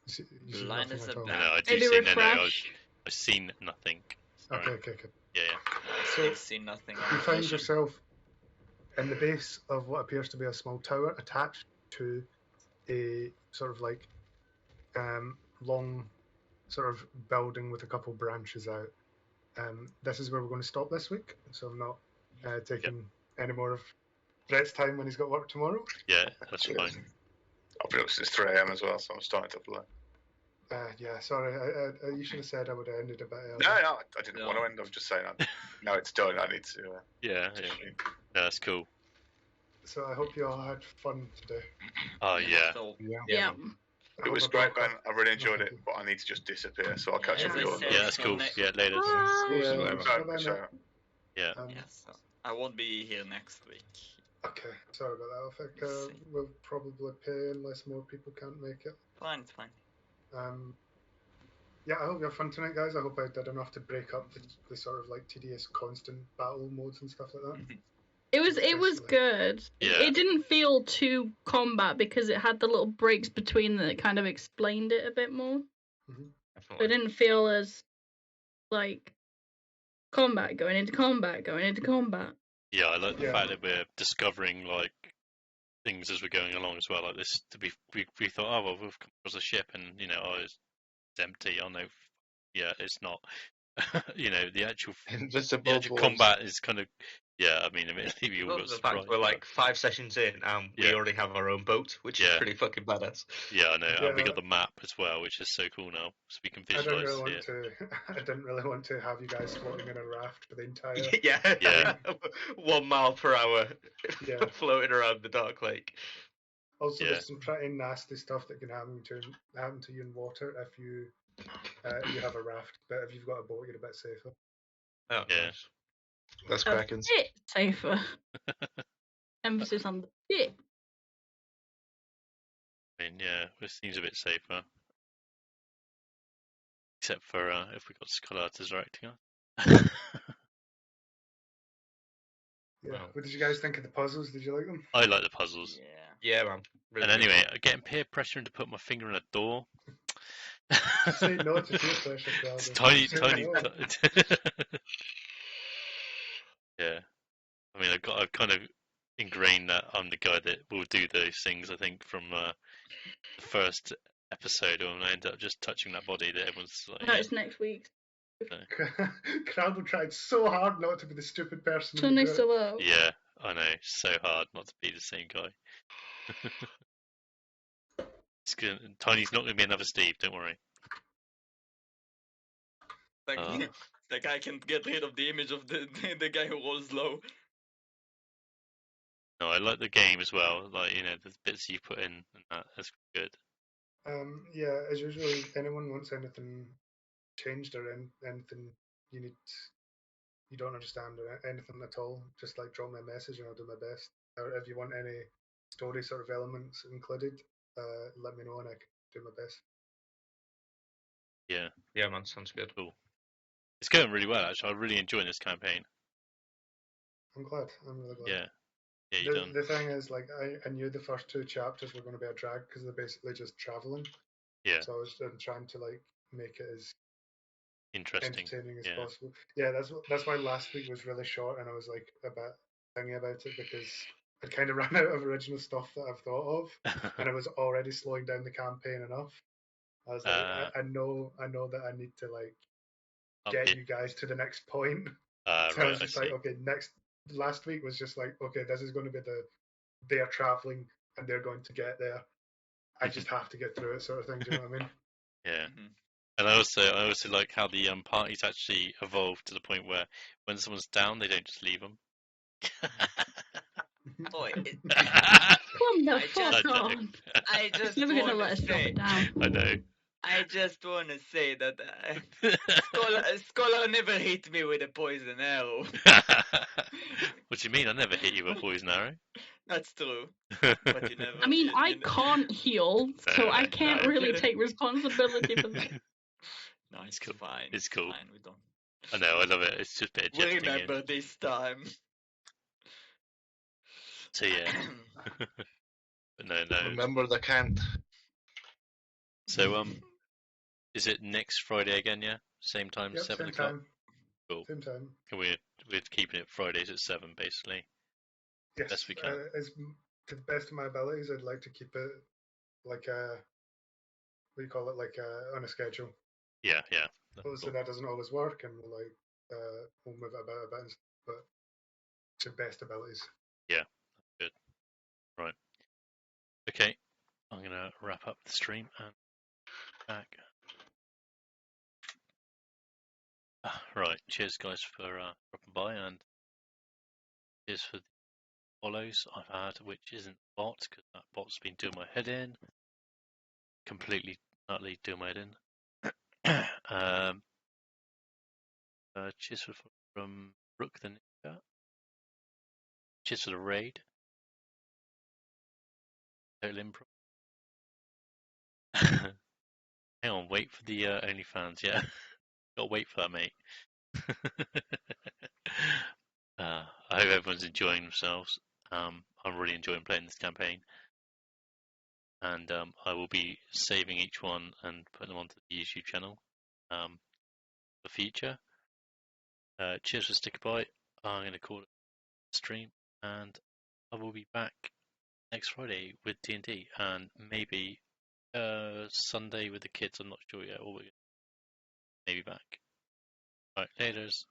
You see Blind nothing as at a all. No, I do Maybe see no. refresh. I've seen nothing. Sorry. Okay. Yeah. I So, still see nothing. You find yourself in the base of what appears to be a small tower attached to a sort of like long sort of building with a couple branches out. This is where we're going to stop this week, so I'm not taking any more of Brett's time when he's got work tomorrow. Yeah, that's Cheers. fine. I've been up since 3 a.m. as well, so I'm starting to play. Yeah, sorry, you should have said I would have ended a bit earlier. No, I didn't want to end. I'm just saying, now it's done. I need to. Yeah. No, that's cool. So I hope you all had fun today. Oh yeah. So, Yeah. It was great, Ben. I really enjoyed it, but I need to just disappear, so I'll catch Yeah, up as with I you all. said, Yeah, that's cool. Yeah, later. Bye. Yeah. yes, I won't be here next week. Okay, sorry about that. I think we'll probably pay unless more people can't make it. Fine, it's fine. Yeah, I hope you have fun tonight, guys. I hope I did enough to break up the sort of like tedious constant battle modes and stuff like that. It was good. Yeah. It didn't feel too combat because it had the little breaks between that kind of explained it a bit more. Mm-hmm. It didn't feel as like combat going into combat going into combat. Yeah, I like the fact that we're discovering like things as we're going along as well. Like this, we thought, oh well, we've come across a ship, and it's empty. Oh no, yeah, it's not. The actual combat is kind of. Yeah, I mean, immediately we all got the fact surprised. we're like 5 sessions in and we already have our own boat, which is pretty fucking badass. Yeah, I know, and we got the map as well, which is so cool now, so we can visualize. I didn't really want to have you guys floating in a raft for the entire. Yeah. 1 mile per hour, floating around the dark lake. Also, there's some pretty nasty stuff that can happen to you in water if you have a raft, but if you've got a boat, you're a bit safer. Oh, yeah. Nice. That's A Krakens. bit safer. Emphasis on the bit. I mean, yeah, it seems a bit safer. Except for if we got Scholar directing us. Yeah. What did you guys think of the puzzles? Did you like them? I like the puzzles. Yeah, man. Really, and anyway, getting peer pressure to put my finger in a door. Say no to peer pressure, it's tiny. Yeah. I mean, I've kind of ingrained that I'm the guy that will do those things. I think from the first episode, when I end up just touching that body, that everyone's like, No, it's next week. Crowdle tried so hard not to be the stupid person. So nice to love. Yeah, I know. So hard not to be the same guy. Tiny's not going to be another Steve. Don't worry. The guy can get rid of the image of the guy who rolls low. No, I like the game as well. Like the bits you put in, and that's good. Yeah, as usual, if anyone wants anything changed or anything you don't understand or anything at all, just like drop me a message and I'll do my best. Or if you want any story sort of elements included, let me know and I can do my best. Yeah. Yeah, man, sounds good. Cool. It's going really well, actually. I'm really enjoying this campaign. I'm glad. I'm really glad. Yeah. Yeah, you're done. The thing is, like, I knew the first 2 chapters were going to be a drag because they're basically just traveling. Yeah. So I was trying to like make it as entertaining as possible. Yeah, that's why last week was really short, and I was like a bit thingy about it because I kind of ran out of original stuff that I've thought of, and I was already slowing down the campaign enough. I was like, I know that I need to like get you guys to the next point. So I was just like, okay, last week was just like, okay, this is going to be they're traveling and they're going to get there. I just have to get through it, sort of thing. Do you know what I mean? Yeah. And I also like how the parties actually evolved to the point where when someone's down, they don't just leave them. Boy, Come the fuck on. I just never gonna let us drop it down. I know. I just want to say that Scholar never hit me with a poison arrow. What do you mean? I never hit you with a poison arrow. That's true. But you never. I mean, I can't heal, so I can't really take responsibility for that. No, it's cool. fine. It's cool. Fine. We don't. I know, I love it. It's just a bit of We jesting. remember this time. So yeah. But no. Remember the can't. So is it next Friday again? Yeah, same time, Yep, 7 same o'clock. time. Cool. Same time. And we're keeping it Fridays at 7, basically. Yes, Best we can. To the best of my abilities, I'd like to keep it like what do you call it, like on a schedule. Yeah. Obviously, that doesn't always work, and we'll move it about a bit, but to best abilities. Yeah, good. Right. Okay, I'm gonna wrap up the stream and back. Right. Cheers, guys, for dropping by, and cheers for the follows I've had, which isn't bot because that bot's been doing my head in, completely, utterly doing my head in. Cheers from Rook the Ninja. Cheers for the raid. Total improv. Hang on, wait for the OnlyFans. Yeah, gotta wait for that, mate. I hope everyone's enjoying themselves. I'm really enjoying playing this campaign, and I will be saving each one and putting them onto the YouTube channel for the future. Cheers for sticking by. I'm going to call it a stream, and I will be back next Friday with D&D, and maybe Sunday with the kids. I'm not sure yet. Or we're maybe back. Right, laters.